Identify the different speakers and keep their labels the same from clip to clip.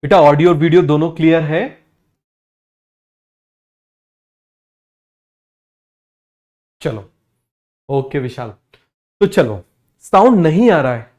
Speaker 1: बेटा ऑडियो और वीडियो दोनों क्लियर है? चलो, ओके विशाल। तो चलो, साउंड नहीं आ रहा है।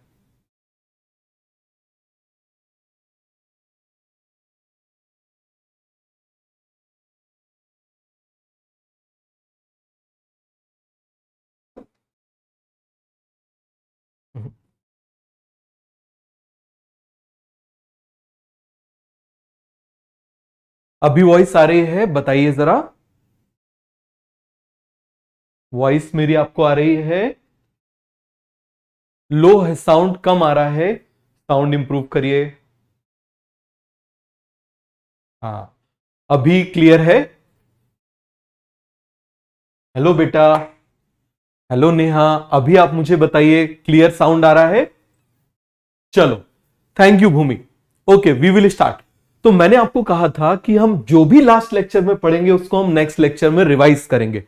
Speaker 1: अभी वॉइस आ रही है? बताइए जरा, वॉइस मेरी आपको आ रही है? लो है साउंड, कम आ रहा है, साउंड इंप्रूव करिए। हाँ, अभी क्लियर है? हेलो बेटा, हेलो नेहा, अभी आप मुझे बताइए क्लियर साउंड आ रहा है? चलो, thank you Bhumi. Okay, we will start. तो मैंने आपको कहा था कि हम जो भी लास्ट लेक्चर में पढ़ेंगे उसको हम नेक्स्ट लेक्चर में रिवाइज करेंगे।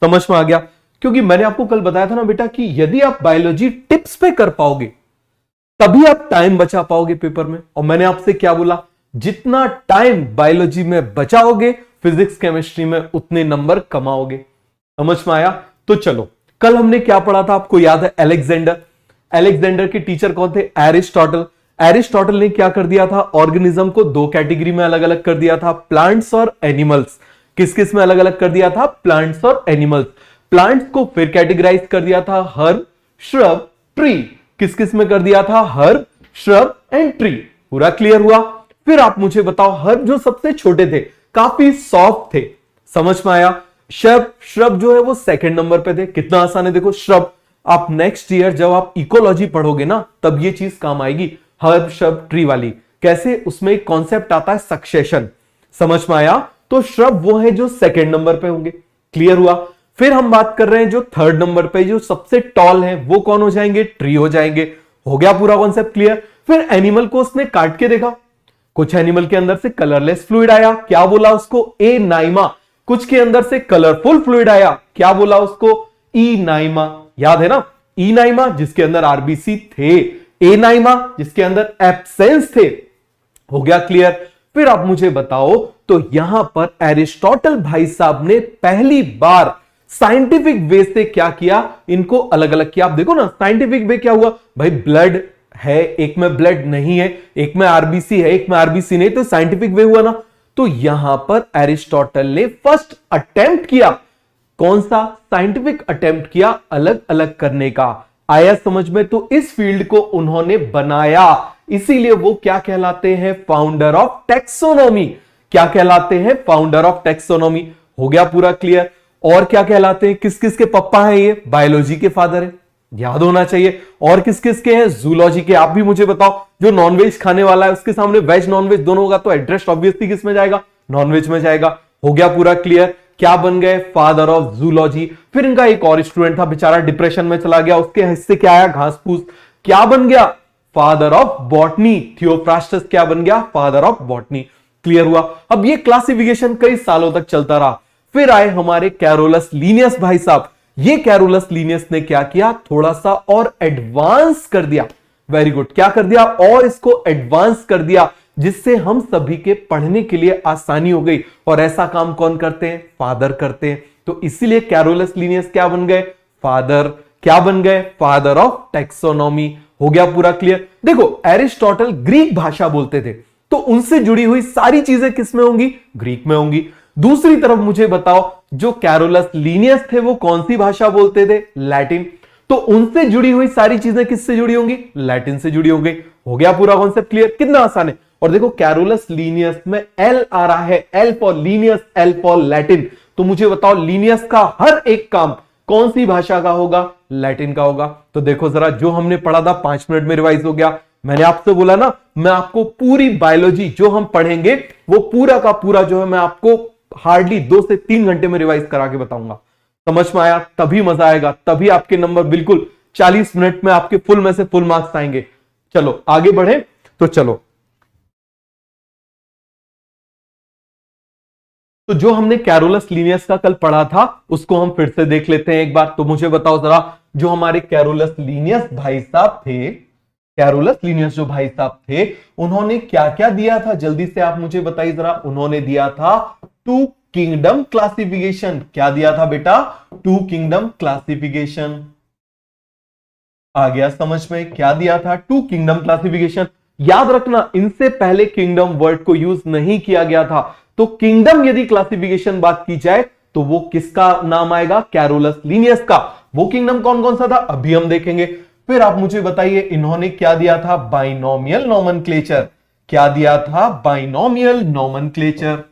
Speaker 1: समझ में आ गया? क्योंकि मैंने आपको कल बताया था ना बेटा कि यदि आप बायोलॉजी टिप्स पे कर पाओगे तभी आप टाइम बचा पाओगे पेपर में। और मैंने आपसे क्या बोला, जितना टाइम बायोलॉजी में बचाओगे फिजिक्स केमिस्ट्री में उतने नंबर कमाओगे। समझ में आया? तो चलो, कल हमने क्या पढ़ा था आपको याद है? अलेक्जेंडर। अलेक्जेंडर के टीचर कौन थे? एरिस्टोटल। एरिस्टोटल ने क्या कर दिया था? ऑर्गेनिज्म को दो कैटेगरी में अलग अलग कर दिया था, प्लांट्स और एनिमल्स। किस किस में अलग अलग कर दिया था? प्लांट्स और एनिमल्स। प्लांट्स को फिर कैटेगराइज कर दिया था हर्ब, श्रब, ट्री। किस किस में कर दिया था? Herb, shrub and tree. पूरा क्लियर हुआ? फिर आप मुझे बताओ, हर्ब जो सबसे छोटे थे, काफी सॉफ्ट थे। समझ में आया? श्रब जो है वो सेकंड नंबर पे थे। कितना आसान है देखो, श्रब। आप नेक्स्ट ईयर जब आप इकोलॉजी पढ़ोगे ना तब ये चीज काम आएगी, हर्ब श्रब ट्री वाली। कैसे? उसमें एक कॉन्सेप्ट आता है सक्सेशन। समझ में आया? तो श्रब वो है जो सेकंड नंबर पे होंगे। क्लियर हुआ? फिर हम बात कर रहे हैं जो थर्ड नंबर पे जो सबसे टॉल है वो कौन हो जाएंगे? ट्री हो जाएंगे। हो गया पूरा कॉन्सेप्ट क्लियर? फिर एनिमल को उसने काट के देखा, कुछ एनिमल के अंदर से कलरलेस फ्लूइड आया, क्या बोला उसको? ए नाइमा। कुछ के अंदर से कलरफुल फ्लूइड आया, क्या बोला उसको? ई नाइमा। याद है ना? ई नाइमा जिसके अंदर आरबीसी थे, ए नाइमा जिसके अंदर एब्सेंस थे। हो गया क्लियर? फिर आप मुझे बताओ, तो यहां पर एरिस्टोटल भाई साहब ने पहली बार साइंटिफिक वे से क्या किया? इनको अलग अलग किया। आप देखो ना, साइंटिफिक वे क्या हुआ भाई? ब्लड है, एक में ब्लड नहीं है, एक में आरबीसी है, एक में आरबीसी नहीं, तो साइंटिफिक वे हुआ ना। तो यहां पर एरिस्टोटल ने फर्स्ट अटेम्प्ट किया। कौन सा? साइंटिफिक अटेम्प्ट किया अलग अलग करने का। आया समझ में? तो इस फील्ड को उन्होंने बनाया, इसीलिए वो क्या कहलाते हैं? Founder of taxonomy. क्या कहलाते हैं? Founder of taxonomy. हो गया पूरा क्लियर? और क्या कहलाते हैं? किस किस के पप्पा हैं ये? बायोलॉजी के फादर है, याद होना चाहिए। और किस किस के हैं? जूलॉजी के। आप भी मुझे बताओ, जो नॉनवेज खाने वाला है उसके सामने वेज नॉनवेज दोनों होगा तो एड्रेस ऑब्वियसली किस में जाएगा? नॉनवेज में जाएगा। हो गया पूरा क्लियर? क्या बन गए? Father of zoology. फिर इनका एक और स्टूडेंट था, बेचारा डिप्रेशन में चला गया, उसके हिस्से क्या आया? घास फूस। क्या बन गया? Father of botany. थियोफ्रास्टस क्या बन गया? Father of botany. क्लियर हुआ? अब ये क्लासिफिकेशन कई सालों तक चलता रहा। फिर आए हमारे कैरोलस लीनियस भाई साहब। ये कैरोलस लीनियस ने क्या किया? थोड़ा सा और एडवांस कर दिया। Very good. क्या कर दिया? और इसको एडवांस कर दिया, जिससे हम सभी के पढ़ने के लिए आसानी हो गई। और ऐसा काम कौन करते हैं? फादर करते हैं। तो इसीलिए कैरोलस लीनियस क्या बन गए? फादर। क्या बन गए? Father of taxonomy. हो गया पूरा क्लियर? देखो, एरिस्टोटल ग्रीक भाषा बोलते थे, तो उनसे जुड़ी हुई सारी चीजें किसमें होंगी? ग्रीक में होंगी। दूसरी तरफ मुझे बताओ, जो कैरोलस लीनियस थे वो कौन सी भाषा बोलते थे? लैटिन। तो उनसे जुड़ी हुई सारी चीजें किससे जुड़ी होंगी? लैटिन से जुड़ी होंगी। हो गया पूरा कॉन्सेप्ट क्लियर? कितना आसान है। और देखो, कैरोलस लीनियस में एल आ रहा है, L for Linnaeus, L for Latin. तो मुझे बताओ, लीनियस का हर एक काम कौन सी भाषा का होगा? लैटिन का होगा। तो देखो जरा, जो हमने पढ़ा था 5 मिनट में रिवाइज हो गया। मैंने आपसे बोला ना, मैं आपको पूरी बायोलॉजी जो हम पढ़ेंगे वो पूरा का पूरा जो है मैं आपको हार्डली 2 से 3 घंटे में रिवाइज करा के बताऊंगा। समझ में आया? तभी मजा आएगा, तभी आपके नंबर बिल्कुल 40 मिनट में आपके फुल में से फुल मार्क्स आएंगे। चलो आगे बढ़े। तो चलो, तो जो हमने कैरोलस लीनियस का कल पढ़ा था उसको हम फिर से देख लेते हैं एक बार। तो मुझे बताओ जरा, जो हमारे कैरोलस लीनियस भाई साहब थे कैरोलस लिनियस जो भाई साहब थे, उन्होंने क्या क्या दिया था, जल्दी से आप मुझे बताइए जरा। उन्होंने दिया था टू किंगडम क्लासिफिकेशन। क्या दिया था बेटा? To kingdom classification. आ गया समझ में? क्या दिया था? Two kingdom classification. याद रखना, इनसे पहले किंगडम वर्ड को यूज नहीं किया गया था। तो किंगडम यदि क्लासिफिकेशन बात की जाए तो वो किसका नाम आएगा? कैरोलस लिनियस का। वो किंगडम कौन कौन सा था अभी हम देखेंगे। फिर आप मुझे बताइए, इन्होंने क्या दिया था? Binomial nomenclature. क्या दिया था? Binomial nomenclature.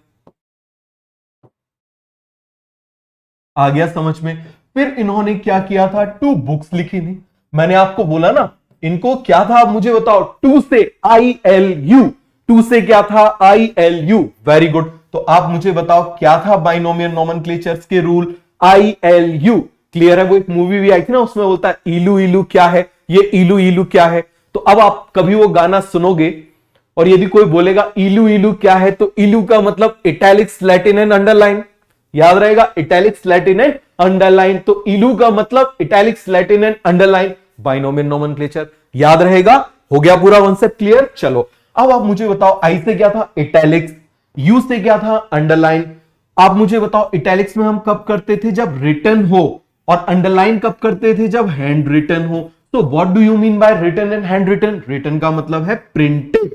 Speaker 1: आ गया समझ में? फिर इन्होंने क्या किया था? टू बुक्स लिखी थी। मैंने आपको बोला ना, इनको क्या था आप मुझे बताओ। टू से ILU, टू से क्या था? ILU। Very good. तो आप मुझे बताओ क्या था बाइनोमियल नोमेनक्लेचर्स के रूल? ILU। क्लियर है? वो एक मूवी भी आई थी ना, उसमें बोलता है इलू इलू क्या है, ये इलू इलू क्या है। तो अब आप कभी वो गाना सुनोगे और यदि कोई बोलेगा इलू इलू क्या है, तो इलू का मतलब इटैलिक्स, लैटिन एंड अंडरलाइन। याद रहेगा, इटैलिक्स, लैटिन एंड अंडरलाइन। तो इलू का मतलब italics, Latin and underline, binomial nomenclature. याद रहेगा? हो गया पूरा कॉन्सेप्ट क्लियर? चलो अब आप मुझे बताओ, आई से क्या था? इटैलिक्स। यू से क्या था? अंडरलाइन। आप मुझे बताओ, इटैलिक्स में हम कब करते थे? जब रिटन हो। और अंडरलाइन कब करते थे? जब हैंड रिटन हो। तो what do you mean by written and hand written? Written का मतलब है प्रिंटेड।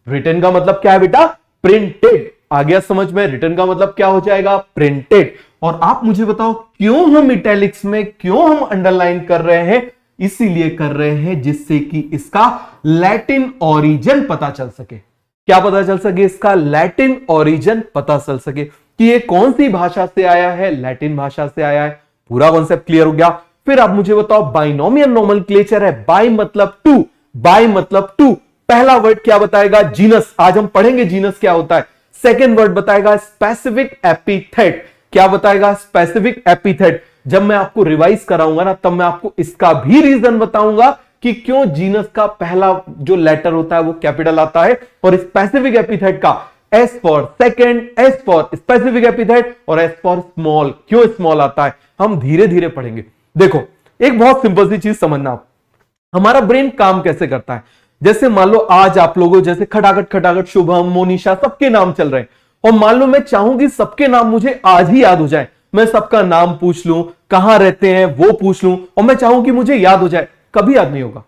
Speaker 1: रिटन का मतलब क्या है बेटा? प्रिंटेड। आ गया समझ में? रिटन का मतलब क्या हो जाएगा? प्रिंटेड। और आप मुझे बताओ, क्यों हम इटैलिक्स में, क्यों हम अंडरलाइन कर रहे हैं? इसीलिए कर रहे हैं जिससे कि इसका लैटिन ओरिजिन पता चल सके। क्या पता चल सके? इसका लैटिन ओरिजिन पता चल सके कि ये कौन सी भाषा से आया है, लैटिन भाषा से आया है। पूरा कॉन्सेप्ट क्लियर हो गया? फिर आप मुझे बताओ, बाइनोमियल नोमेनक्लेचर है। बाय मतलब टू, बाय मतलब टू। पहला वर्ड क्या बताएगा? जीनस। आज हम पढ़ेंगे जीनस क्या होता है। सेकेंड वर्ड बताएगा स्पेसिफिक एपिथेट। क्या बताएगा? Specific epithet. जब मैं आपको रिवाइज कराऊंगा ना, तब मैं आपको इसका भी रीजन बताऊंगा कि क्यों जीनस का पहला जो लेटर होता है वो कैपिटल आता है, और स्पेसिफिक एपिथेट का S for second, S for specific epithet, और एस फॉर स्मॉल क्यों स्मॉल आता है, हम धीरे धीरे पढ़ेंगे। देखो, एक बहुत सिंपल सी चीज समझना आप, हमारा ब्रेन काम कैसे करता है। जैसे मान लो आज आप लोगों जैसे खटाखट खटाखट शुभम, मोनिशा, सबके नाम चल रहे हैं, और मान लो मैं चाहूं कि सबके नाम मुझे आज ही याद हो जाए। मैं सबका नाम पूछ लूं, कहां रहते हैं वो पूछ लूं, और मैं चाहूं कि मुझे याद हो जाए, कभी याद नहीं होगा।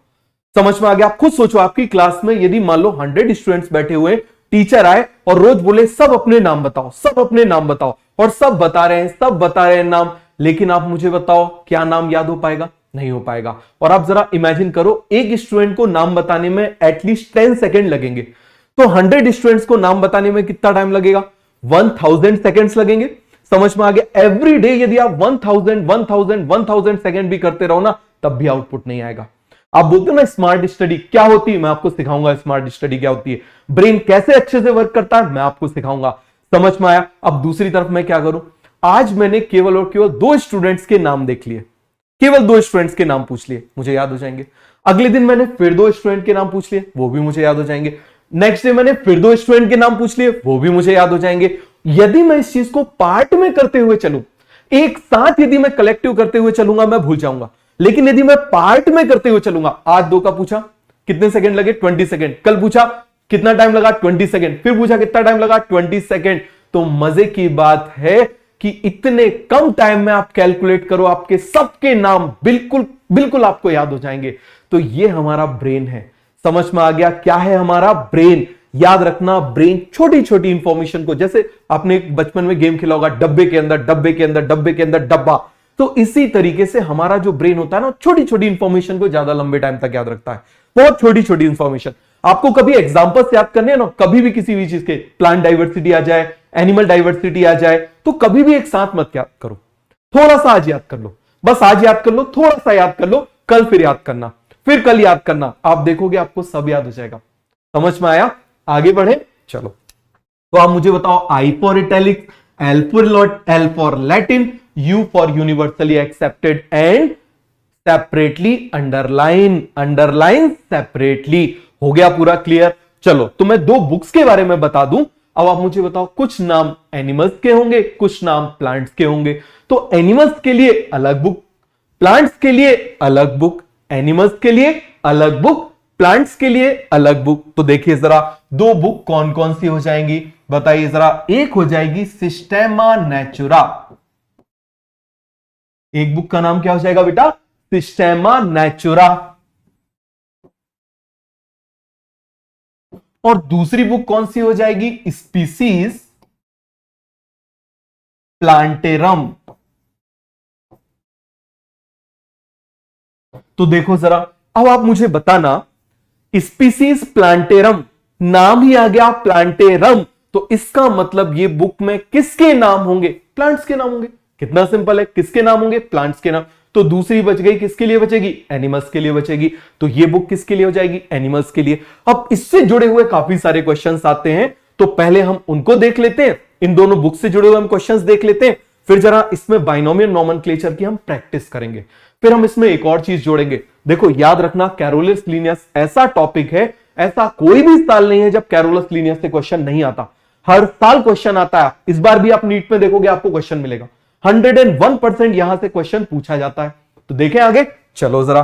Speaker 1: समझ में आ गया? आप खुद सोचो, आपकी क्लास में यदि मान लो 100 स्टूडेंट्स बैठे हुए, टीचर आए और रोज बोले सब अपने नाम बताओ, सब अपने नाम बताओ, और सब बता रहे हैं, सब बता रहे हैं नाम, लेकिन आप मुझे बताओ क्या नाम याद हो पाएगा? नहीं हो पाएगा। और आप जरा इमेजिन करो, एक स्टूडेंट को नाम बताने में एटलीस्ट 10 सेकेंड लगेंगे, तो 100 स्टूडेंट्स को नाम बताने में कितना टाइम लगेगा? 1000 सेकेंड्स लगेंगे। समझ में आ गया? एवरी डे यदि आप 1000 सेकेंड भी करते रहो ना, तब भी आउटपुट नहीं आएगा। आप बोलते हो ना स्मार्ट स्टडी क्या होती है, मैं आपको सिखाऊंगा स्मार्ट स्टडी क्या होती है, ब्रेन कैसे अच्छे से वर्क करता है मैं आपको सिखाऊंगा। समझ में आया? अब दूसरी तरफ मैं क्या करूं, आज मैंने केवल और केवल 2 स्टूडेंट्स के नाम देख लिए, केवल 2 स्टूडेंट्स के नाम पूछ लिए, मुझे याद हो जाएंगे। अगले दिन मैंने फिर 2 स्टूडेंट के नाम पूछ लिए, वो भी मुझे याद हो जाएंगे। नेक्स्ट डे मैंने फिर 2 स्टूडेंट के नाम पूछ लिए, वो भी मुझे याद हो जाएंगे। यदि मैं इस चीज को पार्ट में करते हुए चलूं, एक साथ यदि मैं कलेक्टिव करते हुए चलूंगा, मैं भूल जाऊंगा। लेकिन यदि मैं पार्ट में करते हुए चलूंगा, आज 2 का पूछा कितने सेकंड लगे? 20 सेकंड। कल पूछा कितना टाइम लगा? 20 सेकंड। फिर पूछा कितना टाइम लगा? 20 सेकंड। तो मजे की बात है कि इतने कम टाइम में आप कैलकुलेट करो, आपके सबके नाम बिल्कुल बिल्कुल आपको याद हो जाएंगे। तो ये हमारा ब्रेन है। समझ में आ गया? क्या है हमारा ब्रेन? याद रखना, ब्रेन छोटी छोटी इंफॉर्मेशन को, जैसे आपने बचपन में गेम खेला होगा, डब्बे के अंदर डब्बे के अंदर डब्बे के अंदर डब्बा, तो इसी तरीके से हमारा जो ब्रेन होता है ना, छोटी छोटी इंफॉर्मेशन को ज्यादा लंबे टाइम तक याद रखता है। बहुत छोटी छोटी इंफॉर्मेशन। आपको कभी एग्जांपल्स याद करने हैं ना, कभी भी किसी भी चीज के, प्लांट डाइवर्सिटी आ जाए, एनिमल डाइवर्सिटी आ जाए, तो कभी भी एक साथ मत याद करो, थोड़ा सा आज याद कर लो, बस आज याद कर लो, थोड़ा सा याद कर लो, कल फिर याद करना, फिर कल याद करना, आप देखोगे आपको सब याद हो जाएगा। समझ में आया? आगे बढ़े, चलो। तो आप मुझे बताओ, I for italic, L for Latin, U for universally accepted, and separately underline, underline separately. हो गया पूरा क्लियर? चलो, तो मैं 2 बुक्स के बारे में बता दूं। अब आप मुझे बताओ, कुछ नाम एनिमल्स के होंगे, कुछ नाम प्लांट्स के होंगे। तो एनिमल्स के लिए अलग बुक, प्लांट्स के लिए अलग बुक, एनिमल्स के लिए अलग बुक, प्लांट्स के लिए अलग बुक। तो देखिए जरा दो बुक कौन कौन सी हो जाएंगी, बताइए जरा। एक हो जाएगी सिस्टेमा नेचुरा, एक बुक का नाम क्या हो जाएगा बेटा, सिस्टेमा नेचुरा। और दूसरी बुक कौन सी हो जाएगी, स्पीसीज प्लांटेरम। तो देखो जरा, अब आप मुझे बताना, स्पीसीज प्लांटेरम, नाम ही आ गया प्लांटेरम, तो इसका मतलब ये बुक में किसके नाम होंगे, प्लांट्स के नाम होंगे। कितना सिंपल है, किसके नाम होंगे, प्लांट्स के नाम। तो दूसरी बच गई, किसके लिए बचेगी, एनिमल्स के लिए बचेगी। तो ये बुक किसके लिए हो जाएगी, एनिमल्स के लिए। अब इससे जुड़े हुए काफी सारे क्वेश्चंस आते हैं, तो पहले हम उनको देख लेते हैं, इन दोनों बुक से जुड़े हुए हम क्वेश्चंस देख लेते हैं, फिर जरा इसमें बाइनोमियल नोमेनक्लेचर की हम प्रैक्टिस करेंगे, फिर हम इसमें एक और चीज जोड़ेंगे। देखो याद रखना, कैरोलस लीनियस ऐसा टॉपिक है, ऐसा कोई भी साल नहीं है जब कैरोलस लीनियस से क्वेश्चन नहीं आता, हर साल क्वेश्चन आता है। इस बार भी आप नीट में देखोगे आपको क्वेश्चन मिलेगा, 101% यहां से क्वेश्चन पूछा जाता है। तो देखें आगे, चलो जरा।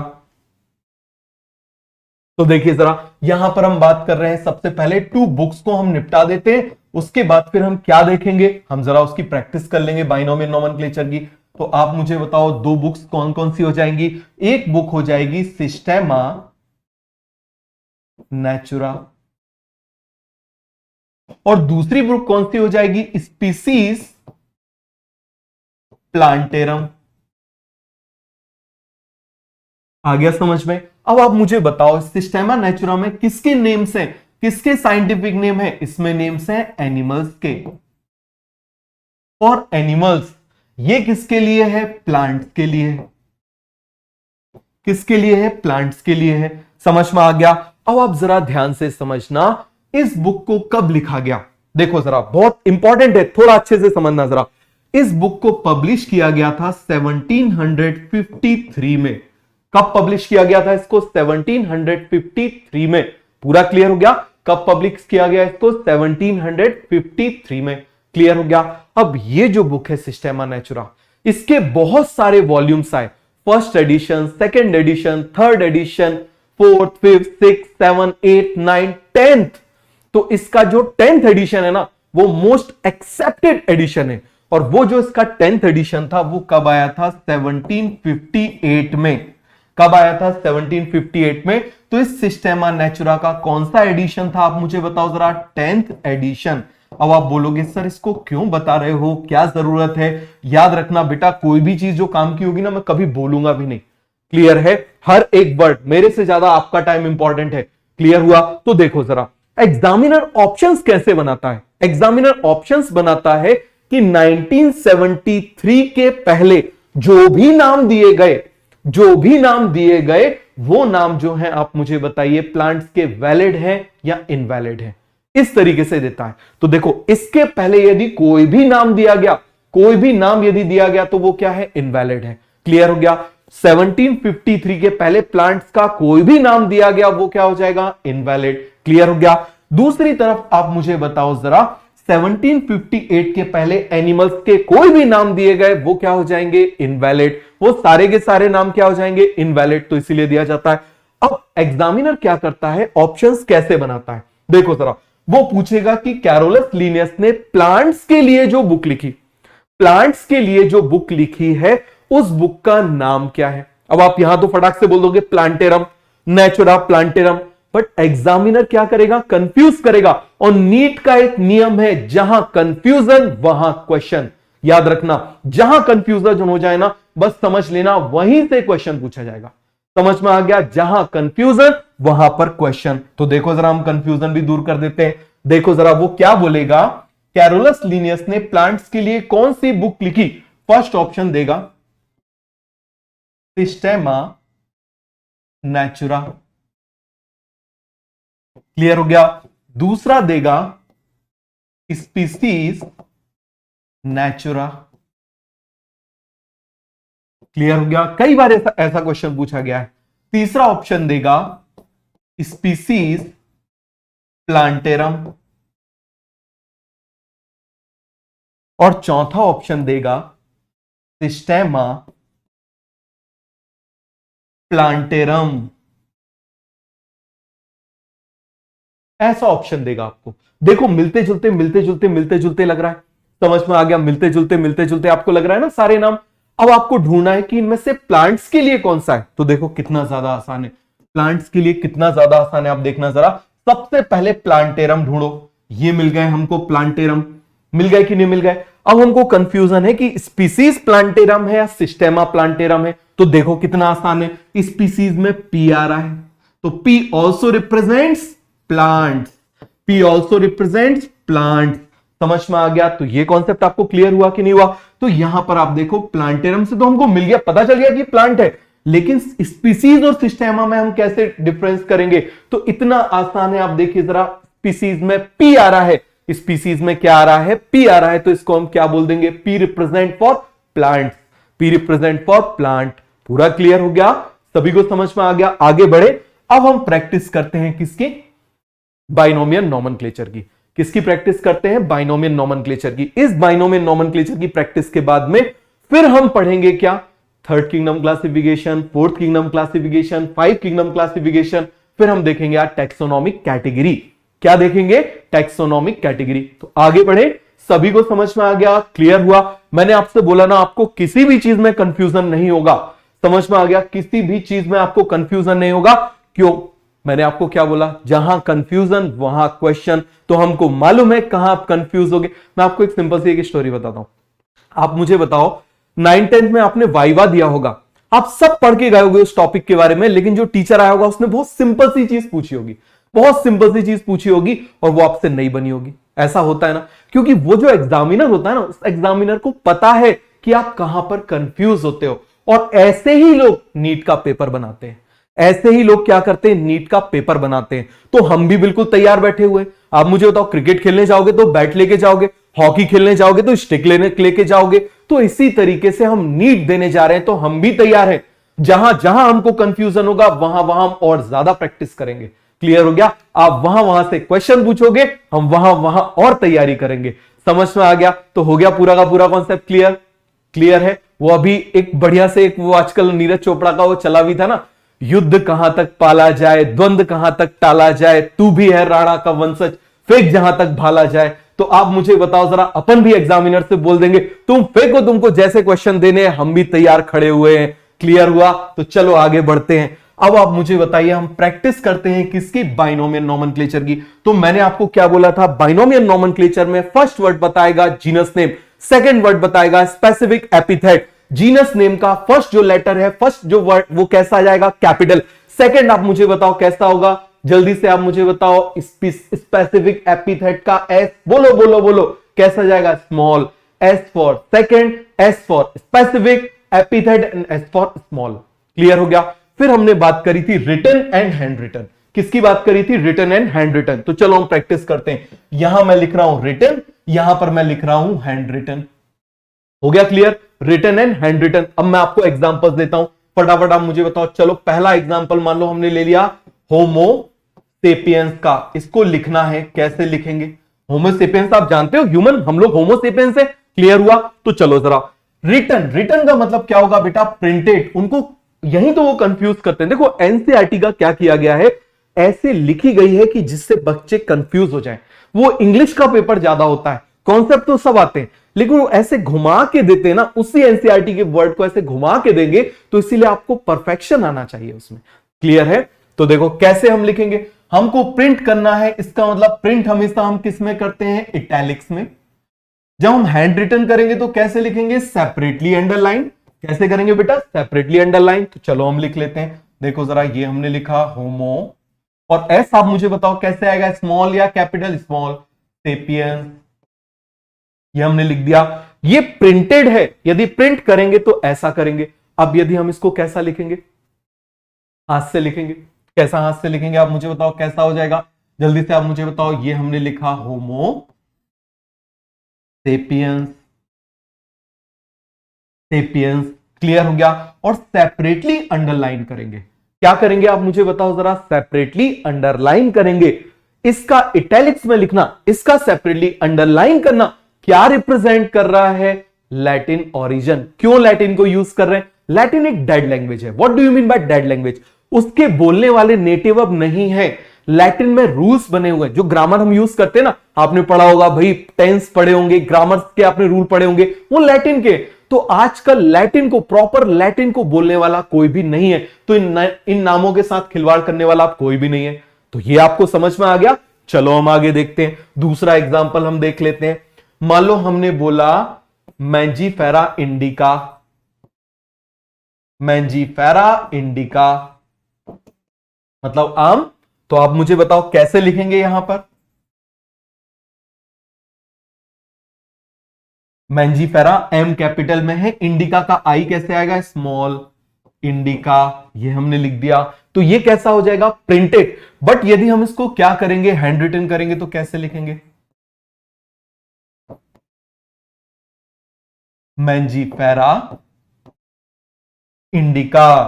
Speaker 1: तो देखिए जरा, यहां पर हम बात कर रहे हैं, सबसे पहले टू बुक्स को हम निपटा देते हैं, उसके बाद फिर हम क्या देखेंगे, हम जरा उसकी प्रैक्टिस कर लेंगे बाइनोमियल नोमेनक्लेचर की। तो आप मुझे बताओ दो बुक्स कौन कौन सी हो जाएंगी। एक बुक हो जाएगी सिस्टेमा नेचुरा, और दूसरी बुक कौन सी हो जाएगी, स्पीसीज प्लांटेरम। आ गया समझ में। अब आप मुझे बताओ सिस्टेमा नेचुरा में किसके नेम्स हैं, किसके साइंटिफिक नेम है, इसमें नेम्स हैं एनिमल्स के। और एनिमल्स ये किसके लिए है, प्लांट्स के लिए है। किसके लिए है, प्लांट्स के लिए है। समझ में आ गया। अब आप जरा ध्यान से समझना, इस बुक को कब लिखा गया, देखो जरा बहुत इंपॉर्टेंट है, थोड़ा अच्छे से समझना जरा। इस बुक को पब्लिश किया गया था 1753 में। कब पब्लिश किया गया था इसको, 1753 में। पूरा क्लियर हो गया, कब पब्लिश किया गया इसको, 1753 में। क्लियर हो गया। अब ये जो बुक है सिस्टेमा नेचुरा, इसके बहुत सारे वॉल्यूम्स आए, first edition, second edition, third edition, fourth, fifth, six, seven, eight, nine, tenth. तो इसका जो 10th एडिशन है ना, वो मोस्ट एक्सेप्टेड एडिशन है। और वो जो इसका 10th एडिशन था वो कब आया था, 1758 में। कब आया था, 1758 में। तो इस सिस्टेमा नेचुरा का कौन सा एडिशन था, आप मुझे बताओ जरा, 10th एडिशन। अब आप बोलोगे सर इसको क्यों बता रहे हो, क्या जरूरत है। याद रखना बेटा, कोई भी चीज जो काम की होगी ना, मैं कभी बोलूंगा भी नहीं। क्लियर है, हर एक वर्ड, मेरे से ज्यादा आपका टाइम इंपॉर्टेंट है। क्लियर हुआ। तो देखो जरा, एग्जामिनर ऑप्शंस कैसे बनाता है। एग्जामिनर ऑप्शंस बनाता है कि 1973 के पहले जो भी नाम दिए गए, जो भी नाम दिए गए, वो नाम जो है आप मुझे बताइए प्लांट्स के वैलिड है या इनवैलिड है। इस तरीके से देता है। तो देखो, इसके पहले यदि कोई भी नाम दिया गया, कोई भी नाम यदि दिया गया, तो वो क्या है, इनवैलिड है। क्लियर हो गया। 1753 के पहले प्लांट्स का कोई भी नाम दिया गया, वो क्या हो जाएगा, इनवैलिड। क्लियर हो गया। दूसरी तरफ आप मुझे बताओ जरा, 1758 के पहले एनिमल्स के कोई भी नाम दिए गए, वो क्या हो जाएंगे, इनवैलिड। वो सारे के सारे नाम क्या हो जाएंगे, इनवैलिड। तो इसीलिए दिया जाता है। अब एग्जामिनर क्या करता है, ऑप्शंस कैसे बनाता है, देखो जरा। वो पूछेगा कि कैरोलस लीनियस ने प्लांट्स के लिए जो बुक लिखी, प्लांट्स के लिए जो बुक लिखी है, उस बुक का नाम क्या है। अब आप यहां तो फटाक से बोल दोगे plantarum Natura plantarum, but examiner क्या करेगा, कंफ्यूज करेगा। और नीट का एक नियम है, जहां कंफ्यूजन वहां क्वेश्चन। याद रखना, जहां कंफ्यूजन हो जाए ना, बस समझ लेना वहीं से क्वेश्चन पूछा जाएगा। समझ में आ गया, जहां कंफ्यूजन वहां पर क्वेश्चन। तो देखो जरा, हम कंफ्यूजन भी दूर कर देते हैं। देखो जरा, वो क्या बोलेगा, कैरोलस लीनियस ने प्लांट्स के लिए कौन सी बुक लिखी। फर्स्ट ऑप्शन देगा सिस्टेमा नेचुरा। क्लियर हो गया। दूसरा देगा स्पीसीज नेचुरा। क्लियर हो गया, कई बार ऐसा क्वेश्चन पूछा गया है। तीसरा ऑप्शन देगा स्पीसीज प्लांटेरम। और चौथा ऑप्शन देगा सिस्टेमा प्लांटेरम। ऐसा ऑप्शन देगा आपको। देखो मिलते जुलते मिलते जुलते मिलते जुलते लग रहा है, समझ में आ गया? मिलते जुलते आपको लग रहा है ना सारे नाम। अब आपको ढूंढना है कि इनमें से प्लांट्स के लिए कौन सा है। तो देखो कितना ज्यादा आसान है, प्लांट्स के लिए कितना ज्यादा आसान है। आप देखना जरा, सबसे पहले प्लांटेरम ढूंढो। ये मिल गए हमको, प्लांटेरम मिल गए कि नहीं मिल गए। अब हमको कंफ्यूजन है कि स्पीसीज प्लांटेरम है या सिस्टेमा प्लांटेरम है। तो देखो कितना आसान है, स्पीसीज में पी आ रहा है, तो P also represents plants, P also represents plants. समझ में आ गया? तो ये कॉन्सेप्ट आपको क्लियर हुआ कि नहीं हुआ? तो यहां पर आप देखो प्लांटेरम से तो हमको मिल गया, पता चल गया कि प्लांट है, लेकिन स्पीसीज और सिस्टेमा में हम कैसे डिफरेंस करेंगे? तो इतना आसान है। आप देखिए जरा, स्पीसीज में पी आ रहा है, स्पीसीज में क्या आ रहा है? पी आ रहा है, तो इसको हम क्या बोल देंगे? P represent for plant, P represent for plant. पूरा क्लियर हो गया? सभी को समझ में आ गया? आगे बढ़े। अब हम प्रैक्टिस करते हैं किसकी? बाइनोमियल नोमेनक्लेचर की। किसकी प्रैक्टिस करते हैं? बाइनोमियल नोमेनक्लेचर की। इस बाइनोमियल नोमेनक्लेचर की प्रैक्टिस के बाद में फिर हम पढ़ेंगे क्या? Third kingdom classification, fourth kingdom classification, five kingdom classification. फिर हम देखेंगे यार टैक्सोनॉमिक कैटेगरी। क्या देखेंगे? Taxonomic category. तो आगे बढ़े। सभी को समझ में आ गया? क्लियर हुआ? मैंने आपसे बोला ना, आपको किसी भी चीज में कंफ्यूजन नहीं होगा। समझ में आ गया? किसी भी चीज में आपको कंफ्यूजन नहीं होगा। क्यों? मैंने आपको क्या बोला? जहां कंफ्यूजन वहां क्वेश्चन। तो हमको मालूम है कहां आप कंफ्यूज होगे। मैं आपको एक सिंपल सी एक स्टोरी बताता हूं। आप मुझे बताओ, 9th-10th में आपने वाइवा दिया होगा, आप सब पढ़ के गए होगे उस टॉपिक के बारे में, लेकिन जो टीचर आया होगा उसने बहुत सिंपल सी चीज पूछी होगी, बहुत सिंपल सी चीज पूछी होगी और वो आपसे नहीं बनी होगी। ऐसा होता है ना, क्योंकि वो जो एग्जामिनर होता है ना, उस एग्जामिनर को पता है कि आप कहां पर कंफ्यूज होते हो। और ऐसे ही लोग नीट का पेपर बनाते हैं, ऐसे ही लोग क्या करते हैं? नीट का पेपर बनाते हैं। तो हम भी बिल्कुल तैयार बैठे हुए। आप मुझे बताओ, क्रिकेट खेलने जाओगे तो बैट लेके जाओगे, हॉकी खेलने जाओगे तो स्टिक लेके जाओगे। तो इसी तरीके से हम नीट देने जा रहे हैं, तो हम भी तैयार हैं। जहां जहां हमको कंफ्यूजन होगा वहां वहां हम और ज्यादा प्रैक्टिस करेंगे। क्लियर हो गया? आप वहां वहां से क्वेश्चन पूछोगे, हम वहां वहां और तैयारी करेंगे। समझ में आ गया? तो हो गया पूरा का पूरा कॉन्सेप्ट क्लियर? क्लियर है? वो अभी एक बढ़िया से एक वो आजकल नीरज चोपड़ा का वो चला भी था ना, युद्ध कहां तक पाला जाए, द्वंद्व कहां तक टाला जाए, तू भी है राणा का वंशज, फेंक जहां तक भाला जाए। तो आप मुझे बताओ जरा, अपन भी एग्जामिनर से बोल देंगे तुम फेंको, तुमको जैसे क्वेश्चन देने हैं, हम भी तैयार खड़े हुए हैं। क्लियर हुआ? तो चलो आगे बढ़ते हैं। अब आप मुझे बताइए, हम प्रैक्टिस करते हैं किसकी? बाइनोमियल नोमेनक्लेचर की। तो मैंने आपको क्या बोला था? बाइनोमियल नोमेनक्लेचर में फर्स्ट वर्ड बताएगा जीनस नेम, सेकंड वर्ड बताएगा स्पेसिफिक एपिथेट। जीनस नेम का फर्स्ट जो लेटर है, फर्स्ट जो वर्ड, वो कैसा आ जाएगा? कैपिटल। सेकंड आप मुझे बताओ कैसा होगा? जल्दी से आप मुझे बताओ, स्पेसिफिक एपिथेट का एस, बोलो बोलो बोलो, कैसा जाएगा? Small. S for second, S for specific, epithet and S for small. Clear हो गया? फिर हमने बात करी थी रिटन एंड हैंड रिटन। किसकी बात करी थी? Written and hand written. तो चलो हम प्रैक्टिस करते हैं। यहां मैं लिख रहा हूं रिटन, यहां पर मैं लिख रहा हूं हैंड रिटन। हो गया clear? Written and hand written. अब मैं आपको एग्जांपल्स देता हूं, फटाफट आप मुझे बताओ। चलो पहला एग्जांपल मान लो हमने ले लिया होमो सेपियंस का। इसको लिखना है, कैसे लिखेंगे? होमो सेपियंस आप जानते हो, ह्यूमन, हम लोग होमो सेपियंस है। क्लियर हुआ? तो चलो जरा, रिटन, रिटन का मतलब क्या होगा बेटा? प्रिंटेड। उनको यही तो वो कंफ्यूज करते हैं। देखो एनसीईआरटी का क्या किया गया है, ऐसे लिखी गई है कि जिससे बच्चे कंफ्यूज हो जाएं। वो इंग्लिश का पेपर ज्यादा होता है, कॉन्सेप्ट तो सब आते हैं, लेकिन वो ऐसे घुमा के देते हैं ना, उसी एनसीईआरटी के वर्ड को ऐसे घुमा के देंगे, तो इसीलिए आपको परफेक्शन आना चाहिए उसमें। क्लियर है? तो देखो कैसे हम लिखेंगे। हमको प्रिंट करना है, इसका मतलब प्रिंट हमेशा हम किस में करते हैं? इटैलिक्स में। जब हम हैंड रिटन करेंगे तो कैसे लिखेंगे? Separately underline. कैसे करेंगे बेटा? Separately underline. तो चलो हम लिख लेते हैं। देखो जरा, ये हमने लिखा होमो, और एस आप मुझे बताओ कैसे आएगा? स्मॉल या कैपिटल? स्मॉल। सेपियंस, ये हमने लिख दिया। ये प्रिंटेड है, यदि प्रिंट करेंगे तो ऐसा करेंगे। अब यदि हम इसको कैसा लिखेंगे? हाथ से लिखेंगे। कैसा हाथ से लिखेंगे आप मुझे बताओ, कैसा हो जाएगा? जल्दी से आप मुझे बताओ। ये हमने लिखा होमो सेपियंस, सेपियंस। क्लियर हो गया? और सेपरेटली अंडरलाइन करेंगे। क्या करेंगे आप मुझे बताओ जरा? सेपरेटली अंडरलाइन करेंगे। इसका इटैलिक्स में लिखना, इसका सेपरेटली अंडरलाइन करना, क्या रिप्रेजेंट कर रहा है? Latin origin. क्यों लैटिन को यूज कर रहे हैं? लैटिन एक डेड लैंग्वेज है। What do you mean bye dead language? उसके बोलने वाले नेटिव अब नहीं है, लैटिन में रूल्स बने हुए हैं, जो ग्रामर हम यूज करते हैं ना, आपने पढ़ा होगा भाई, टेंस पढ़े होंगे, ग्रामर के आपने रूल पढ़े होंगे, वो लैटिन के। तो आजकल लैटिन को, प्रॉपर लैटिन को बोलने वाला कोई भी नहीं है, तो इन नामों के साथ खिलवाड़ करने वाला आप कोई भी नहीं है। तो ये आपको समझ में आ गया। चलो हम आगे देखते हैं, दूसरा एग्जाम्पल हम देख लेते हैं। मान लो हमने बोला मैंजीफेरा इंडिका, मैंजीफेरा इंडिका मतलब आम। तो आप मुझे बताओ कैसे लिखेंगे यहां पर। मैंजीफेरा एम कैपिटल में है, इंडिका का आई कैसे आएगा, स्मॉल, इंडिका, ये हमने लिख दिया। तो ये कैसा हो जाएगा, प्रिंटेड। बट यदि हम इसको क्या करेंगे, हैंड रिटन करेंगे, तो कैसे लिखेंगे, मैंजीफेरा इंडिका,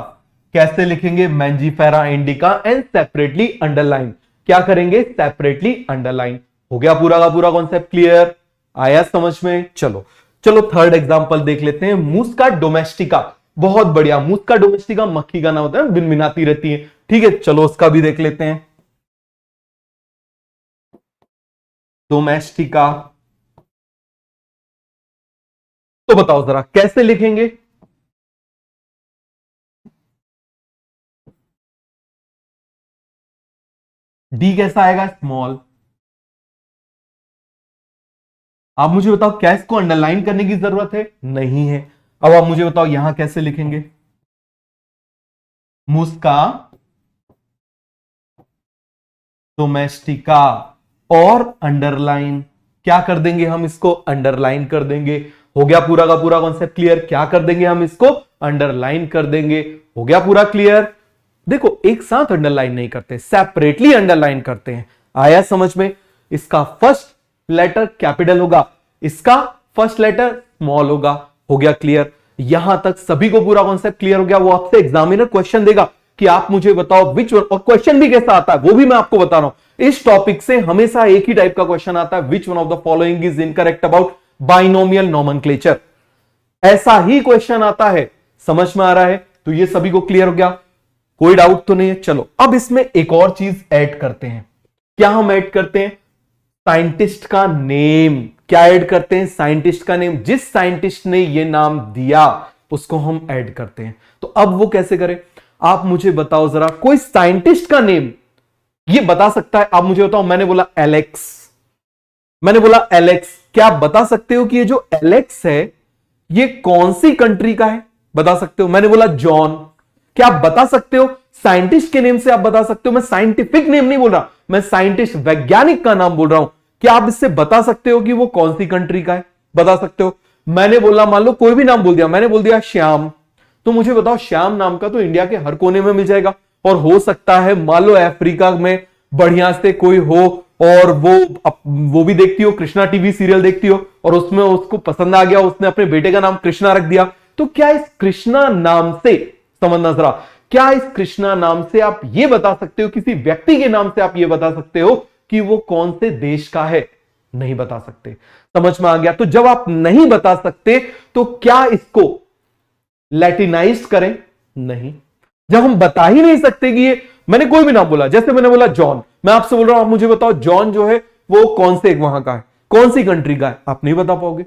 Speaker 1: कैसे लिखेंगे, Mangifera indica and separately underline. क्या करेंगे, सेपरेटली अंडरलाइन। हो गया पूरा का पूरा कॉन्सेप्ट क्लियर, आया समझ में। चलो चलो थर्ड एग्जांपल देख लेते हैं, मुस्का डोमेस्टिका। बहुत बढ़िया, मुस्का डोमेस्टिका मक्खी का नाम होता है, भिनभिनाती रहती है। ठीक है, चलो उसका भी देख लेते हैं। डोमेस्टिका, तो बताओ जरा कैसे लिखेंगे। डी कैसा आएगा, स्मॉल। आप मुझे बताओ क्या इसको अंडरलाइन करने की जरूरत है, नहीं है। अब आप मुझे बताओ यहां कैसे लिखेंगे, मुस्का डोमेस्टिका और अंडरलाइन, क्या कर देंगे हम इसको, अंडरलाइन कर देंगे। हो गया पूरा का पूरा कॉन्सेप्ट क्लियर, क्या कर देंगे हम इसको, अंडरलाइन कर देंगे। हो गया पूरा क्लियर। देखो एक साथ अंडरलाइन नहीं करते, सेपरेटली अंडरलाइन करते हैं। आया समझ में। इसका फर्स्ट लेटर कैपिटल होगा, इसका फर्स्ट लेटर स्मॉल होगा। हो गया क्लियर। यहां तक सभी को पूरा कॉन्सेप्ट क्लियर हो गया। वो आपसे एग्जामिनर क्वेश्चन देगा कि आप मुझे बताओ विच वन, और क्वेश्चन भी कैसा आता है वो भी मैं आपको बता रहा हूं। इस टॉपिक से हमेशा एक ही टाइप का क्वेश्चन आता है, which one of the following is incorrect about binomial nomenclature. ऐसा ही क्वेश्चन आता है, समझ में आ रहा है। तो ये सभी को क्लियर हो गया, कोई डाउट तो नहीं है। चलो अब इसमें एक और चीज ऐड करते हैं। क्या हम ऐड करते हैं, साइंटिस्ट का नेम। क्या ऐड करते हैं, साइंटिस्ट का नेम। जिस साइंटिस्ट ने ये नाम दिया उसको हम ऐड करते हैं। तो अब वो कैसे करें, आप मुझे बताओ जरा, कोई साइंटिस्ट का नेम ये बता सकता है। आप मुझे बताओ, मैंने बोला एलेक्स, मैंने बोला एलेक्स, क्या आप बता सकते हो कि ये जो एलेक्स है ये कौन सी कंट्री का है, बता सकते हो। मैंने बोला जॉन, क्या आप बता सकते हो, साइंटिस्ट के नेम से आप बता सकते हो। मैं साइंटिफिक नेम नहीं बोल रहा, मैं साइंटिस्ट वैज्ञानिक का नाम बोल रहा हूं। क्या आप इससे बता सकते हो कि वो कौन सी कंट्री का है, बता सकते हो। मैंने बोला, मान लो कोई भी नाम बोल दिया, मैंने बोल दिया श्याम, तो मुझे बताओ श्याम नाम का तो इंडिया के हर कोने में मिल जाएगा। और हो सकता है मान लो अफ्रीका में बढ़िया से कोई हो और वो भी देखती हो, कृष्णा टीवी सीरियल देखती हो, और उसमें उसको पसंद आ गया, उसने अपने बेटे का नाम कृष्णा रख दिया। तो क्या इस कृष्णा नाम से, समझना जरा, क्या इस कृष्णा नाम से आप ये बता सकते हो, किसी व्यक्ति के नाम से आप ये बता सकते हो कि वो कौन से देश का है, नहीं बता सकते। समझ में आ गया। तो जब आप नहीं बता सकते तो क्या इसको लैटिनाइज करें, नहीं। जब हम बता ही नहीं सकते कि ये, मैंने कोई भी नाम बोला, जैसे मैंने बोला जॉन, मैं आपसे बोल रहा हूं आप मुझे बताओ जॉन जो है वो कौन से वहां का है, कौन सी कंट्री का है, आप नहीं बता पाओगे।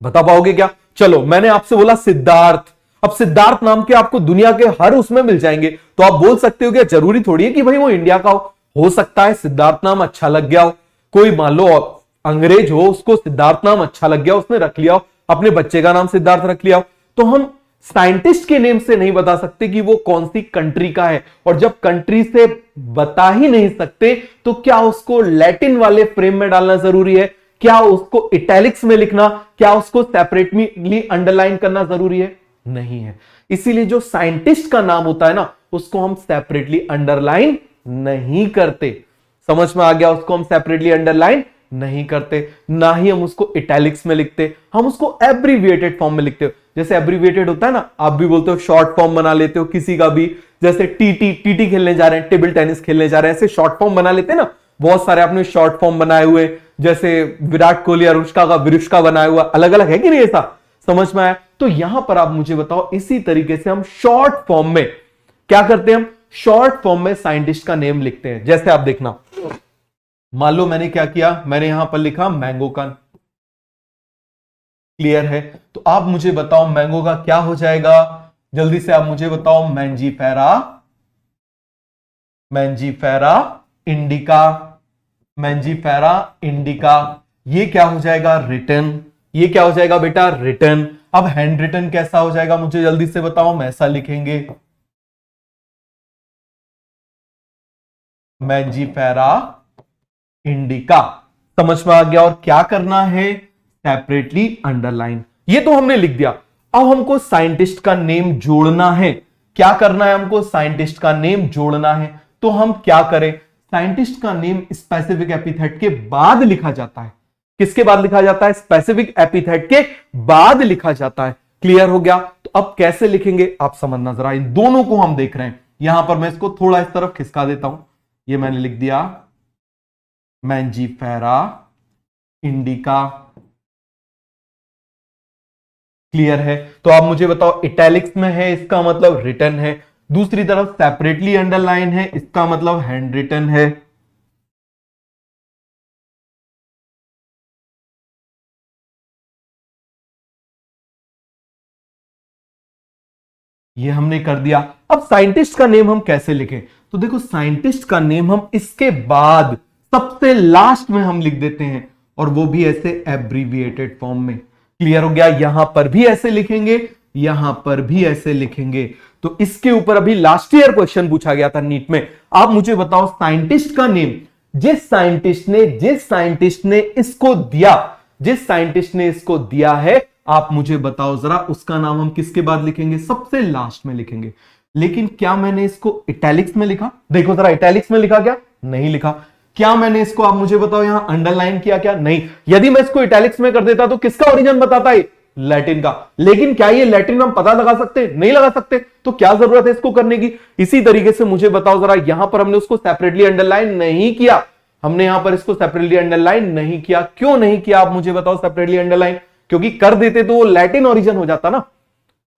Speaker 1: बता पाओगे क्या। चलो मैंने आपसे बोला सिद्धार्थ, अब सिद्धार्थ नाम के आपको दुनिया के हर उसमें मिल जाएंगे, तो आप बोल सकते हो कि जरूरी थोड़ी है कि भाई वो इंडिया का हो सकता है सिद्धार्थ नाम अच्छा लग गया हो, कोई मान लो अंग्रेज हो, उसको सिद्धार्थ नाम अच्छा लग गया, उसने रख लिया हो, अपने बच्चे का नाम सिद्धार्थ रख लिया हो। तो हम साइंटिस्ट के नेम से नहीं बता सकते कि वो कौन सी कंट्री का है। और जब कंट्री से बता ही नहीं सकते तो क्या उसको लैटिन वाले फ्रेम में डालना जरूरी है, क्या उसको इटैलिक्स में लिखना, क्या उसको सेपरेटली अंडरलाइन करना जरूरी है, नहीं है। इसीलिए जो साइंटिस्ट का नाम होता है ना, उसको हम सेपरेटली अंडरलाइन नहीं करते। समझ में आ गया, उसको हम सेपरेटली अंडरलाइन नहीं करते, ना ही हम उसको इटैलिक्स में लिखते, हम उसको एब्रीविएटेड फॉर्म में लिखते हो। जैसे एब्रीविएटेड होता है ना, आप भी बोलते हो, शॉर्ट फॉर्म बना लेते हो किसी का भी, जैसे टीटी खेलने जा रहे हैं, टेबल टेनिस खेलने जा रहे हैं, ऐसे शॉर्ट फॉर्म बना लेते हैं ना। बहुत सारे आपने शॉर्ट फॉर्म बनाए हुए, जैसे विराट कोहली अनुष्का का विरुष्का बनाया हुआ, अलग अलग है कि नहीं, ऐसा समझ में आया। तो यहां पर आप मुझे बताओ, इसी तरीके से हम शॉर्ट फॉर्म में क्या करते हैं, हम शॉर्ट फॉर्म में साइंटिस्ट का नेम लिखते हैं। जैसे आप देखना, मान लो मैंने क्या किया, मैंने यहां पर लिखा मैंगो का। क्लियर है? तो आप मुझे बताओ मैंगो का क्या हो जाएगा, जल्दी से आप मुझे बताओ। Mangifera, Mangifera indica, Mangifera indica. ये क्या हो जाएगा? रिटन। ये क्या हो जाएगा बेटा? रिटन। अब हैंड रिटन कैसा हो जाएगा मुझे जल्दी से बताओ। हम ऐसा लिखेंगे, मैंजीफेरा इंडिका। समझ में आ गया? और क्या करना है? Separately underline. ये तो हमने लिख दिया। अब हमको साइंटिस्ट का नेम जोड़ना है। क्या करना है हमको? साइंटिस्ट का नेम जोड़ना है। तो हम क्या करें? साइंटिस्ट का नेम स्पेसिफिक एपिथेट के बाद लिखा जाता है। किसके बाद लिखा जाता है? स्पेसिफिक एपिथेट के बाद लिखा जाता है। क्लियर हो गया? तो अब कैसे लिखेंगे आप समझना जरा। इन दोनों को हम देख रहे हैं। यहां पर मैं इसको थोड़ा इस तरफ खिसका देता हूं। ये मैंने लिख दिया मैंजीफेरा इंडिका। क्लियर है? तो आप मुझे बताओ, इटैलिक्स में है इसका मतलब रिटन है, दूसरी तरफ सेपरेटली अंडरलाइन है इसका मतलब हैंड रिटन है। ये हमने कर दिया। अब साइंटिस्ट का नेम हम कैसे लिखें? तो देखो, साइंटिस्ट का नेम हम इसके बाद सबसे लास्ट में हम लिख देते हैं, और वो भी ऐसे एब्रीविएटेड फॉर्म में। क्लियर हो गया? यहां पर भी ऐसे लिखेंगे, यहां पर भी ऐसे लिखेंगे। तो इसके ऊपर अभी लास्ट ईयर क्वेश्चन पूछा गया था नीट में। आप मुझे बताओ, साइंटिस्ट का नेम जिस साइंटिस्ट ने इसको दिया, जिस साइंटिस्ट ने इसको दिया है, आप मुझे बताओ जरा, उसका नाम हम किसके बाद लिखेंगे? सबसे लास्ट में लिखेंगे। लेकिन क्या मैंने इसको इटैलिक्स में लिखा? देखो जरा, इटैलिक्स में लिखा क्या? नहीं लिखा। क्या मैंने इसको, आप मुझे बताओ, यहां अंडरलाइन किया क्या? नहीं। यदि मैं इसको इटैलिक्स में कर देता तो किसका ओरिजिन बताता है? लैटिन का। लेकिन क्या ये लैटिन हम पता लगा सकते? नहीं लगा सकते। तो क्या जरूरत है इसको करने की? इसी तरीके से मुझे बताओ जरा, यहां पर हमने उसको सेपरेटली अंडरलाइन नहीं किया। हमने यहां पर इसको सेपरेटली अंडरलाइन नहीं किया। क्यों नहीं किया आप मुझे बताओ सेपरेटली अंडरलाइन? क्योंकि कर देते तो वो लैटिन ओरिजिन हो जाता ना।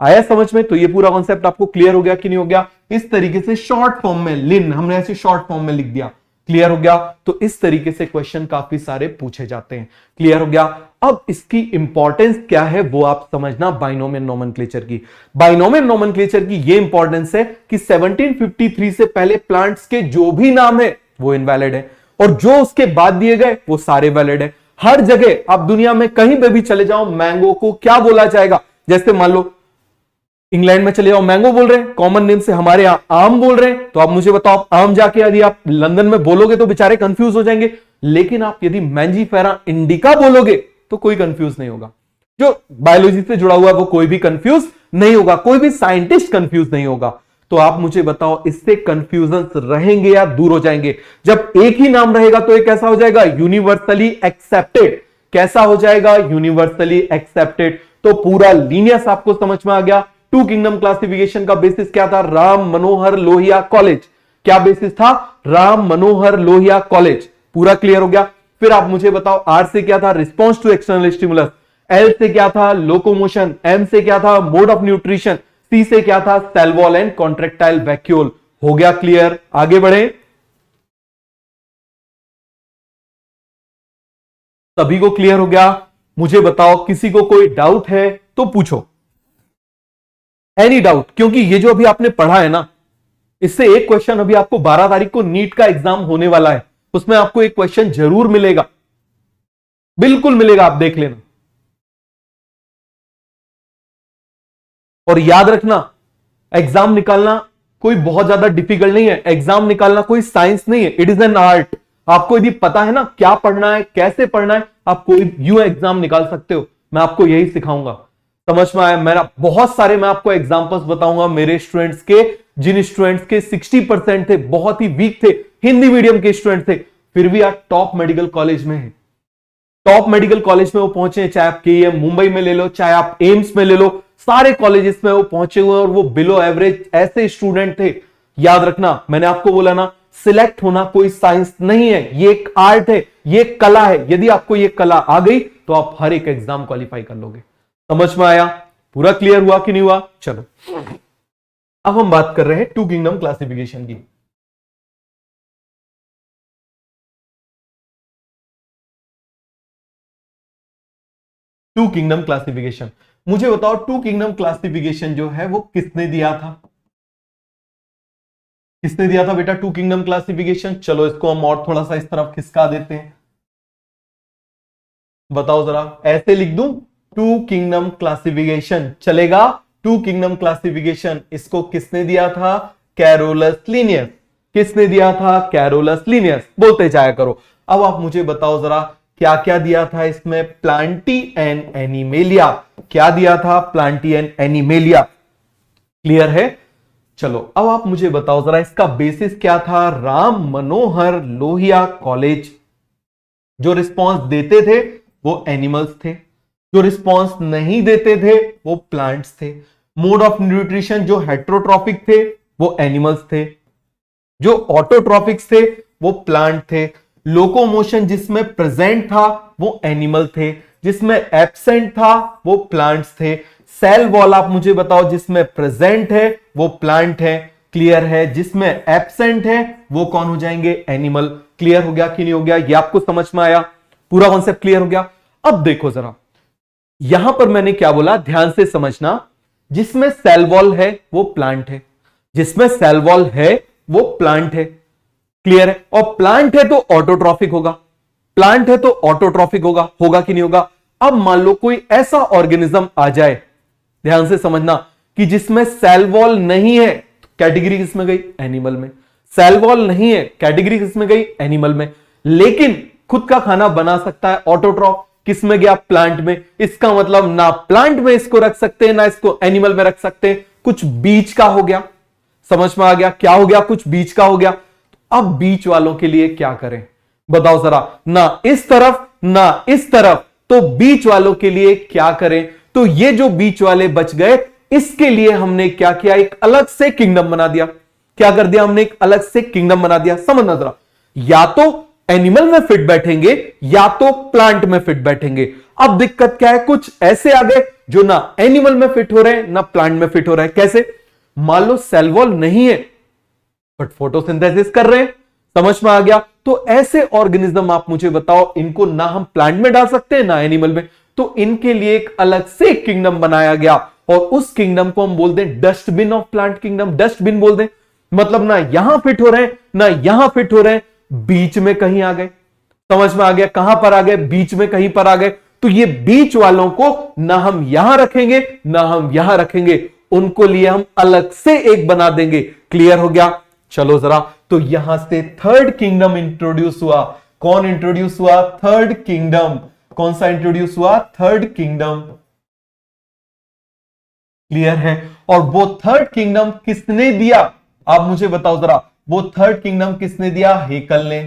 Speaker 1: आया समझ में? तो ये पूरा कॉन्सेप्ट आपको क्लियर हो गया कि नहीं हो गया? इस तरीके से शॉर्ट फॉर्म में लिन हमने ऐसे शॉर्ट फॉर्म में लिख दिया। क्लियर हो गया? तो इस तरीके से क्वेश्चन काफी सारे पूछे जाते हैं। क्लियर हो गया? अब इसकी इंपॉर्टेंस क्या है वो आप समझना, बाइनोमियल नोमेनक्लेचर की। बाइनोमियल नोमेनक्लेचर की ये इंपॉर्टेंस है कि 1753 से पहले प्लांट्स के जो भी नाम है वो इनवैलिड है, और जो उसके बाद दिए गए वो सारे वैलिड है। हर जगह आप दुनिया में कहीं पे भी चले जाओ, मैंगो को क्या बोला जाएगा? जैसे मान लो इंग्लैंड में चले जाओ, मैंगो बोल रहे हैं, कॉमन नेम से हमारे यहां आम बोल रहे हैं। तो आप मुझे बताओ, आप आम जाके यदि आप लंदन में बोलोगे तो बेचारे कंफ्यूज हो जाएंगे। लेकिन आप यदि मैंजीफेरा इंडिका बोलोगे तो कोई कंफ्यूज नहीं होगा। जो बायोलॉजी से जुड़ा हुआ है वो कोई भी कंफ्यूज नहीं होगा, कोई भी साइंटिस्ट कंफ्यूज नहीं होगा। तो आप मुझे बताओ, इससे कंफ्यूजन रहेंगे या दूर हो जाएंगे? जब एक ही नाम रहेगा तो ये कैसा हो जाएगा? Universally accepted. कैसा हो जाएगा? Universally accepted. तो पूरा लीनियस आपको समझ में आ गया। टू किंगडम क्लासिफिकेशन का बेसिस क्या था? राम मनोहर लोहिया कॉलेज। क्या बेसिस था? राम मनोहर लोहिया कॉलेज। पूरा क्लियर हो गया? फिर आप मुझे बताओ, आर से क्या था? Response to external stimulus. L से क्या था? लोकोमोशन। एम से क्या था? Mode of nutrition. सी से क्या था? Cell wall and contractile vacuole. हो गया क्लियर? आगे बढ़े। सभी को क्लियर हो गया? मुझे बताओ, किसी को कोई डाउट है तो पूछो। Any doubt? क्योंकि ये जो अभी आपने पढ़ा है ना, इससे एक क्वेश्चन अभी आपको 12 तारीख को नीट का एग्जाम होने वाला है, उसमें आपको एक क्वेश्चन जरूर मिलेगा, बिल्कुल मिलेगा, आप देख लेना। और याद रखना, एग्जाम निकालना कोई बहुत ज्यादा डिफिकल्ट नहीं है। एग्जाम निकालना कोई साइंस नहीं है, इट इज एन आर्ट। आपको यदि पता है ना क्या पढ़ना है, कैसे पढ़ना है, आप कोई यूं एग्जाम निकाल सकते हो। मैं आपको यही सिखाऊंगा। समझ में आया? मेरा बहुत सारे मैं आपको एग्जांपल्स बताऊंगा मेरे स्टूडेंट्स के, जिन स्टूडेंट्स के 60% थे, बहुत ही वीक थे, हिंदी मीडियम के स्टूडेंट थे, फिर भी आज टॉप मेडिकल कॉलेज में है। टॉप मेडिकल कॉलेज में वो पहुंचे, चाहे आप केईएम मुंबई में ले लो, चाहे आप एम्स में ले लो, सारे कॉलेजेस में वो पहुंचे हुए, और वो बिलो एवरेज ऐसे स्टूडेंट थे। याद रखना, मैंने आपको बोला ना, सिलेक्ट होना कोई साइंस नहीं है, ये एक आर्ट है, ये एक कला है। यदि आपको ये कला आ गई तो आप हर एक एग्जाम क्वालिफाई कर लोगे। समझ में आया? पूरा क्लियर हुआ कि नहीं हुआ? चलो अब हम बात कर रहे हैं टू किंगडम क्लासिफिकेशन की। टू किंगडम क्लासिफिकेशन, मुझे बताओ टू किंगडम क्लासिफिकेशन जो है वो किसने दिया था? किसने दिया था बेटा टू किंगडम क्लासिफिकेशन? चलो इसको हम और थोड़ा सा इस तरफ खिसका देते हैं। बताओ जरा, ऐसे लिख दूं टू किंगडम क्लासिफिकेशन, चलेगा? टू किंगडम क्लासिफिकेशन इसको किसने दिया था? Carolus Linnaeus. किसने दिया था? Carolus Linnaeus. बोलते जाया करो। अब आप मुझे बताओ जरा, क्या क्या दिया था इसमें? Plantae and animalia. क्या दिया था? Plantae and animalia. क्लियर है? चलो अब आप मुझे बताओ जरा, इसका बेसिस क्या था? राम मनोहर लोहिया कॉलेज। जो रिस्पॉन्स देते थे वो एनिमल्स थे, जो रिस्पॉन्स नहीं देते थे वो प्लांट्स थे। मोड ऑफ न्यूट्रिशन जो हेट्रोट्रॉफिक थे वो एनिमल्स थे, जो ऑटोट्रॉफिक्स थे वो प्लांट थे। लोकोमोशन जिसमें प्रेजेंट था वो एनिमल थे, जिसमें एब्सेंट था वो प्लांट्स थे। सेल वॉल आप मुझे बताओ, जिसमें प्रेजेंट है वो प्लांट है। क्लियर है? जिसमें एब्सेंट है वो कौन हो जाएंगे? एनिमल। क्लियर हो गया कि नहीं हो गया? ये आपको समझ में आया? पूरा कॉन्सेप्ट क्लियर हो गया? अब देखो जरा, यहां पर मैंने क्या बोला, ध्यान से समझना। जिसमें सेल वॉल है वो प्लांट है, जिसमें सेल वॉल है वो प्लांट है। क्लियर है? और प्लांट है तो ऑटोट्रॉफिक होगा, प्लांट है तो ऑटोट्रॉफिक होगा। होगा कि नहीं होगा? अब मान लो कोई ऐसा ऑर्गेनिज्म आ जाए, ध्यान से समझना, कि जिसमें सेल वॉल नहीं है, कैटेगरी किसमें गई? एनिमल में। सेल वॉल नहीं है, कैटेगरी किसमें गई? एनिमल में। लेकिन खुद का खाना बना सकता है, ऑटोट्रॉफ, किसमें गया? प्लांट में। इसका मतलब ना प्लांट में इसको रख सकते हैं ना इसको एनिमल में रख सकते हैं, कुछ बीच का हो गया। समझ में आ गया? क्या हो गया? कुछ बीच का हो गया। अब बीच वालों के लिए क्या करें? बताओ जरा, ना इस तरफ ना इस तरफ, तो बीच वालों के लिए क्या करें? तो ये जो बीच वाले बच गए, इसके लिए हमने क्या किया? एक अलग से किंगडम बना दिया। क्या कर दिया हमने? एक अलग से किंगडम बना दिया। समझना जरा, या तो एनिमल में फिट बैठेंगे या तो प्लांट में फिट बैठेंगे। अब दिक्कत क्या है? कुछ ऐसे आ गए जो ना एनिमल में फिट हो रहे हैं ना प्लांट में फिट हो रहे हैं। कैसे? मान लो सेल वॉल नहीं है बट फोटोसिंथेसिस कर रहे हैं। समझ में आ गया? तो ऐसे ऑर्गेनिज्म आप मुझे बताओ, इनको ना हम प्लांट में डाल सकते हैं ना एनिमल में, तो इनके लिए एक अलग से किंगडम बनाया गया और उस किंगडम को हम बोल दें dustbin of plant kingdom. Dustbin बोल दें, मतलब ना यहां फिट हो रहे हैं ना यहां फिट हो रहे हैं, बीच में कहीं आ गए। समझ में आ गया? कहां पर आ गए? बीच में कहीं पर आ गए। तो ये बीच वालों को ना हम यहां रखेंगे ना हम यहां रखेंगे, उनको लिए हम अलग से एक बना देंगे। क्लियर हो गया? चलो जरा, तो यहां से थर्ड किंगडम इंट्रोड्यूस हुआ। कौन इंट्रोड्यूस हुआ? Third kingdom. कौन सा इंट्रोड्यूस हुआ? Third kingdom. क्लियर है? और वो थर्ड किंगडम किसने दिया? आप मुझे बताओ जरा, वो थर्ड किंगडम किसने दिया? हेकल ने।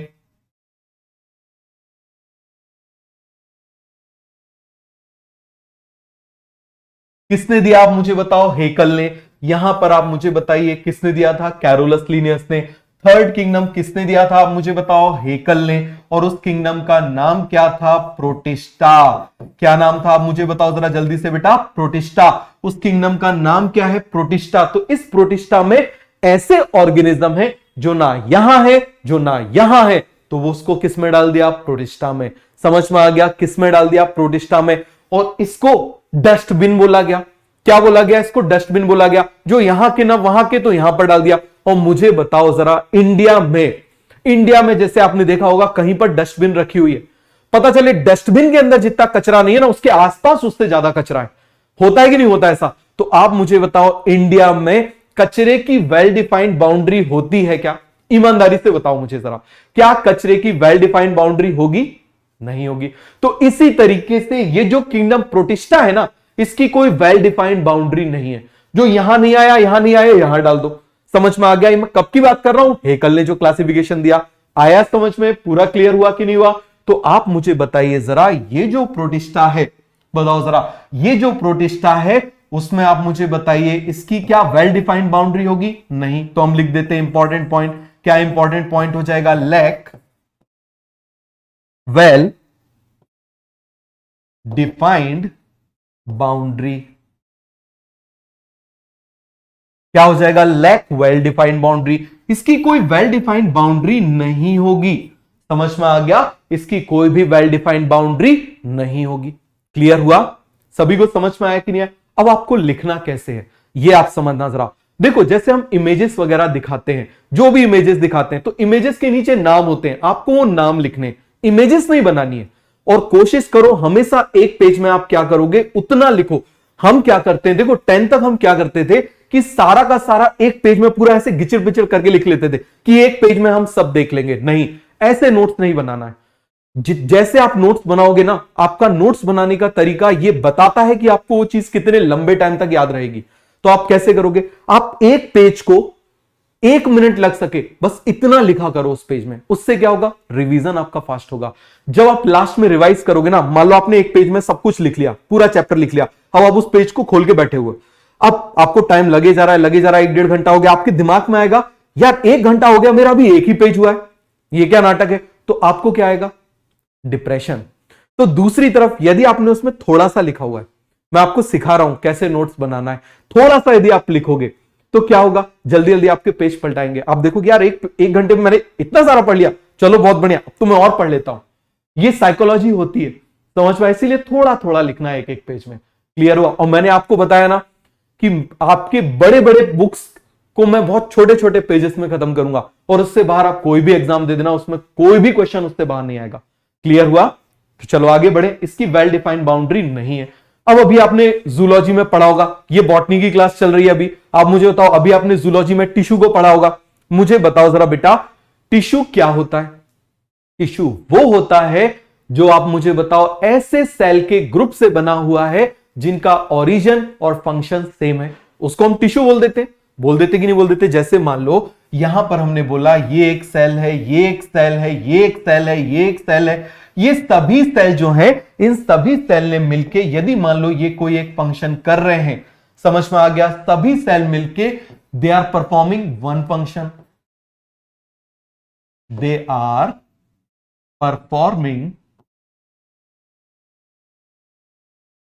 Speaker 1: किसने दिया? आप मुझे बताओ। हेकल ने। यहां पर आप मुझे बताइए किसने दिया था? कैरोलस लीनियस ने। थर्ड किंगडम किसने दिया था? आप मुझे बताओ। हेकल ने। और उस किंगडम का नाम क्या था? प्रोटिस्टा। क्या नाम था? आप मुझे बताओ जरा जल्दी से बेटा। प्रोटिस्टा। उस किंगडम का नाम क्या है? प्रोटिस्टा। तो इस प्रोटिस्टा में ऐसे ऑर्गेनिज्म है जो ना यहां है जो ना यहां है, तो वो उसको किस में डाल दिया? प्रोटिस्टा में। समझ में आ गया? किस में डाल दिया? प्रोटिस्टा में। और इसको डस्टबिन बोला गया। क्या बोला गया? इसको डस्टबिन बोला गया। जो यहां के ना वहां के, तो यहां पर डाल दिया। और मुझे बताओ जरा, इंडिया में जैसे आपने देखा होगा कहीं पर डस्टबिन रखी हुई है, पता चले डस्टबिन के अंदर जितना कचरा नहीं है ना, उसके आसपास उससे ज्यादा कचरा है। होता है कि नहीं होता ऐसा? तो आप मुझे बताओ, इंडिया में कचरे की वेल डिफाइंड बाउंड्री होती है क्या? ईमानदारी से बताओ मुझे जरा, क्या कचरे की वेल डिफाइंड बाउंड्री होगी? नहीं होगी। तो इसी तरीके से ये जो किंगडम प्रोटिस्टा है ना, इसकी कोई वेल डिफाइंड बाउंड्री नहीं है। जो यहां नहीं आया यहां नहीं आया, यहां डाल दो। समझ में आ गया? मैं कब की बात कर रहा हूं? हेकल ने जो क्लासिफिकेशन दिया। आया समझ में? पूरा क्लियर हुआ कि नहीं हुआ? तो आप मुझे बताइए जरा, ये जो प्रोटिस्टा है, बताओ जरा, ये जो प्रोटिस्टा है उसमें आप मुझे बताइए इसकी क्या वेल डिफाइंड बाउंड्री होगी? नहीं। तो हम लिख देते हैं इंपॉर्टेंट पॉइंट। क्या इंपॉर्टेंट पॉइंट हो जाएगा? Lack well defined boundary. क्या हो जाएगा, लैक वेल डिफाइंड बाउंड्री, इसकी कोई वेल डिफाइंड बाउंड्री नहीं होगी। समझ में आ गया, इसकी कोई भी वेल डिफाइंड बाउंड्री नहीं होगी। क्लियर हुआ, सभी को समझ में आया कि नहीं आया? अब आपको लिखना कैसे है ये आप समझना जरा। देखो जैसे हम इमेजेस वगैरह दिखाते हैं, जो भी इमेजेस दिखाते हैं तो इमेजेस के नीचे नाम होते हैं, आपको वो नाम लिखने, इमेजेस नहीं बनानी है। और कोशिश करो हमेशा एक पेज में आप क्या करोगे उतना लिखो। हम क्या करते हैं, देखो 10 तक हम क्या करते थे कि सारा का सारा एक पेज में पूरा ऐसे गिचड़ पिचड़ करके लिख लेते थे कि एक पेज में हम सब देख लेंगे। नहीं, ऐसे नोट्स नहीं बनाना है। जैसे आप नोट्स बनाओगे ना, आपका नोट्स बनाने का तरीका ये बताता है कि आपको वो चीज कितने लंबे टाइम तक याद रहेगी। तो आप कैसे करोगे, आप एक पेज को 1 मिनट लग सके बस इतना लिखा करो उस पेज में, उससे क्या होगा, रिवीजन आपका फास्ट होगा। जब आप लास्ट में रिवाइज करोगे ना, मान लो आपने एक पेज में सब कुछ लिख लिया, पूरा चैप्टर लिख लिया, अब आप उस पेज को खोल के बैठे हुए, अब आपको टाइम लगे जा रहा है 1-1.5 घंटा हो गया, आपके दिमाग में आएगा यार 1 घंटा हो गया, मेरा अभी एक ही पेज हुआ है, ये क्या नाटक है। तो आपको क्या आएगा, डिप्रेशन। तो दूसरी तरफ यदि आपने उसमें थोड़ा सा लिखा हुआ है, मैं आपको सिखा रहा हूं कैसे नोट्स बनाना है, थोड़ा सा यदि आप लिखोगे तो क्या होगा, जल्दी जल्दी आपके पेज पलटाएंगे। आप देखोगे यार एक घंटे में मैंने इतना सारा पढ़ लिया, चलो बहुत बढ़िया, अब तो मैं और पढ़ लेता हूं। ये साइकोलॉजी होती है, समझ में, इसीलिए थोड़ा थोड़ा लिखना है एक पेज में। क्लियर हुआ। और मैंने आपको बताया ना कि आपके बड़े बड़े बुक्स को मैं बहुत छोटे छोटे पेजेस में खत्म करूंगा, और उससे बाहर आप कोई भी एग्जाम दे देना, उसमें कोई भी क्वेश्चन उससे बाहर नहीं आएगा। क्लियर हुआ। तो चलो आगे बढ़े। इसकी वेल डिफाइंड बाउंड्री नहीं है। अब अभी आपने जूलॉजी में पढ़ा होगा, ये बॉटनी की क्लास चल रही है अभी, आप मुझे बताओ, अभी आपने जूलॉजी में टिश्यू को पढ़ा होगा, मुझे बताओ जरा बेटा, टिश्यू क्या होता है। टिश्यू वो होता है जो, आप मुझे बताओ, ऐसे सेल के ग्रुप से बना हुआ है जिनका ओरिजिन और फंक्शन सेम है, उसको हम टिश्यू बोल देते कि नहीं बोल देते। जैसे मान लो यहां पर हमने बोला ये एक सेल है, ये एक सेल है, ये एक सेल है, ये एक सेल है, ये सभी सेल जो है, इन सभी सेल ने मिलके यदि मान लो ये कोई एक फंक्शन कर रहे हैं, समझ में आ गया, सभी सेल मिलके they are performing one function, they are performing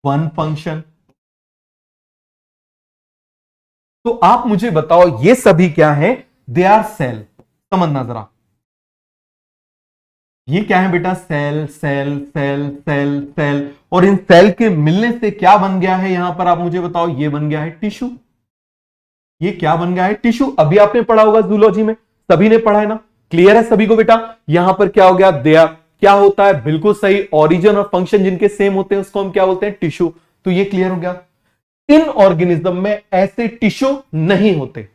Speaker 1: one function. तो आप मुझे बताओ ये सभी क्या है, दे आर सेल। समझना जरा, ये क्या है बेटा, cell cell cell cell cell, और इन सेल के मिलने से क्या बन गया है, यहां पर आप मुझे बताओ, ये बन गया है टिश्यू। ये क्या बन गया है, टिश्यू। अभी आपने पढ़ा होगा जूलॉजी में, सभी ने पढ़ा है ना, क्लियर है सभी को बेटा। यहां पर क्या हो गया, दे क्या होता है, बिल्कुल सही, ओरिजिन और फंक्शन जिनके सेम होते हैं उसको हम क्या बोलते हैं, टिश्यू। तो ये क्लियर हो गया। इन ऑर्गेनिज्म में ऐसे टिश्यू नहीं होते,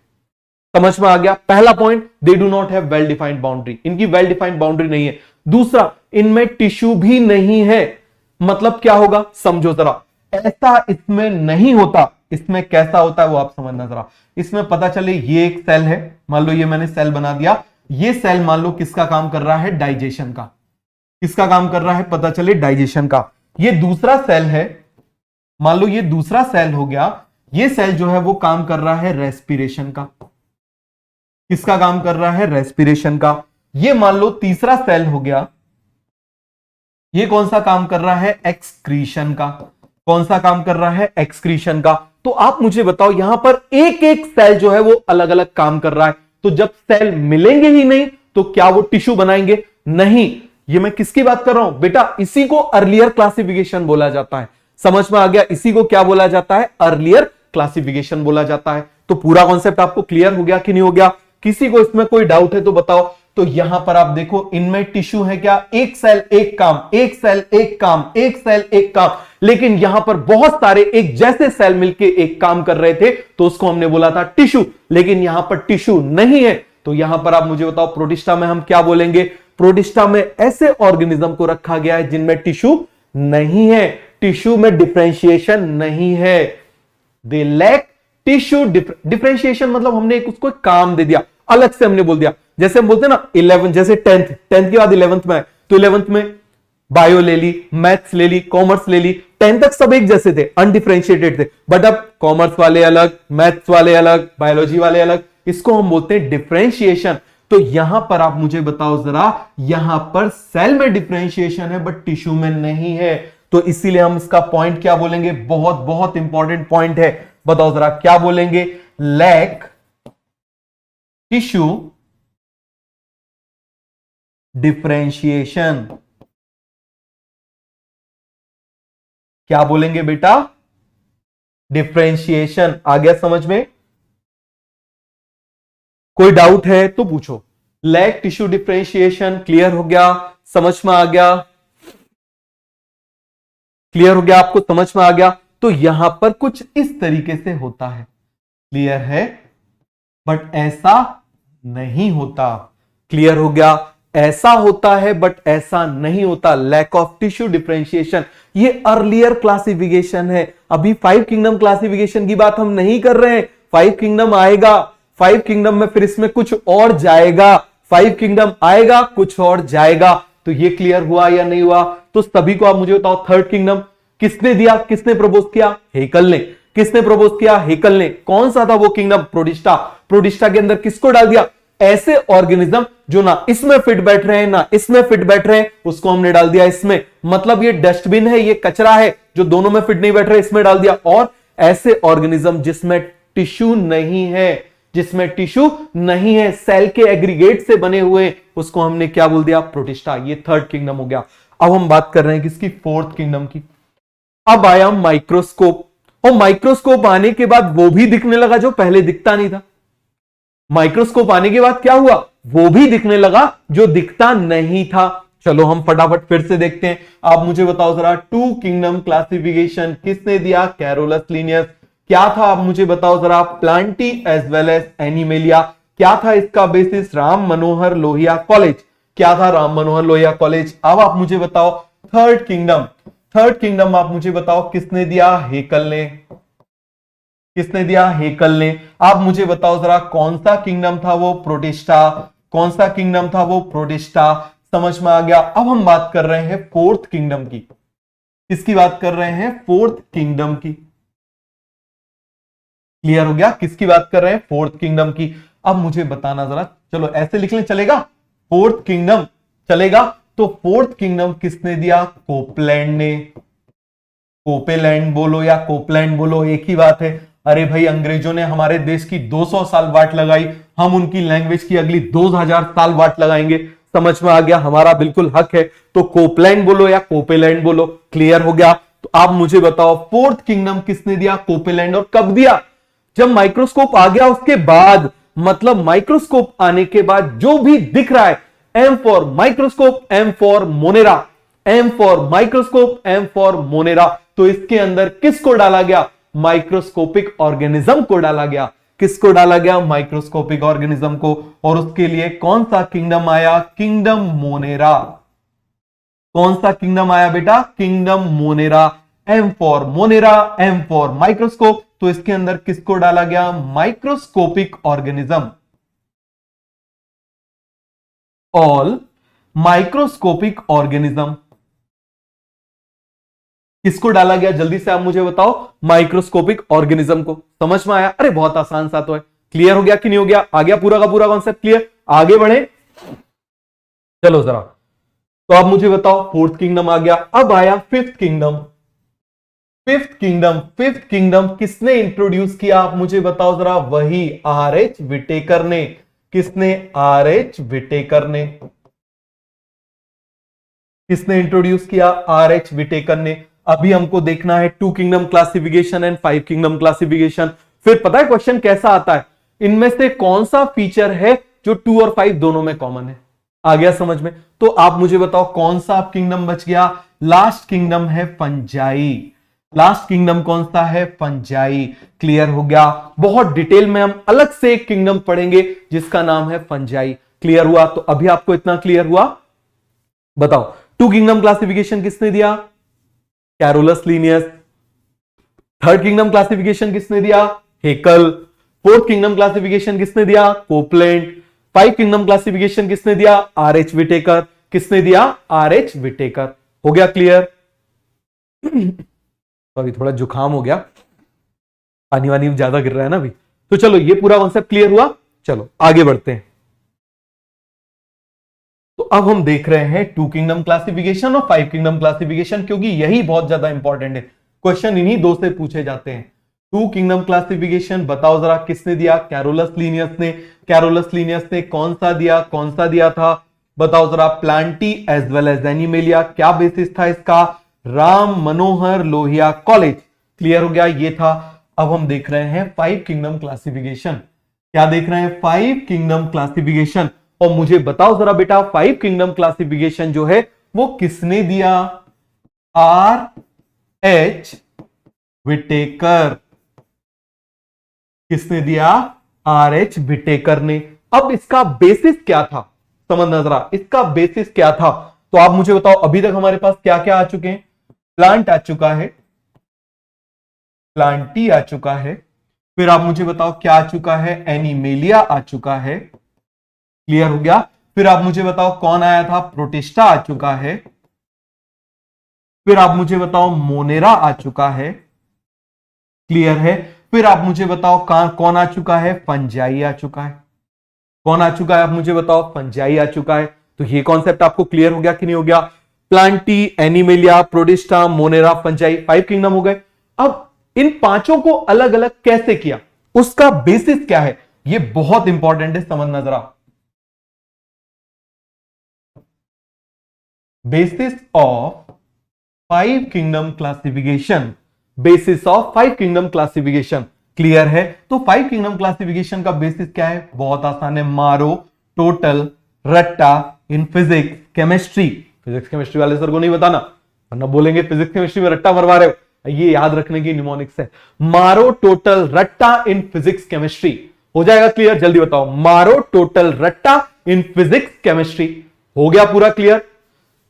Speaker 1: समझ में आ गया। पहला point, they do not have well defined boundary, इनकी वेल डिफाइंड बाउंड्री नहीं है। दूसरा, इनमें टिश्यू भी नहीं है, मतलब क्या होगा, समझो जरा, ऐसा इसमें नहीं होता। इसमें कैसा होता है वो आप समझना जरा। इसमें पता चले ये एक सेल है, मान लो ये मैंने सेल बना दिया, ये सेल मान लो किसका काम कर रहा है, डाइजेशन का। किसका काम कर रहा है, पता चले डाइजेशन का। ये दूसरा सेल है, मान लो ये दूसरा सेल हो गया, ये सेल जो है वो काम कर रहा है रेस्पिरेशन का। किसका काम कर रहा है, रेस्पिरेशन का। ये मान लो तीसरा सेल हो गया, ये कौन सा काम कर रहा है, एक्सक्रीशन का। कौन सा काम कर रहा है, एक्सक्रीशन का। तो आप मुझे बताओ यहां पर एक एक सेल जो है वो अलग अलग काम कर रहा है। तो जब सेल मिलेंगे ही नहीं तो क्या वो टिश्यू बनाएंगे, नहीं। ये मैं किसकी बात कर रहा हूं बेटा, इसी को अर्लियर क्लासिफिकेशन बोला जाता है। समझ में आ गया, इसी को क्या बोला जाता है, अर्लियर क्लासिफिकेशन बोला जाता है। तो पूरा कॉन्सेप्ट आपको क्लियर हो गया कि नहीं हो गया, किसी को इसमें कोई डाउट है तो बताओ। तो यहां पर आप देखो, इनमें टिश्यू है क्या, एक सेल एक काम, एक सेल एक काम, एक सेल एक काम। लेकिन यहां पर बहुत सारे एक जैसे सेल मिलके एक काम कर रहे थे, तो उसको हमने बोला था टिश्यू। लेकिन यहां पर टिश्यू नहीं है, तो यहां पर आप मुझे बताओ, प्रोटिस्टा में हम क्या बोलेंगे, प्रोटिस्टा में ऐसे ऑर्गेनिज्म को रखा गया है जिनमें टिश्यू नहीं है, टिश्यू में डिफरेंशिएशन नहीं है, दे लैक टिश्यू डिफरेंशिएशन। मतलब हमने उसको काम दे दिया, अलग से हमने बोल दिया। जैसे हम बोलते हैं ना 11, जैसे 10th के बाद 11th में, तो 11th में बायो ले ली, मैथ्स ले ली, कॉमर्स ले ली, 10 तक सब एक जैसे थे, अनडिफरेंशिएटेड थे। बट अब कॉमर्स वाले अलग, मैथ्स वाले अलग, बायोलॉजी वाले अलग, इसको हम बोलते हैं डिफरेंशिएशन। तो यहां पर आप मुझे बताओ जरा, यहां पर सेल में डिफरेंशिएशन है बट टिश्यू में नहीं है। तो इसीलिए हम इसका पॉइंट क्या बोलेंगे, बहुत बहुत इंपॉर्टेंट पॉइंट है, बताओ जरा क्या बोलेंगे, लैक टिश्यू डिफरेंशिएशन। क्या बोलेंगे बेटा? डिफरेंशिएशन। आ गया समझ में? कोई डाउट है तो पूछो। लैक टिश्यू डिफरेंशिएशन क्लियर हो गया? समझ में आ गया? क्लियर हो गया? आपको समझ में आ गया? तो यहां पर कुछ इस तरीके से होता है। क्लियर है? बट ऐसा नहीं होता। क्लियर हो गया? ऐसा होता है बट ऐसा नहीं होता। लैक ऑफ टिश्यू डिफरेंशिएशन ये अर्लियर क्लासिफिकेशन है। अभी 5 किंगडम क्लासिफिकेशन की बात हम नहीं कर रहे हैं। 5 किंगडम आएगा, 5 किंगडम में फिर इसमें कुछ और जाएगा, 5 किंगडम आएगा, कुछ और जाएगा। तो ये क्लियर हुआ या नहीं हुआ? तो सभी को आप मुझे बताओ, थर्ड किंगडम किसने दिया, किसने प्रपोज किया? हेकल ने। किसने प्रपोज किया? हेकल ने। कौन सा था वो किंगडम? प्रोटिस्टा। प्रोटिस्टा के अंदर किसको डाल दिया? ऐसे ऑर्गेनिज्म जो ना इसमें फिट बैठ रहे हैं ना इसमें फिट बैठ रहे हैं, उसको हमने डाल दिया इसमें। मतलब ये डस्टबिन है, ये कचरा है, जो दोनों में फिट नहीं बैठ रहे, इसमें डाल दिया। और ऐसे ऑर्गेनिज्म जिसमें टिश्यू नहीं है, जिसमें टिश्यू नहीं है, सेल के एग्रीगेट से बने हुए, उसको हमने क्या बोल दिया? प्रोटिस्टा। ये थर्ड किंगडम हो गया। अब हम बात कर रहे हैं किसकी? फोर्थ किंगडम की। अब आया माइक्रोस्कोप, और माइक्रोस्कोप आने के बाद वो भी दिखने लगा जो पहले दिखता नहीं था। माइक्रोस्कोप आने के बाद क्या हुआ? वो भी दिखने लगा जो दिखता नहीं था। चलो हम फटाफट फिर से देखते हैं। आप मुझे बताओ जरा, टू किंगडम क्लासिफिकेशन किसने दिया? Carolus Linnaeus. क्या था आप मुझे बताओ जरा? Plantae as well as Animalia. क्या था इसका बेसिस? राम मनोहर लोहिया कॉलेज। क्या था? राम मनोहर लोहिया कॉलेज। अब आप मुझे बताओ थर्ड किंगडम। थर्ड किंगडम आप मुझे बताओ किसने दिया? हेकल ने। किसने दिया? हेकल ने। आप मुझे बताओ जरा कौन सा किंगडम था वो? प्रोटिस्टा। कौन सा किंगडम था वो? प्रोटिस्टा। समझ में आ गया? अब हम बात कर रहे हैं फोर्थ किंगडम की। किसकी बात कर रहे हैं? फोर्थ किंगडम की। क्लियर हो गया? किसकी बात कर रहे हैं? फोर्थ किंगडम की। अब मुझे बताना जरा, चलो ऐसे लिख लें, चलेगा? फोर्थ किंगडम चलेगा? तो फोर्थ किंगडम किसने दिया? कोपलैंड ने। कोपेलैंड बोलो या कोपलैंड बोलो, एक ही बात है। अरे भाई, अंग्रेजों ने हमारे देश की 200 साल वाट लगाई, हम उनकी लैंग्वेज की अगली 2000 साल वाट लगाएंगे। समझ में आ गया? हमारा बिल्कुल हक है। तो कोपलैंड बोलो या कोपेलैंड बोलो। क्लियर हो गया? तो आप मुझे बताओ फोर्थ किंगडम किसने दिया? कोपेलैंड। और कब दिया? जब माइक्रोस्कोप आ गया उसके बाद। मतलब माइक्रोस्कोप आने के बाद जो भी दिख रहा है, M for microscope, M for Monera. M for microscope, M for Monera. तो इसके अंदर किसको डाला गया? माइक्रोस्कोपिक ऑर्गेनिज्म को डाला गया। किसको डाला गया? माइक्रोस्कोपिक ऑर्गेनिज्म को। और उसके लिए कौन सा किंगडम आया? Kingdom Monera. कौन सा किंगडम आया बेटा? Kingdom Monera. M for Monera, M for microscope. तो इसके अंदर किसको डाला गया? Microscopic organism. All microscopic organism किसको डाला गया? जल्दी से आप मुझे बताओ। माइक्रोस्कोपिक ऑर्गेनिज्म को। समझ में आया? अरे बहुत आसान सा तो है। क्लियर हो गया कि नहीं हो गया? आ गया पूरा का पूरा कॉन्सेप्ट क्लियर? आगे बढ़े, चलो जरा। तो आप मुझे बताओ, फोर्थ किंगडम आ गया। अब आया fifth kingdom. Fifth kingdom, fifth kingdom किसने इंट्रोड्यूस किया? आप मुझे बताओ जरा। वही आर.एच. विटेकर ने। किसने? आर.एच. विटेकर ने। किसने इंट्रोड्यूस किया? आर.एच. विटेकर ने। अभी हमको देखना है two kingdom classification and 5 kingdom classification. फिर पता है क्वेश्चन कैसा आता है? इनमें से कौन सा फीचर है जो 2 और 5 दोनों में कॉमन है? आ गया समझ में? तो आप मुझे बताओ कौन सा किंगडम बच गया? लास्ट किंगडम है फंजाई। लास्ट किंगडम कौन सा है? फंजाई। क्लियर हो गया? बहुत डिटेल में हम अलग से एक किंगडम पढ़ेंगे जिसका नाम है फंजाई। क्लियर हुआ? तो अभी आपको इतना क्लियर हुआ? बताओ, टू किंगडम क्लासिफिकेशन किसने दिया? Carolus Linnaeus. Third kingdom classification किसने दिया? हेकल। फोर्थ किंगडम क्लासिफिकेशन किसने दिया? कोपलैंड। 5 किंगडम क्लासिफिकेशन किसने दिया? आर.एच. विटेकर। किसने दिया? आर.एच. विटेकर। हो गया क्लियर? सॉरी, थोड़ा जुकाम हो गया, पानी वानी ज्यादा गिर रहा है ना अभी। तो चलो, ये पूरा कॉन्सेप्ट क्लियर हुआ। चलो आगे बढ़ते हैं। तो अब हम देख रहे हैं टू किंगडम क्लासिफिकेशन और 5 किंगडम क्लासिफिकेशन, क्योंकि यही बहुत ज्यादा इंपॉर्टेंट है। क्वेश्चन इन्हीं दो से पूछे जाते हैं। टू किंगडम क्लासिफिकेशन बताओ जरा किसने दिया? कैरोलस लीनियस ने। कैरोलस लीनियस ने कौन सा दिया था बताओ जरा? Plantae as well as Animalia. क्या बेसिस था इसका? राम मनोहर लोहिया कॉलेज। क्लियर हो गया? ये था। अब हम देख रहे हैं फाइव किंगडम क्लासिफिकेशन। क्या देख रहे हैं? Five kingdom classification. और मुझे बताओ जरा बेटा, फाइव किंगडम क्लासिफिकेशन जो है वो किसने दिया? R.H. विटेकर। किसने दिया? R.H. विटेकर ने। अब इसका बेसिस क्या था समझना जरा, इसका बेसिस क्या था? तो आप मुझे बताओ, अभी तक हमारे पास क्या क्या आ चुके हैं? प्लांट आ चुका है, प्लांटी आ चुका है, फिर आप मुझे बताओ क्या आ चुका है? एनिमेलिया आ चुका है। क्लियर हो गया? फिर आप मुझे बताओ कौन आया था? प्रोटिस्टा आ चुका है। फिर आप मुझे बताओ मोनेरा आ चुका है। क्लियर है? फिर आप मुझे बताओ कौन आ चुका है? फंजाई आ चुका है। कौन आ चुका है? आप मुझे बताओ। फंजाई आ चुका है। तो ये कॉन्सेप्ट आपको क्लियर हो गया कि नहीं हो गया? Plantae, animalia, protista, Monera, fungi, five kingdom हो गए। अब इन पांचों को अलग अलग कैसे किया, उसका बेसिस क्या है, ये बहुत इंपॉर्टेंट है समझना जरा। Basis of five kingdom classification. Basis of five kingdom classification. Clear है? तो फाइव किंगडम क्लासिफिकेशन का बेसिस क्या है? बहुत आसान है। मारो, टोटल, रट्टा in physics chemistry. Physics chemistry वाले सर को नहीं बताना, वरना बोलेंगे फिजिक्स केमिस्ट्री में रट्टा मरवा रहे हो। ये याद रखने की निमोनिक्स है। मारो, टोटल, रट्टा इन फिजिक्स केमिस्ट्री। हो जाएगा क्लियर? जल्दी बताओ। मारो, टोटल, रट्टा इन फिजिक्स केमिस्ट्री। हो गया पूरा क्लियर?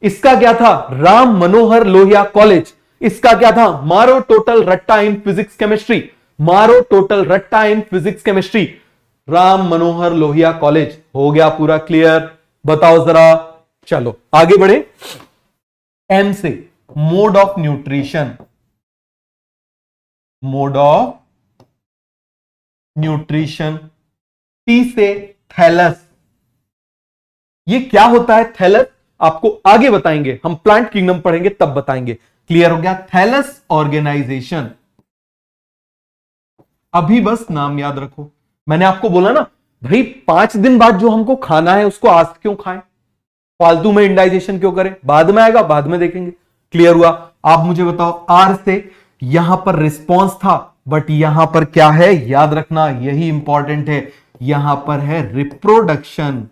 Speaker 1: इसका क्या था? राम मनोहर लोहिया कॉलेज। इसका क्या था? मारो, टोटल, रट्टा इन फिजिक्स केमिस्ट्री। मारो, टोटल, रट्टा in physics chemistry, Ram Manohar Lohia college. हो गया पूरा क्लियर? बताओ जरा। चलो आगे बढ़े। एम से mode of nutrition. Mode of nutrition. T से थैलस। ये क्या होता है थैलस? आपको आगे बताएंगे, हम प्लांट किंगडम पढ़ेंगे तब बताएंगे। क्लियर हो गया? Thallus organisation. अभी बस नाम याद रखो। मैंने आपको बोला ना भाई, 5 दिन बाद जो हमको खाना है उसको आज क्यों खाएं? फालतू में इंडाइजेशन क्यों करें? बाद में आएगा, बाद में देखेंगे। क्लियर हुआ? आप मुझे बताओ। आर से यहां पर रिस्पॉन्स था, बट यहां पर क्या है याद रखना, यही इंपॉर्टेंट है। यहां पर है रिप्रोडक्शन।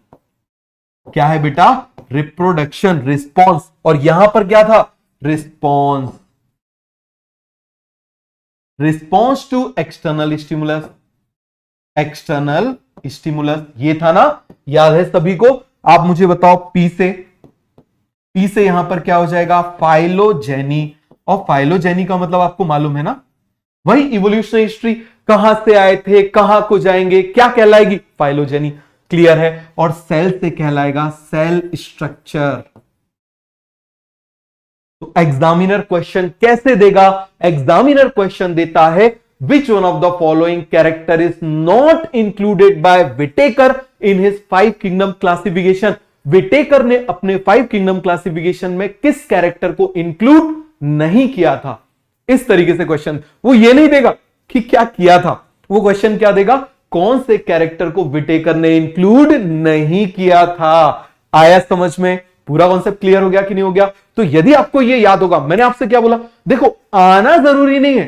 Speaker 1: क्या है बेटा? Reproduction, response. और यहां पर क्या था? Response. Response to external stimulus. External stimulus ये था ना, याद है सभी को? आप मुझे बताओ। पी से यहां पर क्या हो जाएगा? फाइलोजेनी। और फाइलोजेनी का मतलब आपको मालूम है ना, वही इवोल्यूशनरी हिस्ट्री, कहां से आए थे, कहां को जाएंगे, क्या कहलाएगी? फाइलोजेनी। क्लियर है? और सेल से कहलाएगा सेल स्ट्रक्चर। तो एग्जामिनर क्वेश्चन कैसे देगा? एग्जामिनर क्वेश्चन देता है which one of the following character is not included by Whittaker in his five kingdom classification. Whittaker ने अपने फाइव किंगडम क्लासिफिकेशन में किस कैरेक्टर को इंक्लूड नहीं किया था? इस तरीके से क्वेश्चन। वो ये नहीं देगा कि क्या किया था, वो क्वेश्चन क्या देगा? कौन से कैरेक्टर को विटेकर ने इंक्लूड नहीं किया था। आया समझ में? पूरा कॉन्सेप्ट क्लियर हो गया कि नहीं हो गया? तो यदि आपको यह याद होगा, मैंने आपसे क्या बोला, देखो आना जरूरी नहीं है,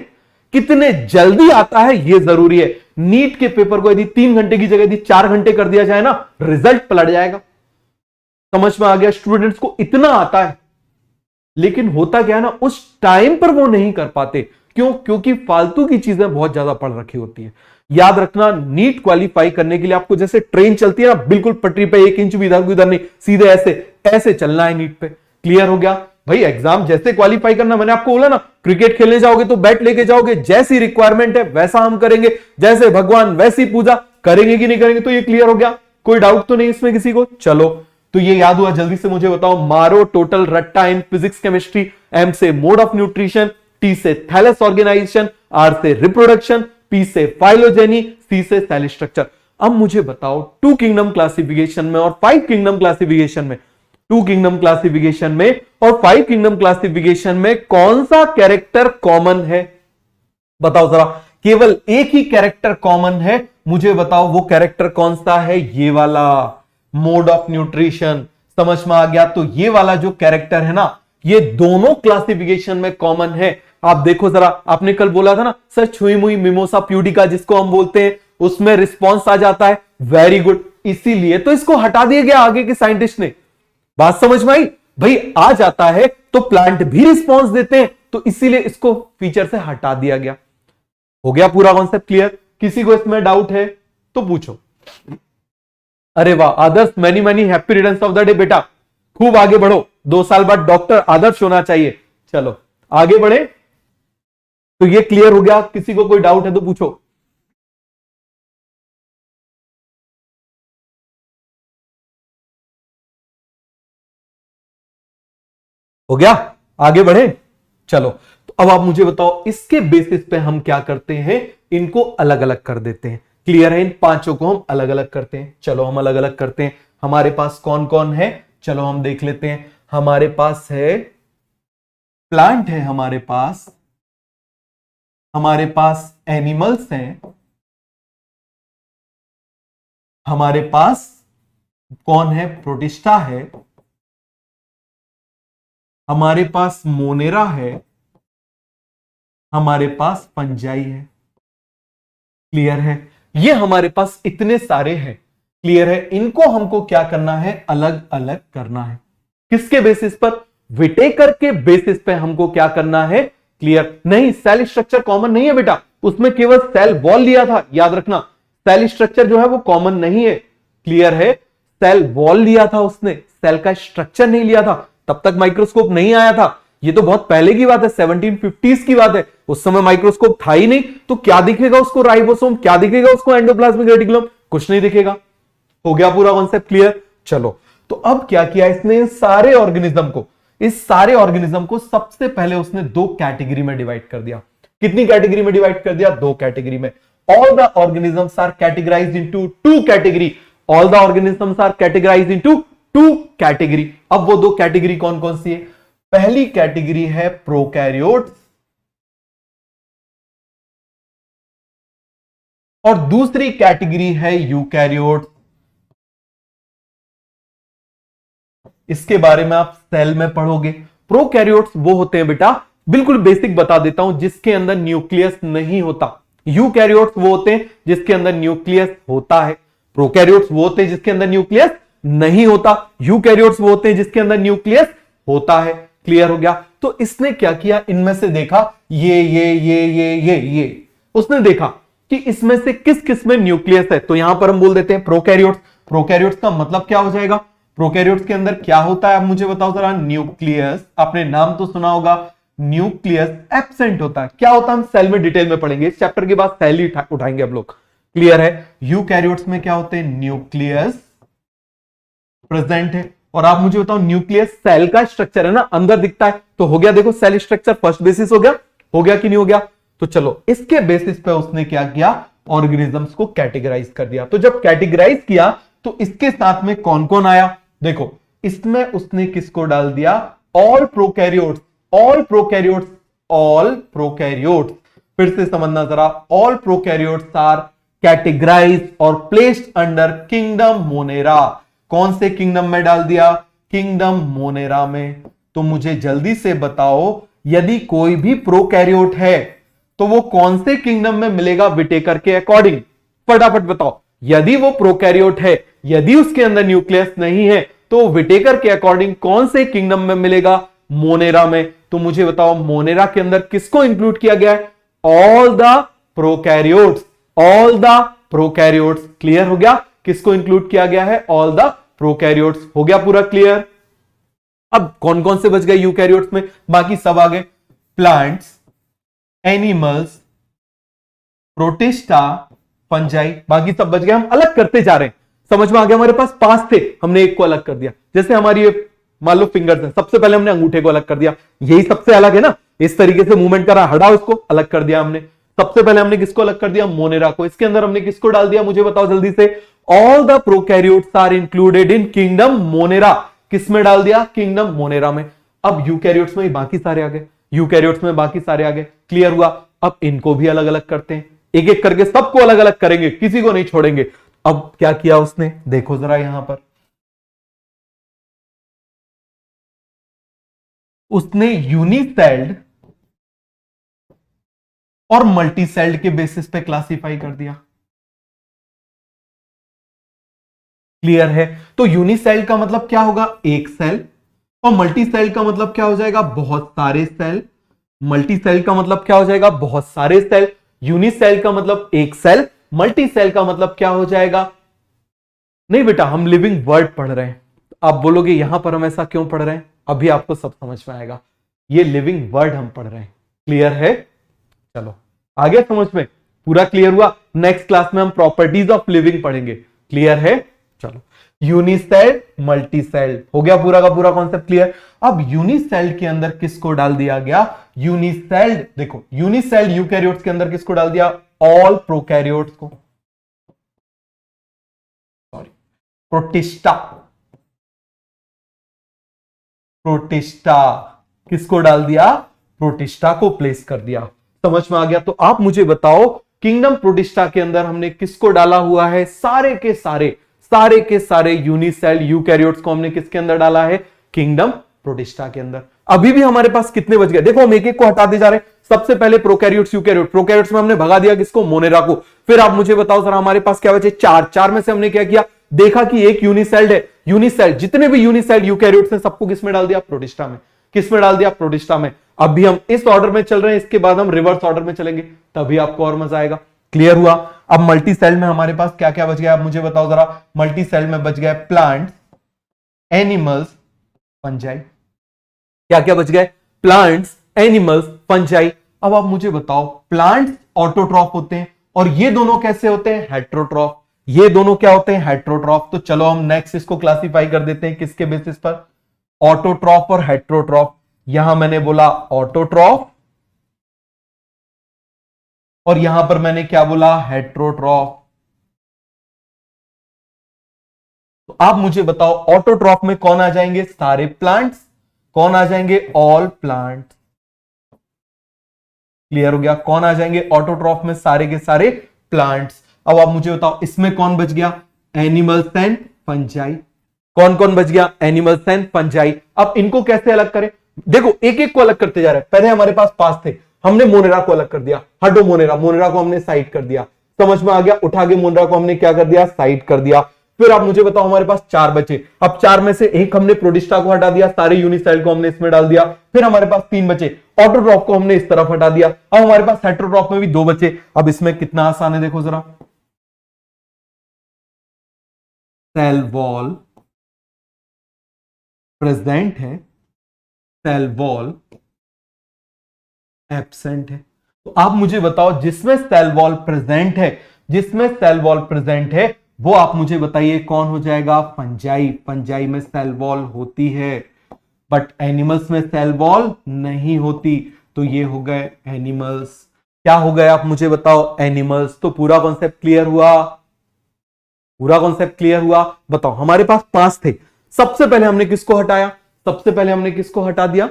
Speaker 1: कितने जल्दी आता है यह जरूरी है। नीट के पेपर को यदि 3 घंटे की जगह यदि 4 घंटे कर दिया जाए ना, रिजल्ट पलट जाएगा। समझ में आ गया? स्टूडेंट्स को इतना आता है, लेकिन होता क्या है ना, उस टाइम पर वो नहीं कर पाते। क्यों? क्योंकि फालतू की चीजें बहुत ज्यादा पढ़ रखी होती है। याद रखना, नीट क्वालिफाई करने के लिए आपको जैसे ट्रेन चलती है ना, बिल्कुल पटरी पे 1 इंच भी इधर उधर नहीं, सीधे ऐसे ऐसे चलना है नीट पे। क्लियर हो गया भाई? एग्जाम जैसे क्वालिफाई करना, मैंने आपको बोला ना, क्रिकेट खेलने जाओगे तो बैट लेके जाओगे, जैसी रिक्वायरमेंट है वैसा हम करेंगे, जैसे भगवान वैसी पूजा करेंगे कि नहीं करेंगे। तो ये क्लियर हो गया? कोई डाउट तो नहीं इसमें किसी को? चलो, तो ये याद हुआ? जल्दी से मुझे बताओ। मारो, टोटल, रट्टा इन फिजिक्स केमिस्ट्री। एम से मोड ऑफ न्यूट्रिशन। टी से थैलस ऑर्गेनाइजेशन। आर से रिप्रोडक्शन। पी से फाइलोजेनी। सी से सेल स्ट्रक्चर। अब मुझे बताओ, टू किंगडम क्लासिफिकेशन में और फाइव किंगडम क्लासिफिकेशन में, टू किंगडम क्लासिफिकेशन में और फाइव किंगडम क्लासिफिकेशन में कौन सा कैरेक्टर कॉमन है? बताओ जरा, केवल एक ही कैरेक्टर कॉमन है, मुझे बताओ वो कैरेक्टर कौन सा है? ये वाला, मोड ऑफ न्यूट्रिशन। समझ में आ गया? तो ये वाला जो कैरेक्टर है ना, ये दोनों क्लासिफिकेशन में कॉमन है। आप देखो जरा, आपने कल बोला था ना सर छुई मुई मिमोसा प्यूडिका जिसको हम बोलते हैं, उसमें रिस्पॉन्स आ जाता है। वेरी गुड, इसीलिए तो इसको हटा दिया गया आगे के साइंटिस्ट ने। बात समझ में आई? भाई आ जाता है तो प्लांट भी रिस्पॉन्स देते हैं, तो इसीलिए इसको फीचर से हटा दिया गया। हो गया पूरा कॉन्सेप्ट क्लियर? किसी को इसमें डाउट है तो पूछो। अरे वाह Adarsh, many many happy returns of the day बेटा, खूब आगे बढ़ो, 2 साल बाद डॉक्टर आदर्श होना चाहिए। चलो आगे बढ़े। तो ये क्लियर हो गया? किसी को कोई डाउट है तो पूछो। हो गया? आगे बढ़े? चलो तो अब आप मुझे बताओ, इसके बेसिस पे हम क्या करते हैं? इनको अलग अलग कर देते हैं। क्लियर है? इन पांचों को हम अलग अलग करते हैं। चलो हम अलग अलग करते हैं। हमारे पास कौन कौन है? चलो हम देख लेते हैं। हमारे पास है प्लांट है, हमारे पास एनिमल्स हैं, हमारे पास कौन है? प्रोटिस्टा है, हमारे पास मोनेरा है, हमारे पास फंजाई है। क्लियर है? ये हमारे पास इतने सारे हैं। क्लियर है? इनको हमको क्या करना है? अलग अलग करना है। किसके बेसिस पर? विटेकर के बेसिस पे हमको क्या करना है? क्लियर? नहीं, सेल स्ट्रक्चर कॉमन नहीं है बेटा, उसमें केवल सेल वॉल लिया था, याद रखना। सेल स्ट्रक्चर जो है वो कॉमन नहीं है। क्लियर है? सेल वॉल लिया था उसने, सेल का स्ट्रक्चर नहीं लिया था। तब तक माइक्रोस्कोप नहीं आया था, ये तो बहुत पहले की बात है, 1750s की बात है। उस समय माइक्रोस्कोप था ही नहीं, तो क्या दिखेगा उसको? राइबोसोम। क्या दिखेगा उसको? Endoplasmic reticulum. कुछ नहीं दिखेगा। हो गया पूरा कॉन्सेप्ट क्लियर? चलो तो अब क्या किया इसने? इस सारे ऑर्गेनिज्म को सबसे पहले उसने 2 कैटेगरी में डिवाइड कर दिया। कितनी कैटेगरी में डिवाइड कर दिया? 2 कैटेगरी में। All the organisms are categorised into 2 category. All the organisms are categorised into 2 category. अब वो 2 कैटेगरी कौन कौन सी है? पहली कैटेगरी है प्रोकैरियोट्स और दूसरी कैटेगरी है यूकैरियोट्स। इसके बारे में आप सेल में पढ़ोगे। प्रोकैरियोट्स वो होते हैं बेटा, बिल्कुल बेसिक बता देता हूं, जिसके अंदर न्यूक्लियस नहीं होता। यूकैरियोट्स वो होते हैं जिसके अंदर न्यूक्लियस होता है। प्रोकैरियोट्स वो होते हैं जिसके अंदर न्यूक्लियस नहीं होता। यूकैरियोट्स वो होते हैं जिसके अंदर न्यूक्लियस होता है। क्लियर हो गया? तो इसने क्या किया? इनमें से देखा ये उसने देखा कि इसमें से किस किस में न्यूक्लियस है, तो यहां पर हम बोल देते हैं प्रोकैरियोट्स। प्रोकैरियोट्स का मतलब क्या हो जाएगा? प्रोकैरियोट्स के अंदर क्या होता है आप मुझे बताओ जरा? न्यूक्लियस। आपने नाम तो सुना होगा, न्यूक्लियस एब्सेंट होता है। क्या होता है हम सेल में डिटेल में पढ़ेंगे, इस चैप्टर के बाद सेल ही उठाएंगे हम लोग। क्लियर है? यूकैरियोट्स में क्या होते हैं? न्यूक्लियस प्रेजेंट है। और आप मुझे बताओ, न्यूक्लियस सेल का स्ट्रक्चर है ना, अंदर दिखता है। तो हो गया, देखो सेल स्ट्रक्चर फर्स्ट बेसिस हो गया कि नहीं हो गया? तो चलो इसके बेसिस पे उसने क्या किया? ऑर्गेनिजम्स को कैटेगराइज कर दिया। तो जब कैटेगराइज किया तो इसके साथ में कौन कौन आया? देखो इसमें उसने किसको डाल दिया? All prokaryotes. All prokaryotes, all prokaryotes, फिर से समझना जरा। ऑल प्रोकैरियोट्स आर कैटेगराइज्ड और प्लेस्ड अंडर किंगडम मोनेरा। कौन से किंगडम में डाल दिया? किंगडम मोनेरा में। तो मुझे जल्दी से बताओ, यदि कोई भी प्रोकैरियोट है तो वो कौन से किंगडम में मिलेगा विटेकर के अकॉर्डिंग? फटाफट बताओ। यदि वो प्रोकैरियोट है, यदि उसके अंदर न्यूक्लियस नहीं है, तो विटेकर के अकॉर्डिंग कौन से किंगडम में मिलेगा? मोनेरा में। तो मुझे बताओ मोनेरा के अंदर किसको इंक्लूड किया गया है? All the prokaryotes. All the prokaryotes. Clear हो गया? किसको इंक्लूड किया गया है? All the prokaryotes. हो गया पूरा क्लियर? अब कौन कौन से बच गए यूकैरियोट्स में? बाकी सब आ गए। प्लांट्स, एनिमल्स, प्रोटिस्टा, फंजाई, बाकी सब बच गए। हम अलग करते जा रहे हैं। समझ में आ गया? हमारे पास 5 थे, हमने एक को अलग कर दिया। जैसे हमारी ये मान लो फिंगर्स है, सबसे पहले हमने अंगूठे को अलग कर दिया, यही सबसे अलग है ना, इस तरीके से मूवमेंट करा, हटाओ इसको, अलग कर दिया हमने। सबसे पहले हमने किसको अलग कर दिया? मोनेरा को। इसके अंदर हमने किसको डाल दिया? मुझे बताओ जल्दी से। All the prokaryotes are included in kingdom Monera. किस में डाल दिया? किंगडम मोनेरा में। अब यूकैरियोट्स में बाकी सारे आ गए, यूकैरियोट्स में बाकी सारे आ गए। क्लियर हुआ? अब इनको भी अलग अलग करते हैं। एक एक करके सबको अलग अलग करेंगे, किसी को नहीं छोड़ेंगे। अब क्या किया उसने, देखो जरा यहां पर, उसने यूनिसेल्ड और मल्टीसेल्ड के बेसिस पे क्लासिफाई कर दिया। क्लियर है? तो यूनिसेल का मतलब क्या होगा, एक सेल, और मल्टी सेल का मतलब क्या हो जाएगा, बहुत सारे सेल। मल्टी सेल का मतलब क्या हो जाएगा, बहुत सारे सेल। यूनिसेल का मतलब एक सेल, मल्टी सेल का मतलब क्या हो जाएगा, नहीं बेटा हम लिविंग वर्ड पढ़ रहे हैं। आप बोलोगे यहां पर हम ऐसा क्यों पढ़ रहे हैं, अभी आपको सब समझ में आएगा। ये लिविंग वर्ड हम पढ़ रहे हैं। क्लियर है? चलो आ गया समझ में, पूरा क्लियर हुआ। नेक्स्ट क्लास में हम प्रॉपर्टीज ऑफ लिविंग पढ़ेंगे। क्लियर है? चलो, यूनिसेल मल्टीसेल हो गया, पूरा का पूरा कॉन्सेप्ट क्लियर। अब यूनिसेल के अंदर किसको डाल दिया गया, यूनिसेल, देखो यूनिसेल यूकैरियोट्स के अंदर किसको डाल दिया, ऑल प्रोकैरियोट्स को, सॉरी प्रोटिस्टा, प्रोटिस्टा किसको डाल दिया, प्रोटिस्टा को प्लेस कर दिया। समझ में आ गया? तो आप मुझे बताओ किंगडम प्रोटिस्टा के अंदर हमने किसको डाला हुआ है, सारे के सारे यूनिसेल यूकैरियोट्स को हमने किसके अंदर डाला है, किंगडम प्रोटिस्टा के अंदर। अभी भी हमारे पास कितने बच गए, देखो हम एक एक को हटाते जा रहे हैं। सबसे पहले प्रोकैरियोट्स यूकैरियोट, प्रोकैरियोट्स में हमने भगा दिया किसको, मोनेरा को। फिर आप मुझे बताओ जरा हमारे पास क्या बचे, चार। चार में से हमने क्या किया, देखा कि एक यूनिसेल्ड है, यूनिसेल जितने भी यूनिसेल यूकैरियोट्स हैं सबको किसमें डाल दिया, प्रोटिस्टा में। किसमें डाल दिया, प्रोटिस्टा में। अभी हम इस ऑर्डर में चल रहे हैं, इसके बाद हम रिवर्स ऑर्डर में चलेंगे, तभी आपको और मजा आएगा। क्लियर हुआ? अब मल्टी सेल में हमारे पास क्या क्या बच गया, आप मुझे बताओ जरा। मल्टी सेल में बच गया प्लांट, एनिमल्स, फंजाई। क्या क्या बच गए, प्लांट्स, एनिमल्स, फंजाई। अब आप मुझे बताओ, प्लांट्स ऑटोट्रॉफ होते हैं और ये दोनों कैसे होते हैं, हेट्रोट्रॉफ। ये दोनों क्या होते हैं, हेट्रोट्रॉफ। तो चलो हम नेक्स्ट इसको क्लासिफाई कर देते हैं, किसके बेसिस पर, ऑटोट्रॉफ और हेट्रोट्रॉफ। यहां मैंने बोला ऑटोट्रॉफ और यहां पर मैंने क्या बोला, हेट्रोट्रॉफ। तो आप मुझे बताओ ऑटोट्रॉफ में कौन आ जाएंगे, सारे प्लांट्स। कौन आ जाएंगे, ऑल प्लांट। क्लियर हो गया? कौन आ जाएंगे ऑटोट्रॉफ में, सारे के सारे प्लांट्स। अब आप मुझे बताओ इसमें कौन बच गया, एनिमल्स एंड फंजाई। कौन कौन बच गया, एनिमल्स एंड फंजाई। अब इनको कैसे अलग करें, देखो एक एक को अलग करते जा रहे हैं। पहले हमारे पास पास थे, हमने मोनेरा को अलग कर दिया, हटो मोनेरा, मोनेरा को हमने साइड कर दिया। समझ में आ गया? उठा के मोनेरा को हमने क्या कर दिया, साइड कर दिया। फिर आप मुझे बताओ हमारे पास चार बचे। अब चार में से एक हमने प्रोटिस्टा को हटा दिया, सारे यूनिसेल को हमने इसमें डाल दिया। फिर हमारे पास तीन बचे, ऑटोट्रॉफ को हमने इस तरफ हटा दिया। अब हमारे पास हेट्रोट्रॉफ में भी दो बचे। अब इसमें कितना आसान है, देखो जरा, सेल वॉल प्रेजेंट है, सेल वॉल एब्सेंट है। तो आप मुझे बताओ जिसमें सेल वॉल प्रेजेंट है, जिसमें सेल वॉल प्रेजेंट है वो आप मुझे बताइए कौन हो जाएगा, फंजाई। फंजाई में सेल वॉल होती है, बट एनिमल्स में सेल वॉल नहीं होती। तो ये हो गए एनिमल्स। क्या हो गए आप मुझे बताओ, एनिमल्स। तो पूरा कॉन्सेप्ट क्लियर हुआ, पूरा कॉन्सेप्ट क्लियर हुआ। बताओ हमारे पास पांच थे, सबसे पहले हमने किसको हटाया, सबसे पहले हमने किसको हटा दिया,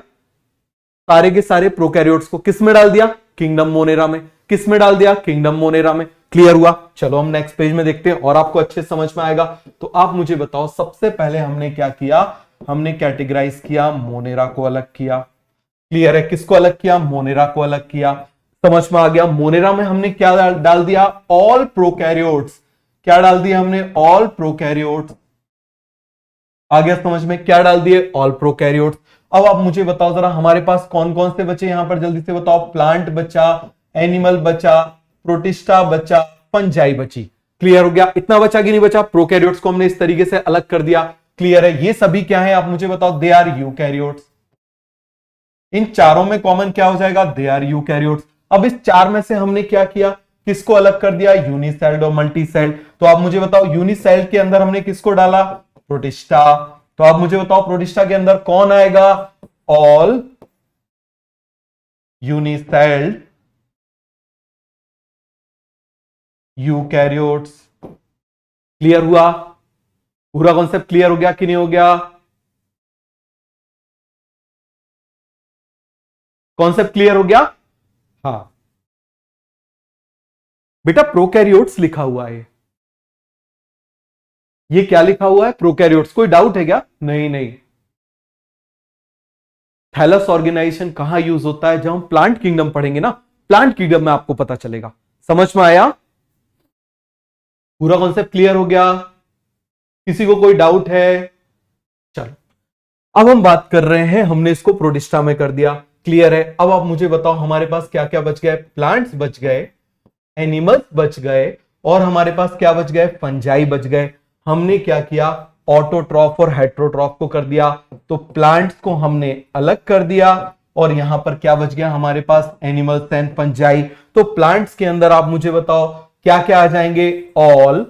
Speaker 1: सारे के सारे प्रोकैरियोट्स को। किस में डाल दिया, किंगडम मोनेरा में। किस में डाल दिया, किंगडम मोनेरा में। क्लियर हुआ? चलो हम नेक्स्ट पेज में देखते हैं और आपको अच्छे से समझ में आएगा। तो आप मुझे बताओ सबसे पहले हमने क्या किया, हमने कैटेगराइज किया, मोनेरा को अलग किया। क्लियर है? किसको अलग किया, मोनेरा को अलग किया। समझ में आ गया? मोनेरा में हमने क्या डाल दिया, ऑल प्रोकैरियोट्स। क्या डाल दिया हमने, ऑल प्रोकैरियोट्स। आ गया समझ में? क्या डाल दिए, ऑल प्रोकैरियोट्स। अब आप मुझे बताओ जरा हमारे पास कौन कौन से बचे यहां पर, जल्दी से बताओ। प्लांट बचा, एनिमल बचा, प्रोटिस्टा बचा, फंजाई बची। क्लियर हो गया? इतना बचा कि नहीं बचा, प्रोकैरियोट्स को हमने इस तरीके से अलग कर दिया। क्लियर है? ये सभी क्या है आप मुझे बताओ, दे आर यूकैरियोट्स। इन चारों में कॉमन क्या हो जाएगा, दे आर यूकैरियोट्स। अब इस चार में से हमने क्या किया, किसको अलग कर दिया, यूनिसेल्ड और मल्टीसेल्ड। तो आप मुझे बताओ यूनिसेल्ड के अंदर हमने किसको डाला, प्रोटिस्टा। तो आप मुझे बताओ प्रोटिस्टा के अंदर कौन आएगा, ऑल यूनिसेल्ड यूकैरियोट्स। क्लियर हुआ? पूरा कॉन्सेप्ट क्लियर हो गया कि नहीं हो गया, कॉन्सेप्ट क्लियर हो गया? हाँ बेटा प्रोकैरियोट्स लिखा हुआ है, ये क्या लिखा हुआ है? प्रोकैरियोट्स। कोई डाउट है क्या? नहीं नहीं। थैलस ऑर्गेनाइजेशन कहां यूज होता है? जब हम प्लांट किंगडम पढ़ेंगे ना, प्लांट किंगडम में आपको पता चलेगा। समझ में आया? पूरा कॉन्सेप्ट क्लियर हो गया? किसी को कोई डाउट है? चलो अब हम बात कर रहे हैं, हमने इसको प्रोटिस्टा में कर दिया, क्लियर है। अब आप मुझे बताओ हमारे पास क्या क्या बच गए? प्लांट्स बच गए, एनिमल्स बच गए, और हमारे पास क्या बच गए? फंजाई बच गए। हमने क्या किया? ऑटोट्रॉफ और हेट्रोट्रॉफ को कर दिया। तो प्लांट्स को हमने अलग कर दिया, और यहां पर क्या बच गया हमारे पास? Animals and fungi. तो प्लांट्स के अंदर आप मुझे बताओ क्या क्या आ जाएंगे? ऑल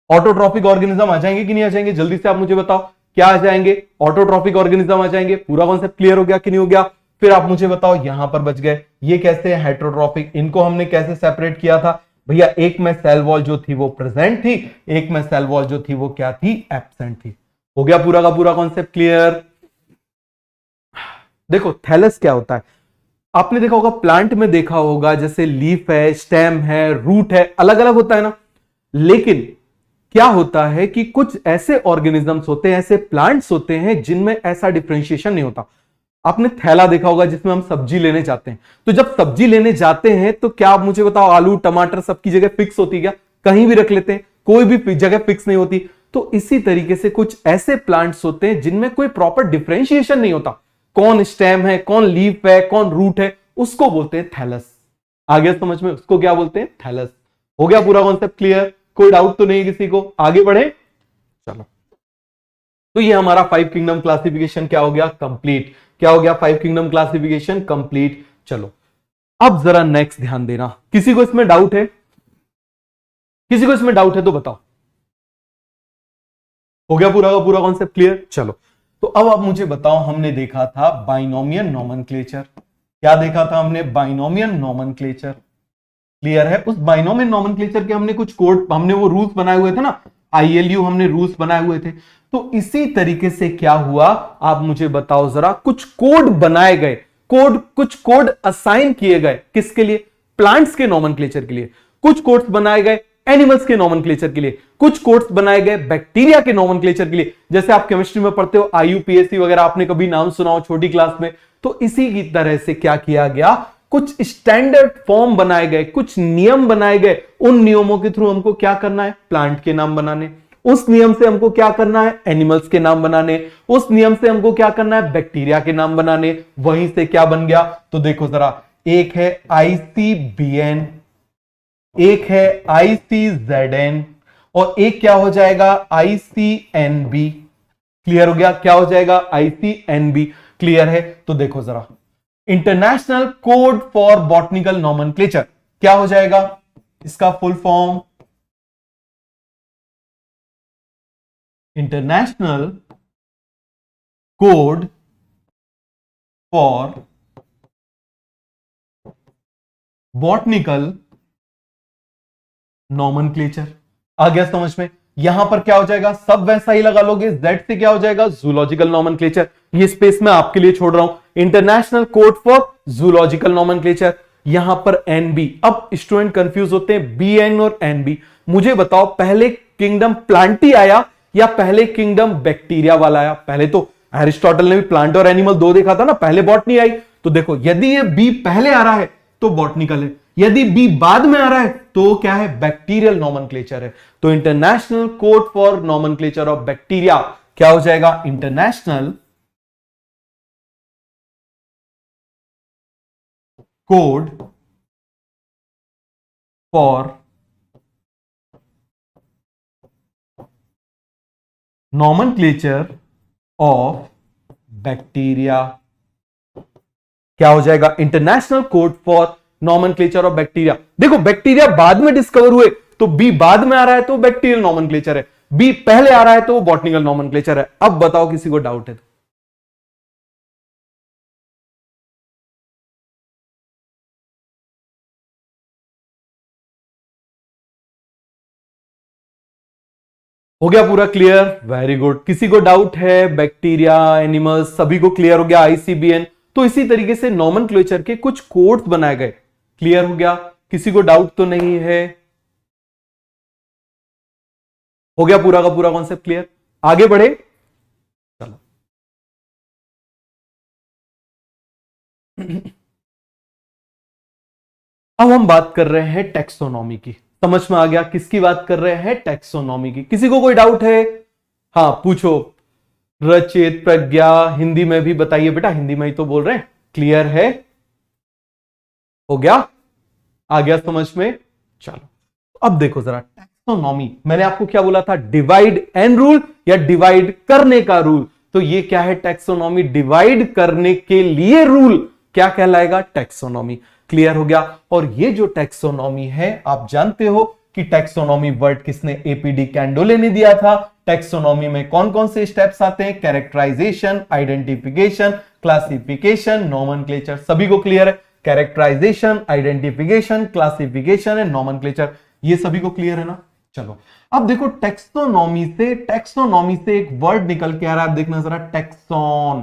Speaker 1: ऑटोट्रॉफिक ऑर्गेनिज्म आ जाएंगे कि नहीं आ जाएंगे? जल्दी से आप मुझे बताओ क्या आ जाएंगे? ऑटोट्रॉफिक ऑर्गेनिज्म आ जाएंगे। पूरा कॉन्सेप्ट क्लियर हो गया कि नहीं हो गया? फिर आप मुझे बताओ यहां पर बच गए ये कैसे? हेट्रोट्रॉफिक। इनको हमने कैसे सेपरेट किया था भैया? एक में सेल वॉल जो थी वो प्रेजेंट थी, एक में सेल वॉल जो थी वो क्या थी? एब्सेंट थी। हो गया पूरा का पूरा कॉन्सेप्ट क्लियर? देखो थैलस क्या होता है, आपने देखा होगा प्लांट में, देखा होगा जैसे लीफ है, स्टेम है, रूट है, अलग अलग होता है ना। लेकिन क्या होता है कि कुछ ऐसे ऑर्गेनिजम्स होते हैं, ऐसे प्लांट्स होते हैं जिनमें ऐसा डिफरेंशिएशन नहीं होता। आपने थैला देखा होगा जिसमें हम सब्जी लेने जाते हैं, तो जब सब्जी लेने जाते हैं तो क्या आप मुझे बताओ आलू टमाटर सबकी जगह फिक्स होती है क्या? कहीं भी रख लेते हैं, कोई भी जगह फिक्स नहीं होती। तो इसी तरीके से कुछ ऐसे प्लांट्स होते हैं जिनमें कोई प्रॉपर डिफरेंशिएशन नहीं होता, कौन स्टेम है, कौन लीफ है, कौन रूट है, उसको बोलते हैं थैलस। आ गया समझ में? उसको क्या बोलते हैं? थैलस। हो गया पूरा कॉन्सेप्ट क्लियर? कोई डाउट तो नहीं किसी को? आगे बढ़े चलो। तो ये हमारा 5 किंगडम क्लासिफिकेशन क्या हो गया? कंप्लीट। क्या हो गया? 5 किंगडम क्लासिफिकेशन कंप्लीट। चलो अब जरा नेक्स्ट ध्यान देना। किसी को इसमें डाउट है? किसी को इसमें डाउट है तो बताओ। हो गया पूरा का पूरा कॉन्सेप्ट क्लियर? चलो तो अब आप मुझे बताओ, हमने देखा था बाइनोमियल नोमेनक्लेचर। क्या देखा था हमने? Binomial nomenclature. क्लियर है? उस बाइनोमियल नोमेनक्लेचर के हमने कुछ कोड, हमने वो रूल्स बनाए हुए थे ना, आईएलयू हमने रूल्स बनाए हुए थे। तो इसी तरीके से क्या हुआ आप मुझे बताओ जरा, कुछ कोड बनाए गए, कुछ कोड असाइन किए गए किसके लिए? प्लांट्स के नोमेनक्लेचर के लिए। कुछ कोड्स बनाए गए एनिमल्स के नोमेनक्लेचर के लिए, कुछ कोड्स बनाए गए बैक्टीरिया के नोमेनक्लेचर के लिए। जैसे आप केमिस्ट्री में पढ़ते हो आईयूपीएसी वगैरह, आपने कभी नाम सुना हो छोटी क्लास में। तो इसी की तरह से क्या किया गया, कुछ स्टैंडर्ड फॉर्म बनाए गए, कुछ नियम बनाए गए। उन नियमों के थ्रू हमको क्या करना है? प्लांट के नाम बनाने। उस नियम से हमको क्या करना है? एनिमल्स के नाम बनाने। उस नियम से हमको क्या करना है? बैक्टीरिया के नाम बनाने। वहीं से क्या बन गया? तो देखो जरा, एक है आईसीबीएन, एक है आईसीजेडएन, और एक क्या हो जाएगा? आईसीएनबी। क्लियर हो गया? क्या हो जाएगा? आईसीएनबी। क्लियर है? तो देखो जरा, international code for botanical nomenclature क्या हो जाएगा? इसका full form international code for botanical nomenclature. आ गया समझ में? यहां पर क्या हो जाएगा? सब वैसा ही लगा लोगे, जेड से क्या हो जाएगा? Zoological nomenclature. ये स्पेस मैं आपके लिए छोड़ रहा हूं, international code for zoological nomenclature. यहां पर एनबी। अब स्टूडेंट कंफ्यूज होते हैं बीएन और एनबी। मुझे बताओ पहले किंगडम प्लांटी आया या पहले किंगडम बैक्टीरिया वाला आया? पहले तो एरिस्टोटल ने भी प्लांट और एनिमल दो देखा था ना, पहले बॉटनी आई। तो देखो यदि ये बी पहले आ रहा है तो बॉटनिकल है, यदि बी बाद में आ रहा है तो क्या है? बैक्टीरियल नोमेनक्लेचर है। तो international code for nomenclature of bacteria क्या हो जाएगा? International code for nomenclature of bacteria. क्या हो जाएगा? International code for nomenclature of bacteria. देखो बैक्टीरिया बाद में डिस्कवर हुए, तो बी बाद में आ रहा है तो बैक्टीरियल नोमेनक्लेचर है, बी पहले आ रहा है तो वो बॉटनिकल नोमेनक्लेचर है। अब बताओ किसी को डाउट है तो? हो गया पूरा क्लियर? Very good. किसी को डाउट है? बैक्टीरिया, एनिमल्स सभी को क्लियर हो गया? आईसीबीएन तो इसी तरीके से नॉमेनक्लेचर के कुछ कोड्स बनाए गए। क्लियर हो गया? किसी को डाउट तो नहीं है? हो गया पूरा का पूरा कॉन्सेप्ट क्लियर? आगे बढ़े, चलो। अब हम बात कर रहे हैं टैक्सोनॉमी की। समझ में आ गया? किसकी बात कर रहे हैं? टैक्सोनॉमी की। किसी को कोई डाउट है? हाँ पूछो। रचित, प्रज्ञा, हिंदी में भी बताइए बेटा, हिंदी में ही तो बोल रहे हैं। क्लियर है? हो गया? आ गया समझ में? चलो अब देखो जरा टैक्सोनॉमी। मैंने आपको क्या बोला था? डिवाइड एंड रूल या डिवाइड करने का रूल। तो ये क्या है? टैक्सोनॉमी। डिवाइड करने के लिए रूल क्या कहलाएगा? टैक्सोनॉमी। क्लियर हो गया? और ये जो टैक्सोनॉमी है, आप जानते हो कि टैक्सोनॉमी वर्ड किसने? एपीडी कैंडोले ने दिया था। टैक्सोनॉमी में कौन कौन से स्टेप्स आते हैं? Characterisation, identification, classification, nomenclature. सभी को क्लियर है? Characterisation, identification, classification and nomenclature, ये सभी को क्लियर है ना? चलो अब देखो टैक्सोनॉमी से एक वर्ड निकल के आ रहा है। देखना जरा, टैक्सॉन।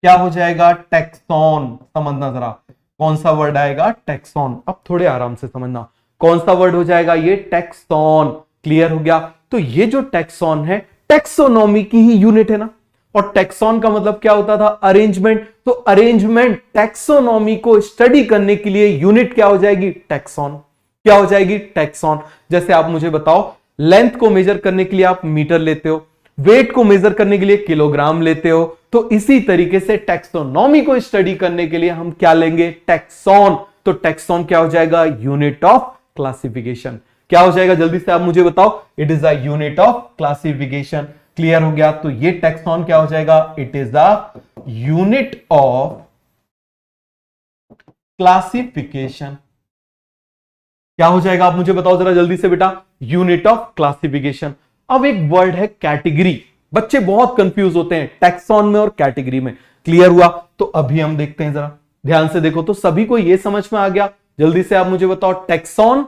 Speaker 1: क्या हो जाएगा? टैक्सॉन। समझना जरा कौन सा वर्ड आएगा? टैक्सॉन। अब थोड़े आराम से समझना कौन सा वर्ड हो जाएगा ये? टैक्सॉन। क्लियर हो गया? तो ये जो टैक्सॉन है टैक्सोनॉमी की ही यूनिट है ना। और टैक्सॉन का मतलब क्या होता था? अरेंजमेंट। तो अरेंजमेंट टैक्सोनॉमी को स्टडी करने के लिए यूनिट क्या हो जाएगी? टैक्सॉन। क्या हो जाएगी? टैक्सॉन। जैसे आप मुझे बताओ, लेंथ को मेजर करने के लिए आप मीटर लेते हो, वेट को मेजर करने के लिए किलोग्राम लेते हो, तो इसी तरीके से टैक्सोनॉमी को स्टडी करने के लिए हम क्या लेंगे? टैक्सॉन। तो टैक्सॉन क्या हो जाएगा? Unit of classification. क्या हो जाएगा? जल्दी से आप मुझे बताओ। It is a unit of classification. Clear हो गया? तो ये टैक्सॉन क्या हो जाएगा? It is a unit of classification. क्या हो जाएगा? आप मुझे बताओ जरा जल्दी से बेटा। Unit of classification. अब एक वर्ड है कैटेगरी। बच्चे बहुत कंफ्यूज होते हैं टैक्सॉन में और कैटेगरी में। क्लियर हुआ? तो अभी हम देखते हैं, जरा ध्यान से देखो। तो सभी को यह समझ में आ गया? जल्दी से आप मुझे बताओ, टैक्सॉन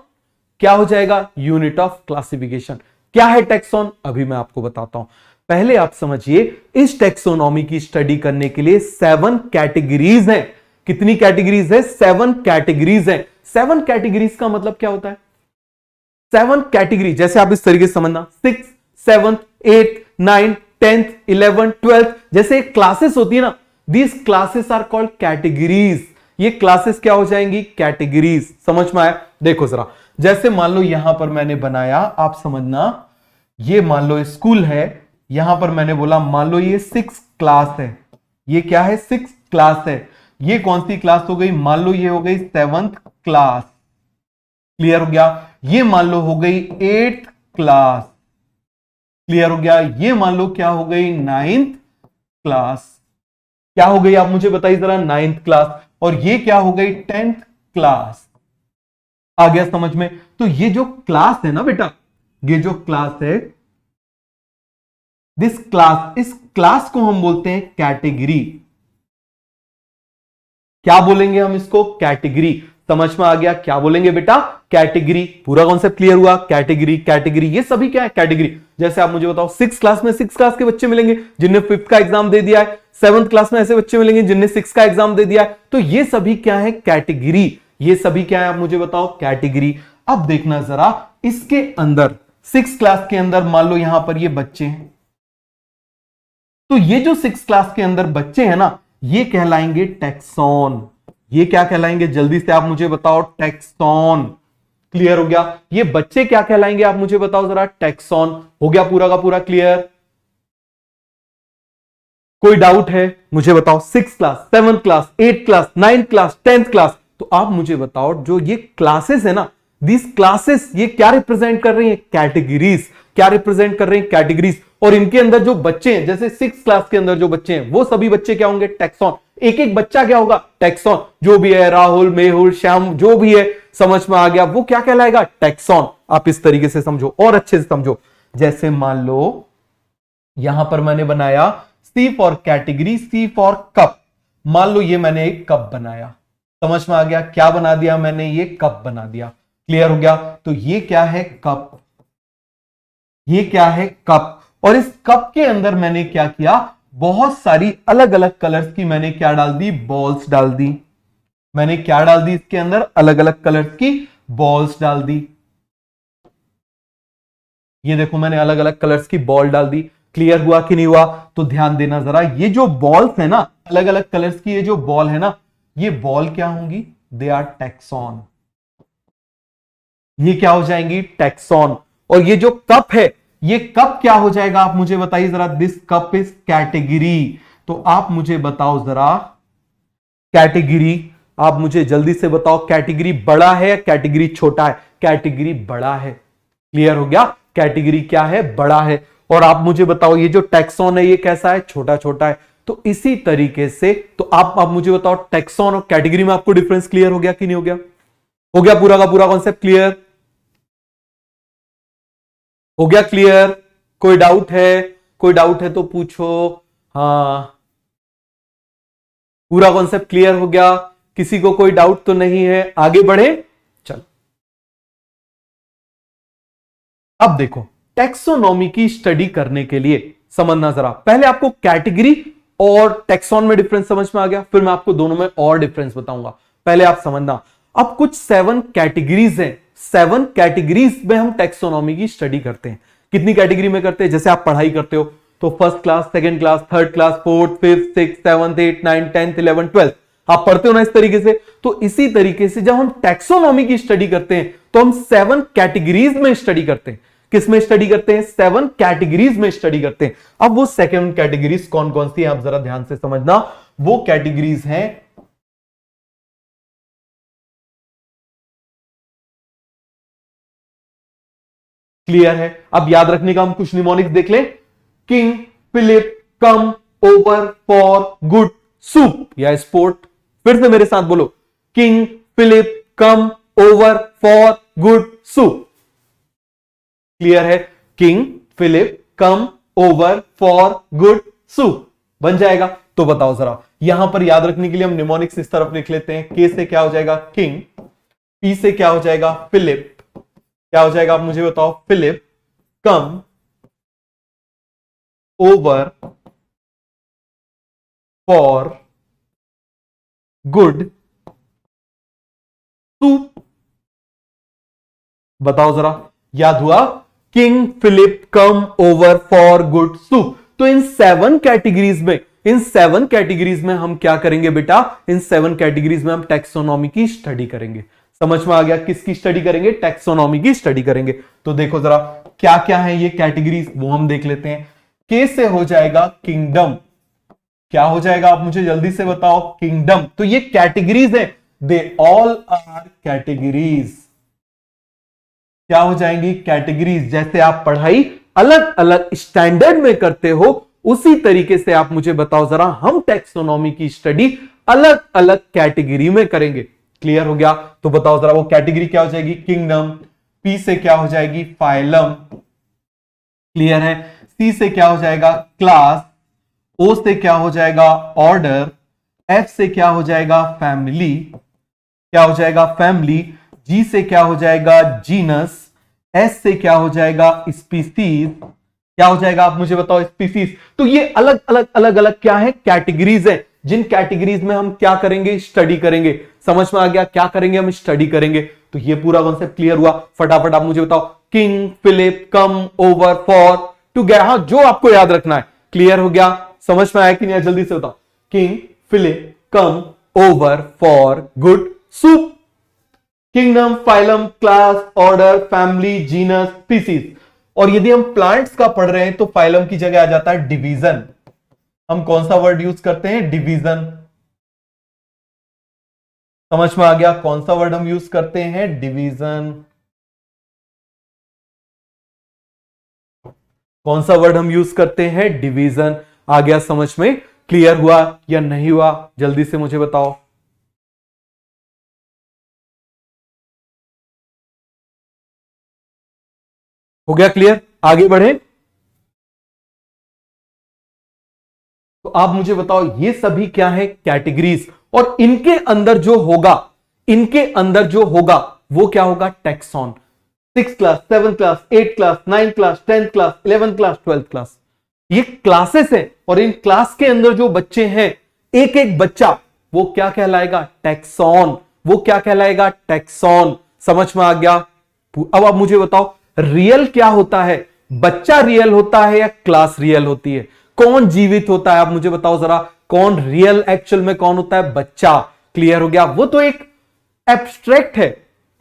Speaker 1: क्या हो जाएगा? Unit of classification. क्या है टैक्सॉन? अभी मैं आपको बताता हूं। पहले आप समझिए, इस टैक्सोनॉमी की स्टडी करने के लिए 7 कैटेगरीज हैं। कितनी कैटेगरीज है? 7 कैटेगरीज हैं। 7 कैटेगरीज का मतलब क्या होता है? 7 कैटेगरी, जैसे आप इस तरीके से समझना, 6th, 7th, 8th, 9th, 10th, 11th, 12th, जैसे क्लासेस होती है ना, these classes are called categories. ये क्लासेस क्या हो जाएंगी? कैटेगरीज। समझ में आया? देखो जरा, जैसे मान लो यहां पर मैंने बनाया, आप समझना, ये मान लो स्कूल है, यहां पर मैंने बोला मान लो ये 6th क्लास है। ये क्या है? 6th क्लास है। ये कौन सी क्लास हो गई? मान लो ये हो गई 7th क्लास। क्लियर हो गया? ये मान लो हो गई 8th क्लास। क्लियर हो गया? ये मान लो क्या हो गई? 9th class. क्या हो गई? आप मुझे बताइए जरा। 9th class. और ये क्या हो गई? 10th class. आ गया समझ में? तो ये जो क्लास है ना बेटा, ये जो क्लास है, दिस क्लास, इस क्लास को हम बोलते हैं कैटेगरी। क्या बोलेंगे हम इसको? कैटेगरी। समझ में आ गया? क्या बोलेंगे बेटा? कैटेगरी। पूरा कॉन्सेप्ट क्लियर हुआ? कैटेगरी, कैटेगरी, ये सभी क्या है? कैटेगरी। जैसे आप मुझे बताओ, 6th क्लास में 6th क्लास के बच्चे मिलेंगे जिनने 5th का एग्जाम दे दिया है। 7th क्लास में ऐसे बच्चे मिलेंगे जिनने 6th का एग्जाम दे दिया है। तो ये सभी क्या है? कैटेगरी। ये सभी क्या है? आप मुझे बताओ। कैटेगरी। अब देखना जरा, इसके अंदर 6th क्लास के अंदर मान लो यहां पर ये बच्चे हैं, तो ये जो 6th क्लास के अंदर बच्चे हैं ना, ये कहलाएंगे टैक्सॉन। ये क्या कहलाएंगे? जल्दी से आप मुझे बताओ। टैक्सॉन। क्लियर हो गया? ये बच्चे क्या कहलाएंगे? आप मुझे बताओ जरा। टैक्सॉन। हो गया पूरा का पूरा क्लियर? कोई डाउट है? मुझे बताओ। 6th class, 7th class, 8th class, 9th class, 10th class. तो आप मुझे बताओ, जो ये क्लासेस है ना, दिस क्लासेस ये क्या रिप्रेजेंट कर रही है? कैटेगरीज। क्या रिप्रेजेंट कर रहे हैं? कैटेगरीज। और इनके अंदर जो बच्चे हैं, जैसे 6th क्लास के अंदर जो बच्चे हैं, वो सभी बच्चे क्या होंगे? टैक्सॉन। एक एक बच्चा क्या होगा? टैक्सॉन। जो भी है, राहुल, मेहुल, श्याम, जो भी है, समझ में आ गया? वो क्या कहलाएगा? टैक्सॉन। आप इस तरीके से समझो और अच्छे से समझो। जैसे मान लो यहां पर मैंने बनाया C for category, C for cup. मान लो ये मैंने एक कप बनाया। समझ में आ गया? क्या बना दिया मैंने? ये कप बना दिया। क्लियर हो गया? तो ये क्या है? कप। ये क्या है? कप। और इस कप के अंदर मैंने क्या किया? बहुत सारी अलग अलग कलर्स की मैंने क्या डाल दी, बॉल्स डाल दी। मैंने क्या डाल दी इसके अंदर, अलग अलग कलर्स की बॉल्स डाल दी। ये देखो मैंने अलग अलग कलर्स की बॉल डाल दी। क्लियर हुआ कि नहीं हुआ? तो ध्यान देना जरा, ये जो बॉल्स है ना, अलग अलग कलर्स की ये जो बॉल है ना, ये बॉल क्या होंगी, दे आर टैक्सॉन। ये क्या हो जाएंगी, टैक्सॉन। और ये जो कप है, ये कप क्या हो जाएगा, आप मुझे बताइए जरा। This cup is category. तो आप मुझे बताओ जरा, कैटेगरी आप मुझे जल्दी से बताओ, कैटेगरी बड़ा है या कैटेगरी छोटा है? कैटेगरी बड़ा है। क्लियर हो गया? कैटेगरी क्या है, बड़ा है। और आप मुझे बताओ ये जो टैक्सॉन है ये कैसा है, छोटा छोटा है। तो इसी तरीके से तो आप मुझे बताओ, टैक्सॉन और कैटेगरी में आपको डिफरेंस क्लियर हो गया कि नहीं हो गया? हो गया पूरा का पूरा कॉन्सेप्ट क्लियर? हो गया क्लियर? कोई डाउट है? कोई डाउट है तो पूछो। हाँ, पूरा कॉन्सेप्ट क्लियर हो गया? किसी को कोई डाउट तो नहीं है? आगे बढ़े, चल। अब देखो, टैक्सोनॉमी की स्टडी करने के लिए समझना जरा, पहले आपको कैटेगरी और टैक्सॉन में डिफरेंस समझ में आ गया, फिर मैं आपको दोनों में और डिफरेंस बताऊंगा। पहले आप समझना, अब कुछ 7 कैटेगरीज हैं। 7 कैटेगरीज में हम टैक्सोनॉमी की स्टडी करते हैं। कितनी कैटेगरी में करते हैं? जैसे आप पढ़ाई करते हो तो first class, second class, third class, fourth, fifth, six, seventh, 8, 9, 10, 11, 12 आप पढ़ते हो ना इस तरीके से। तो इसी तरीके से जब हम टैक्सोनॉमी की स्टडी करते हैं तो हम 7 कैटेगरीज में स्टडी करते हैं। किस में स्टडी करते हैं? 7 कैटेगरीज में स्टडी करते हैं। अब वो 7 कैटेगरीज कौन कौन सी है, आप जरा ध्यान से समझना। वो कैटेगरीज हैं, क्लियर है? अब याद रखने का हम कुछ निमोनिक्स देख लें। King, Philip, come, over, for, good, soup or sport. फिर से मेरे साथ बोलो, king, Philip, come, over, for, good, soup. Clear है? King, Philip, come, over, for, good, soup बन जाएगा। तो बताओ जरा, यहां पर याद रखने के लिए हम निमोनिक्स इस तरफ लिख लेते हैं। के से क्या हो जाएगा, किंग। पी से क्या हो जाएगा, फिलिप। क्या हो जाएगा आप मुझे बताओ, Philip, come, over, for, good, soup. बताओ जरा, याद हुआ? King, Philip, come, over, for, good, soup. तो इन 7 कैटेगरीज में, इन 7 कैटेगरीज में हम क्या करेंगे बेटा? इन 7 कैटेगरीज में हम टैक्सोनॉमी की स्टडी करेंगे। समझ में आ गया? किसकी स्टडी करेंगे? टैक्सोनॉमी की स्टडी करेंगे। तो देखो जरा क्या क्या है ये कैटेगरीज, वो हम देख लेते हैं। के से हो जाएगा किंगडम। क्या हो जाएगा आप मुझे जल्दी से बताओ, किंगडम। तो ये कैटेगरीज है, दे ऑल आर कैटेगरीज। क्या हो जाएंगी? कैटेगरीज। जैसे आप पढ़ाई अलग अलग स्टैंडर्ड में करते हो, उसी तरीके से आप मुझे बताओ जरा, हम टैक्सोनॉमी की स्टडी अलग अलग कैटेगरी में करेंगे। क्लियर हो गया? तो बताओ जरा वो कैटेगरी क्या हो जाएगी, किंगडम। पी से क्या हो जाएगी, फाइलम। क्लियर है? सी से क्या हो जाएगा, क्लास। ओ से क्या हो जाएगा, ऑर्डर। एफ से क्या हो जाएगा, फैमिली। क्या हो जाएगा, फैमिली। जी से क्या हो जाएगा, जीनस। एस से क्या हो जाएगा, स्पीसीज। क्या हो जाएगा आप मुझे बताओ, स्पीसीज। तो ये अलग अलग अलग अलग क्या है, कैटेगरीज है, जिन कैटेगरीज में हम क्या करेंगे, स्टडी करेंगे। समझ में आ गया? क्या करेंगे हम, स्टडी करेंगे। तो ये पूरा कॉन्सेप्ट क्लियर हुआ? फटाफट आप मुझे बताओ, king, Philip, come, over, for, टू गया। हाँ, जो आपको याद रखना है। क्लियर हो गया? समझ में आया कि नहीं? जल्दी से बताओ, king, Philip, come, over, for, good, soup. Kingdom, phylum, class, order, family, genus, species. और यदि हम प्लांट्स का पढ़ रहे हैं तो फाइलम की जगह आ जाता है डिवीजन। हम कौन सा वर्ड यूज करते हैं, डिवीजन। समझ में आ गया? कौन सा वर्ड हम यूज करते हैं, डिवीजन। कौन सा वर्ड हम यूज करते हैं, डिवीजन। आ गया समझ में? क्लियर हुआ या नहीं हुआ? जल्दी से मुझे बताओ। हो गया क्लियर? आगे बढ़े। तो आप मुझे बताओ, ये सभी क्या है, कैटेगरीज। और इनके अंदर जो होगा, इनके अंदर जो होगा वो क्या होगा, taxon. 6th class, 7th class, 8th class, 9th class, 10th class, 11th class, 12th class. ये क्लासेस है और इन क्लास के अंदर जो बच्चे हैं, एक एक बच्चा, वो क्या कहलाएगा? टैक्सॉन। वो क्या कहलाएगा? टैक्सॉन। समझ में आ गया? अब आप मुझे बताओ, रियल क्या होता है? बच्चा रियल होता है या क्लास रियल होती है? कौन जीवित होता है? आप मुझे बताओ जरा, कौन रियल एक्चुअल में कौन होता है? बच्चा। क्लियर हो गया? वो तो एक एब्स्ट्रैक्ट है।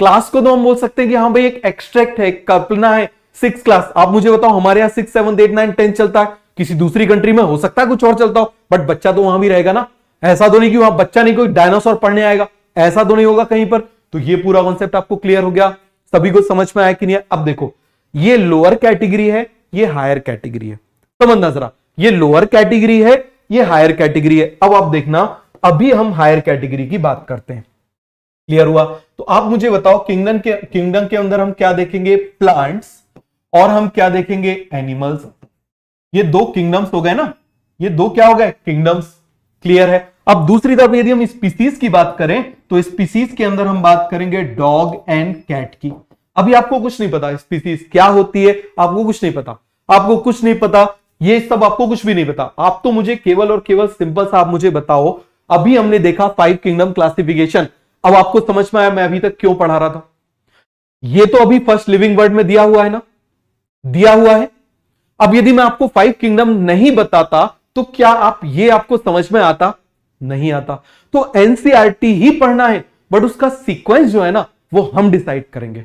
Speaker 1: क्लास को तो हम बोल सकते हैं कि हाँ भाई एक एक्सट्रैक्ट है, एक कल्पना है। 6 क्लास, आप मुझे बताओ, हमारे यहां 6, 7, 8, 9, 10 चलता है, किसी दूसरी कंट्री में हो सकता है कुछ और चलता हो, बट बच्चा तो वहां भी रहेगा ना। ऐसा तो नहीं कि वहां बच्चा नहीं, कोई डायनासोर पढ़ने आएगा, ऐसा तो नहीं होगा कहीं पर। तो ये पूरा कॉन्सेप्ट आपको क्लियर हो गया? सभी को समझ में आया कि नहीं? अब देखो, ये लोअर कैटेगरी है, ये हायर कैटेगरी है। समझना जरा, ये लोअर कैटेगरी है, ये हायर कैटेगरी है। अब आप देखना, अभी हम हायर कैटेगरी की बात करते हैं। क्लियर हुआ? तो आप मुझे बताओ, किंगडम के अंदर हम क्या देखेंगे? प्लांट्स, और हम क्या देखेंगे? एनिमल्स। ये 2 किंगडम्स हो गए ना, ये 2 क्या हो गए? किंगडम्स। क्लियर है? अब दूसरी तरफ यदि हम स्पीसीज की बात करें, तो स्पीसीज के अंदर हम बात करेंगे डॉग एंड कैट की। अभी आपको कुछ नहीं पता स्पीसीज क्या होती है, आपको कुछ नहीं पता, आपको कुछ नहीं पता, ये सब आपको कुछ भी नहीं पता। आप तो मुझे केवल और केवल सिंपल सा आप मुझे बताओ, अभी हमने देखा 5 किंगडम क्लासिफिकेशन। अब आपको समझ में आया मैं अभी तक क्यों पढ़ा रहा था? ये तो अभी फर्स्ट लिविंग वर्ड में दिया हुआ है ना, दिया हुआ है। अब यदि मैं आपको 5 किंगडम नहीं बताता, तो क्या ये आपको समझ में आता? नहीं आता। तो एनसीईआरटी ही पढ़ना है, बट उसका सीक्वेंस जो है ना, वो हम डिसाइड करेंगे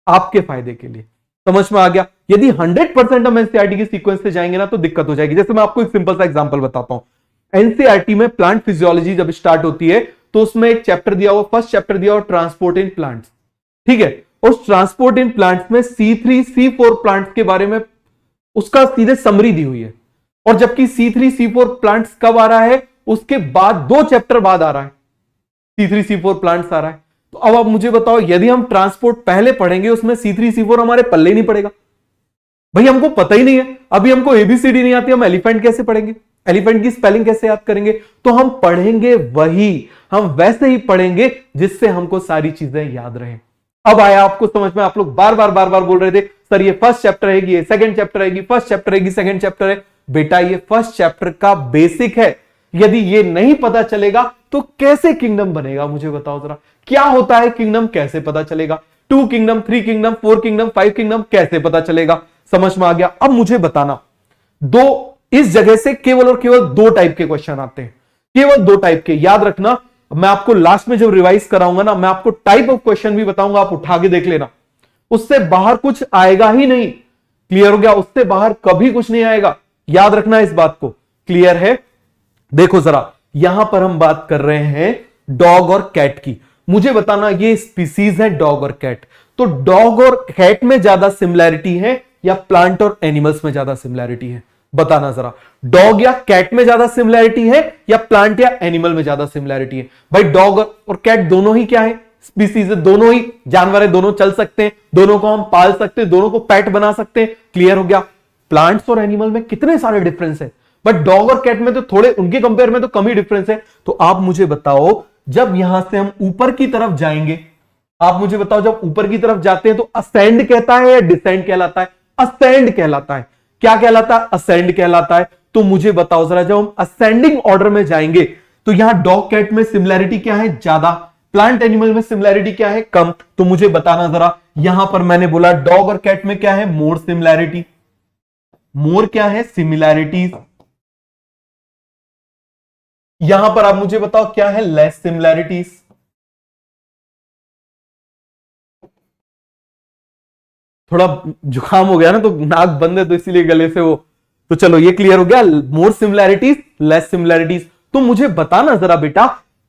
Speaker 1: आपके फायदे के लिए। समझ में आ गया? यदि 100% हम एनसीईआरटी के सीक्वेंस से जाएंगे ना, तो दिक्कत हो जाएगी। जैसे मैं आपको एक सिंपल सा एग्जांपल बताता हूं। एनसीईआरटी में प्लांट फिजियोलॉजी जब स्टार्ट होती है, तो उसमें एक चैप्टर दिया हुआ, फर्स्ट चैप्टर दिया हुआ ट्रांसपोर्ट इन प्लांट्स। ठीक है? उस ट्रांसपोर्ट इन प्लांट्स में C3 C4 प्लांट्स के बारे में उसका सीधे समरी दी हुई है। और जबकि C3 C4 प्लांट्स कब आ रहा है? उसके बाद 2 चैप्टर बाद आ रहा है, C3 C4 प्लांट्स आ रहा है। तो अब आप मुझे बताओ, यदि हम ट्रांसपोर्ट पहले पढ़ेंगे, उसमें C3 C4 हमारे पल्ले नहीं पड़ेगा। भाई हमको पता ही नहीं है, अभी हमको ABCD नहीं आती, हम एलिफेंट कैसे पढ़ेंगे? एलिफेंट की स्पेलिंग कैसे याद करेंगे? तो हम पढ़ेंगे हम वैसे ही पढ़ेंगे जिससे हमको सारी चीजें याद रहे। अब आया आपको समझ में? आप लोग बार बार बोल रहे थे सर ये फर्स्ट चैप्टर रहेगी, ये सेकंड चैप्टर रहेगी, फर्स्ट चैप्टर रहेगी, सेकंड चैप्टर है। बेटा ये फर्स्ट चैप्टर का बेसिक है, यदि ये नहीं पता चलेगा तो कैसे किंगडम बनेगा? मुझे बताओ जरा, क्या होता है किंगडम, कैसे पता चलेगा? 2 किंगडम, 3 किंगडम, 4 किंगडम, 5 किंगडम, कैसे पता चलेगा? समझ में आ गया? अब मुझे बताना, इस जगह से केवल और केवल 2 टाइप के क्वेश्चन आते हैं, केवल 2 टाइप के। याद रखना, मैं आपको लास्ट में जब रिवाइज कराऊंगा ना, मैं आपको टाइप ऑफ क्वेश्चन भी बताऊंगा, आप उठा के देख लेना, उससे बाहर कुछ आएगा ही नहीं। क्लियर हो गया? उससे बाहर कभी कुछ नहीं आएगा, याद रखना इस बात को। क्लियर है? देखो जरा, यहां पर हम बात कर रहे हैं डॉग और कैट की। मुझे बताना, ये स्पीसीज है डॉग और कैट, तो डॉग और कैट में ज्यादा सिमिलैरिटी है या प्लांट और एनिमल्स में ज्यादा सिमिलैरिटी है? बताना जरा, डॉग या कैट में ज्यादा सिमिलैरिटी है या प्लांट या एनिमल में ज्यादा सिमिलैरिटी है? भाई डॉग और कैट दोनों ही क्या है? स्पीसीज है, दोनों ही जानवर है, दोनों चल सकते हैं, दोनों को हम पाल सकते हैं, दोनों को पेट बना सकते हैं। क्लियर हो गया? प्लांट्स और एनिमल में कितने सारे डिफरेंस है, बट डॉग और कैट में तो थोड़े, उनके कंपेयर में तो कम ही डिफरेंस है। तो आप मुझे बताओ, जब यहां से हम ऊपर की तरफ जाएंगे, आप मुझे बताओ, जब ऊपर की तरफ जाते हैं तो असेंड कहता है या डिसेंड कहलाता है? असेंड कहलाता है। क्या कहलाता है? असेंड कहलाता है। तो मुझे बताओ जरा, जब हम असेंडिंग ऑर्डर में जाएंगे, तो यहां डॉग कैट में सिमिलैरिटी क्या है? ज्यादा। प्लांट एनिमल में सिमिलैरिटी क्या है? कम। तो मुझे बताना जरा, यहां पर मैंने बोला डॉग और कैट में क्या है? मोर सिमिलैरिटी। मोर क्या है? सिमिलैरिटीज। यहां पर आप मुझे बताओ क्या है? Less similarities. थोड़ा जुकाम हो गया ना, तो नाक बंद है, तो इसीलिए गले से वो, तो चलो ये क्लियर हो गया। मोर सिमिलैरिटीज, लेस सिमिलैरिटीज। तो मुझे बताना जरा बेटा,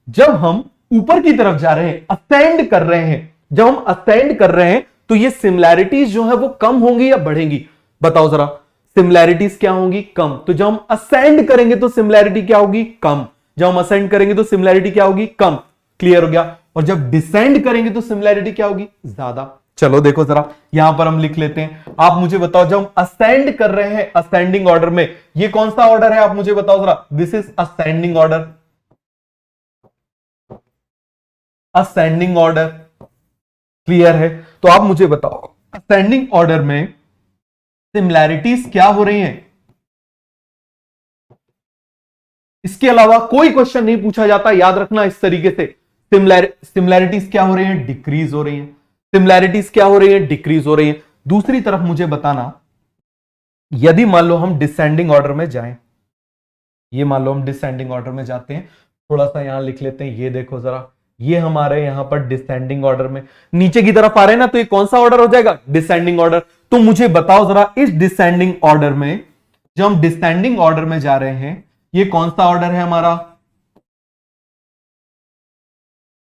Speaker 1: जब हम ऊपर की तरफ जा रहे हैं, असेंड कर रहे हैं, जब हम असेंड कर रहे हैं, तो ये सिमिलैरिटीज जो है वो कम होंगी या बढ़ेंगी? बताओ जरा, सिमिलैरिटीज क्या होंगी? कम। तो जब हम असेंड करेंगे तो सिमिलैरिटी क्या होगी? कम। जब हम असेंड करेंगे तो सिमिलैरिटी क्या होगी? कम। क्लियर हो गया? और जब डिसेंड करेंगे तो सिमिलैरिटी क्या होगी? ज्यादा। चलो देखो जरा, यहां पर हम लिख लेते हैं। आप मुझे बताओ, जब हम असेंड कर रहे हैं असेंडिंग ऑर्डर में, ये कौन सा ऑर्डर है? आप मुझे बताओ जरा। This is ascending order. Ascending order. Clear है? तो आप मुझे बताओ, असेंडिंग ऑर्डर में सिमिलैरिटीज क्या हो रही हैं? इसके अलावा कोई क्वेश्चन नहीं पूछा जाता, याद रखना इस तरीके से। सिमिलैरिटीज क्या हो रही है? डिक्रीज हो रही है। सिमिलैरिटीज क्या हो रही है? डिक्रीज हो रही है। दूसरी तरफ मुझे बताना, यदि मान लो हम डिसेंडिंग ऑर्डर में जाएं, ये मान लो हम डिसेंडिंग ऑर्डर में जाते हैं, थोड़ा सा यहां लिख लेते हैं, ये देखो जरा, ये हमारे यहां पर डिसेंडिंग ऑर्डर में नीचे की तरफ आ रहे हैं ना, तो ये कौन सा ऑर्डर हो जाएगा? Descending order. तो मुझे बताओ जरा, इस डिसेंडिंग ऑर्डर में, जब हम डिसेंडिंग ऑर्डर में जा रहे हैं, ये कौन सा ऑर्डर है हमारा?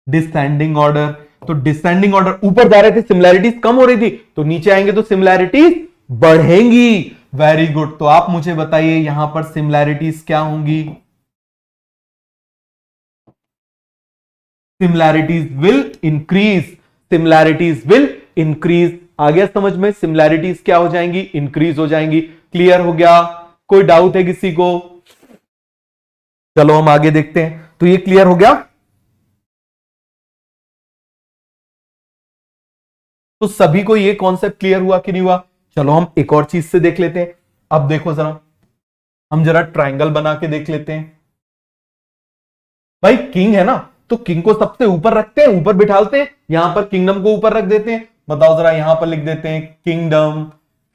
Speaker 1: Descending order. तो डिसेंडिंग ऑर्डर, ऊपर जा रहे थे सिमिलैरिटीज कम हो रही थी, तो नीचे आएंगे तो सिमिलैरिटीज बढ़ेंगी। Very good. तो आप मुझे बताइए यहां पर सिमिलैरिटीज क्या होंगी? Similarities will increase. Similarities will increase. आ गया समझ में? सिमिलैरिटीज क्या हो जाएंगी? इंक्रीज हो जाएंगी। क्लियर हो गया? कोई डाउट है किसी को? चलो हम आगे देखते हैं। तो ये क्लियर हो गया? तो सभी को ये कॉन्सेप्ट क्लियर हुआ कि नहीं हुआ? चलो हम एक और चीज से देख लेते हैं। अब देखो जरा, हम जरा ट्रायंगल बना के देख लेते हैं। भाई किंग है ना, तो किंग को सबसे ऊपर रखते हैं, ऊपर बिठालते हैं, यहां पर किंगडम को ऊपर रख देते हैं। बताओ जरा, यहां पर लिख देते हैं किंगडम,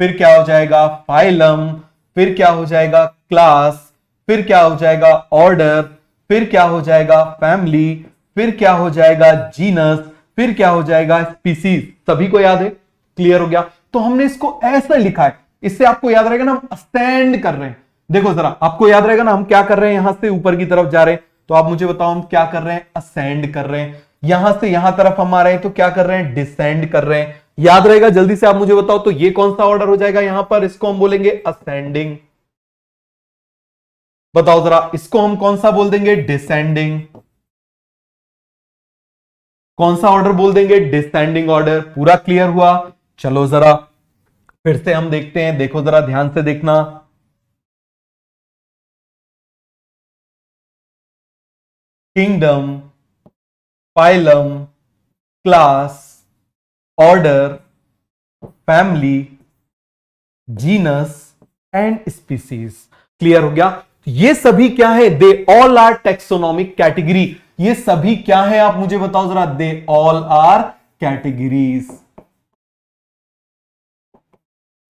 Speaker 1: फिर क्या हो जाएगा? फाइलम, फिर क्या हो जाएगा? क्लास, फिर क्या हो जाएगा? ऑर्डर, फिर क्या हो जाएगा? फैमिली, फिर क्या हो जाएगा? जीनस, फिर क्या हो जाएगा? स्पीसीज। सभी को याद है? क्लियर हो गया? तो हमने इसको ऐसा लिखा है, इससे आपको याद रहेगा ना, हम असेंड कर रहे हैं। देखो जरा, आपको याद रहेगा ना हम क्या कर रहे हैं? यहां से ऊपर की तरफ जा रहे हैं, तो आप मुझे बताओ हम क्या कर रहे हैं? असेंड कर रहे हैं। यहां से यहां तरफ हम आ रहे हैं, तो क्या कर रहे हैं? डिसेंड कर रहे हैं। याद रहेगा? जल्दी से आप मुझे बताओ, तो ये कौन सा ऑर्डर हो जाएगा? यहां पर इसको हम बोलेंगे असेंडिंग। बताओ जरा, इसको हम कौन सा बोल देंगे? डिसेंडिंग। कौन सा ऑर्डर बोल देंगे? Descending order. पूरा क्लियर हुआ? चलो जरा फिर से हम देखते हैं। देखो जरा, ध्यान से देखना। Kingdom, phylum, class, order, family, genus and species. Clear हो गया? ये सभी क्या है? They all are taxonomic category. ये सभी क्या है? आप मुझे बताओ जरा। They all are categories.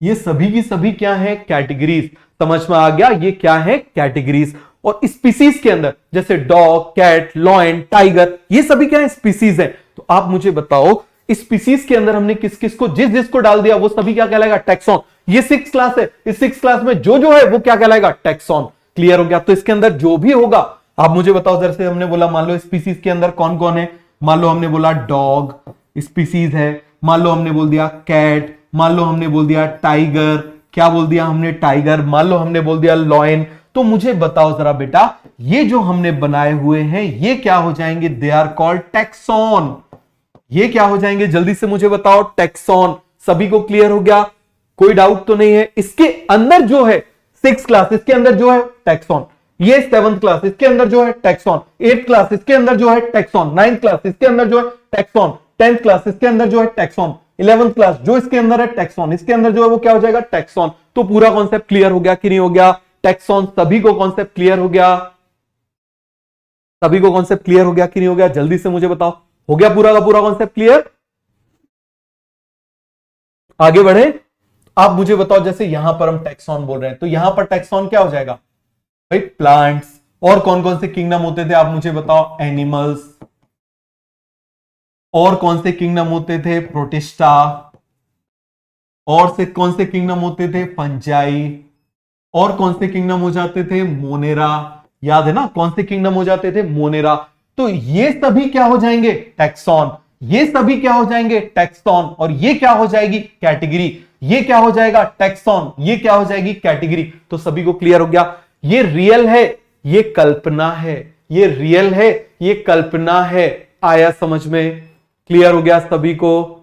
Speaker 1: ये सभी की सभी क्या है? कैटेगरीज। समझ में आ गया? ये क्या है? कैटेगरीज। और स्पीसीज के अंदर जैसे डॉग, कैट, लॉयन, टाइगर, ये सभी क्या है? स्पीसीज है। तो आप मुझे बताओ, स्पीसीज के अंदर हमने किस किस को, जिस जिसको डाल दिया वो सभी क्या कहलाएगा? टैक्सॉन। ये 6 क्लास है, इस 6 क्लास में जो जो है वो क्या कहलाएगा? टैक्सॉन। क्लियर हो गया? तो इसके अंदर जो भी होगा, आप मुझे बताओ। जैसे हमने बोला, मान लो स्पीसीज के अंदर कौन कौन है? मान लो हमने बोला डॉग स्पीसीज है, मान लो हमने बोल दिया कैट, मान लो हमने बोल दिया टाइगर, क्या बोल दिया हमने? टाइगर। मान लो हमने बोल दिया लॉयन। तो मुझे बताओ जरा बेटा, ये जो हमने बनाए हुए हैं ये क्या हो जाएंगे? They are called taxon. ये क्या हो जाएंगे? जल्दी से मुझे बताओ। टैक्सॉन। सभी को क्लियर हो गया? कोई डाउट तो नहीं है? इसके अंदर जो है 6 क्लास, इसके अंदर जो है टैक्सॉन। ये 7th क्लास, इसके अंदर जो है टैक्सॉन। 8th क्लास, इसके अंदर जो है टैक्सॉन। 9th क्लास, इसके अंदर जो है टैक्सॉन। 10th क्लास, इसके अंदर जो है टैक्सॉन। 11th क्लास, जो इसके अंदर है टैक्सॉन, इसके अंदर जो है वो क्या हो जाएगा? टैक्सॉन। तो पूरा कॉन्सेप्ट क्लियर हो गया कि नहीं हो गया? टैक्सॉन। सभी को कॉन्सेप्ट क्लियर हो गया? सभी को कॉन्सेप्ट क्लियर हो गया कि नहीं हो गया? जल्दी से मुझे बताओ। हो गया पूरा का पूरा कॉन्सेप्ट क्लियर? आगे बढ़े। आप मुझे बताओ, जैसे यहां पर हम टैक्सॉन बोल रहे हैं, तो यहां पर टैक्सॉन क्या हो जाएगा? भाई प्लांट्स। और कौन कौन से किंगडम होते थे आप मुझे बताओ? एनिमल्स। और कौन से किंगडम होते थे? प्रोटिस्टा। और से कौन से किंगडम होते थे? फंजाई। और कौन से किंगडम हो जाते थे? मोनेरा। याद है ना? कौन से किंगडम हो जाते थे? मोनेरा। तो ये सभी क्या हो जाएंगे? टैक्सॉन। ये सभी क्या हो जाएंगे? टैक्सॉन। और ये क्या हो जाएगी? कैटेगरी। ये क्या हो जाएगा? टैक्सॉन। ये क्या हो जाएगी? कैटेगरी। तो सभी को क्लियर हो गया? ये रियल है, ये कल्पना है। ये रियल है, ये कल्पना है। आया समझ में? क्लियर हो गया सभी को?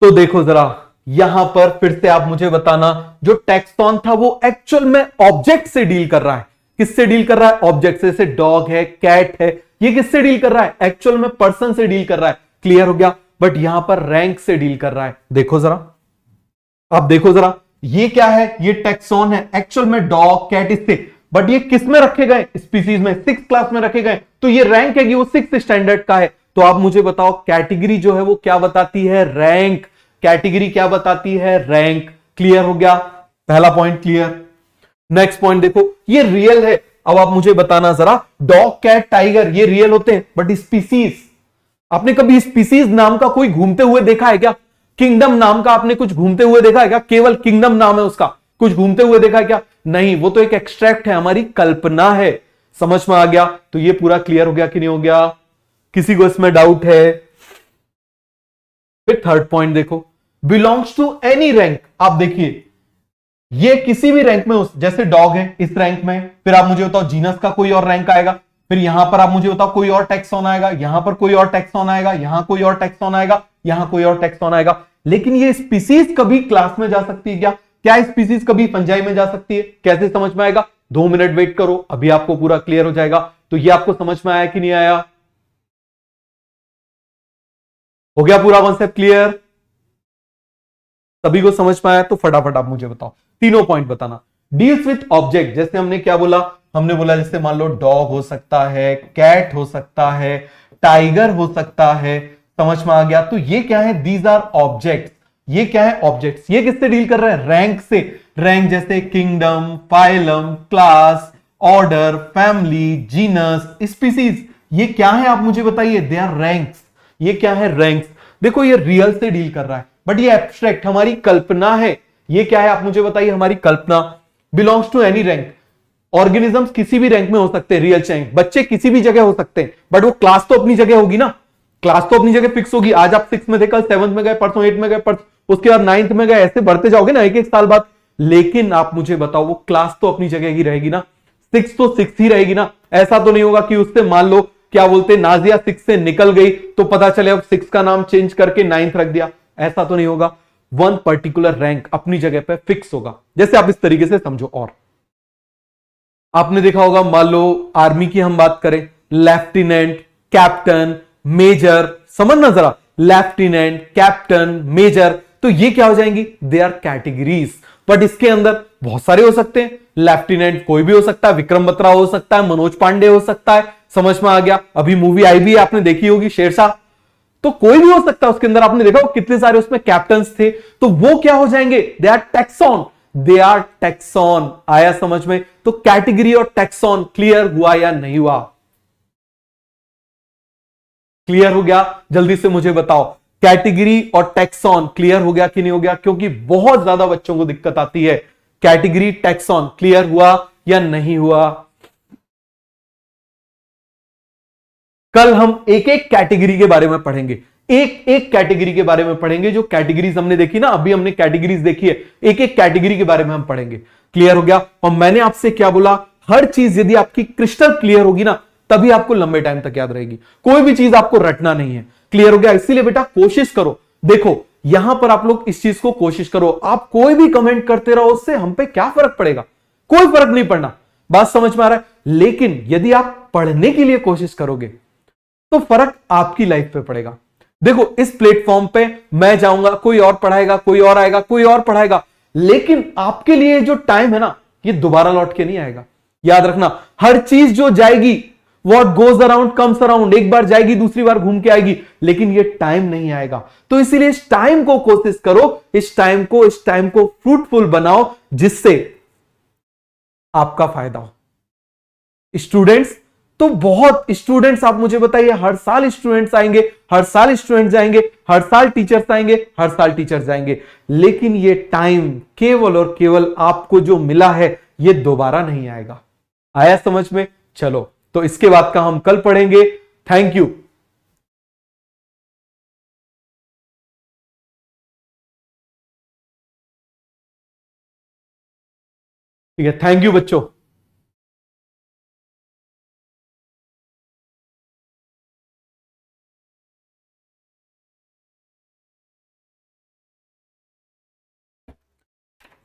Speaker 1: तो देखो जरा, यहां पर फिर से आप मुझे बताना, जो टैक्सॉन था वो एक्चुअल में ऑब्जेक्ट से डील कर रहा है। किससे डील कर रहा है? ऑब्जेक्ट से। जैसे डॉग है, कैट है, ये किससे डील कर रहा है? एक्चुअल में पर्सन से डील कर रहा है। क्लियर हो गया? बट यहां पर रैंक से डील कर रहा है। देखो जरा, आप देखो जरा, ये क्या है, ये टैक्सॉन है, एक्चुअल में डॉग कैट इससे, बट ये किस में रखे गए, स्पीसीज में, 6th क्लास में रखे गए, तो ये रैंक है कि वो 6th स्टैंडर्ड का है। तो आप मुझे बताओ कैटेगरी जो है वो क्या बताती है, रैंक। कैटेगरी क्या बताती है, रैंक। क्लियर हो गया, पहला पॉइंट क्लियर। नेक्स्ट पॉइंट देखो, ये रियल है। अब आप मुझे बताना जरा, डॉग कैट टाइगर ये रियल होते हैं, बट स्पीसीज, आपने कभी स्पीसीज नाम का कोई घूमते हुए देखा है क्या? किंगडम नाम का आपने कुछ घूमते हुए देखा है क्या? केवल किंगडम नाम है उसका, कुछ घूमते हुए देखा है क्या? नहीं, वो तो एक एक्सट्रैक्ट है, हमारी कल्पना है। समझ में आ गया? तो ये पूरा क्लियर हो गया कि नहीं हो गया? किसी को इसमें डाउट है? फिर थर्ड पॉइंट देखो, बिलोंग्स टू एनी रैंक। आप देखिए ये किसी भी रैंक में, जैसे डॉग है इस रैंक में, फिर आप मुझे बताओ जीनस का कोई और रैंक आएगा, फिर यहां पर आप मुझे बताओ कोई और टैक्सॉन आएगा, यहां पर कोई और टैक्सॉन आएगा, यहां कोई और टैक्सॉन आएगा, यहां कोई और टैक्सॉन आएगा। लेकिन ये स्पीसीज कभी क्लास में जा सकती है क्या? क्या स्पीसीज कभी फंजाई में जा सकती है? कैसे समझ में आएगा? 2 मिनट वेट करो, अभी आपको पूरा क्लियर हो जाएगा। तो ये आपको समझ में आया कि नहीं आया? हो गया पूरा कॉन्सेप्ट क्लियर? सभी को समझ में आया? तो फटाफट आप मुझे बताओ, तीनों पॉइंट बताना। डील्स विथ ऑब्जेक्ट, जैसे हमने क्या बोला, हमने बोला जैसे मान लो डॉग हो सकता है, कैट हो सकता है, टाइगर हो सकता है। समझ में आ गया? तो ये क्या है, दीज आर ऑब्जेक्ट्स। ये क्या है, ऑब्जेक्ट्स। ये किससे डील कर रहे हैं, रैंक से। रैंक जैसे kingdom, phylum, class, order, family, genus, species. ये क्या है आप मुझे बताइए, दे आर रैंक्स। ये क्या है, रैंक्स। देखो ये रियल से डील कर रहा है, बट ये एब्स्ट्रैक्ट, हमारी कल्पना है। ये क्या है आप मुझे बताइए, हमारी कल्पना। Belongs to any rank, organisms किसी भी रैंक में हो सकते हैं, रियल चाहिए। बच्चे किसी भी जगह हो सकते हैं, बट वो क्लास तो अपनी जगह होगी ना, क्लास तो अपनी जगह फिक्स होगी। आज आप 6 में थे, कल 7th में गए, परसों 8 में गए, उसके बाद 9th में गए, ऐसे बढ़ते जाओगे ना एक एक साल बाद। लेकिन आप मुझे बताओ वो क्लास तो अपनी जगह ही रहेगी ना, 6 तो 6 ही रहेगी ना। ऐसा तो नहीं होगा कि उससे मान लो क्या बोलते नाजिया 6 से निकल गई तो पता चले अब 6 का नाम चेंज करके 9th रख दिया, ऐसा तो नहीं होगा। वन पर्टिकुलर रैंक अपनी जगह पे फिक्स होगा। जैसे आप इस तरीके से समझो, और आपने देखा होगा, मान लो आर्मी की हम बात करें, लेफ्टिनेंट, कैप्टन, मेजर। समझना जरा, लेफ्टिनेंट, कैप्टन, मेजर, तो ये क्या हो जाएंगी, दे आर कैटेगरीज। बट इसके अंदर बहुत सारे हो सकते हैं। लेफ्टिनेंट कोई भी हो सकता है, विक्रम बत्रा हो सकता है, मनोज पांडे हो सकता है। समझ में आ गया? अभी मूवी आई भी है, आपने देखी होगी, शेरशाह। तो कोई भी हो सकता है, उसके अंदर आपने देखा कितने सारे उसमें कैप्टन्स थे। तो वो क्या हो जाएंगे, they are taxon. They are taxon. आया समझ में? तो कैटेगरी और टैक्सॉन क्लियर हुआ या नहीं हुआ? क्लियर हो गया? जल्दी से मुझे बताओ, कैटेगरी और टैक्सॉन क्लियर हो गया कि नहीं हो गया? क्योंकि बहुत ज्यादा बच्चों को दिक्कत आती है। कैटेगरी, टैक्सॉन क्लियर हुआ या नहीं हुआ? कल हम एक एक कैटेगरी के बारे में पढ़ेंगे, एक एक कैटेगरी के बारे में पढ़ेंगे। जो कैटेगरीज हमने देखी ना, अभी हमने कैटेगरीज देखी है, एक एक कैटेगरी के बारे में हम पढ़ेंगे। क्लियर हो गया? और मैंने आपसे क्या बोला, हर चीज यदि आपकी क्रिस्टल क्लियर होगी ना, तभी आपको लंबे टाइम तक याद रहेगी। कोई भी चीज आपको रटना नहीं है। क्लियर हो गया? इसीलिए बेटा कोशिश करो। देखो यहां पर आप लोग इस चीज को कोशिश करो, आप कोई भी कमेंट करते रहो, उससे हम पे क्या फर्क पड़ेगा? कोई फर्क नहीं पड़ना। बात समझ में आ रहा है? लेकिन यदि आप पढ़ने के लिए कोशिश करोगे तो फर्क आपकी लाइफ पे पड़ेगा। देखो इस प्लेटफॉर्म पे मैं जाऊंगा, कोई और पढ़ाएगा, कोई और आएगा, कोई और पढ़ाएगा, लेकिन आपके लिए जो टाइम है ना, ये दोबारा लौट के नहीं आएगा। याद रखना, हर चीज जो जाएगी, what goes around comes around, एक बार जाएगी दूसरी बार घूम के आएगी, लेकिन ये टाइम नहीं आएगा। तो इसीलिए इस टाइम को कोशिश करो, इस टाइम को फ्रूटफुल बनाओ, जिससे आपका फायदा हो। स्टूडेंट्स, तो बहुत स्टूडेंट्स आप मुझे बताइए, हर साल स्टूडेंट्स आएंगे, हर साल स्टूडेंट्स जाएंगे, हर साल टीचर्स आएंगे, हर साल टीचर्स जाएंगे, लेकिन ये टाइम केवल और केवल आपको जो मिला है ये दोबारा नहीं आएगा। आया समझ में? चलो तो इसके बाद का हम कल पढ़ेंगे। Thank you. ठीक है, थैंक यू बच्चों।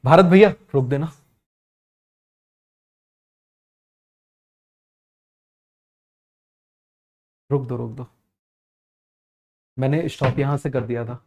Speaker 1: भारत भैया रोक देना। रोक दो रोक दो, मैंने स्टॉप यहां से कर दिया था।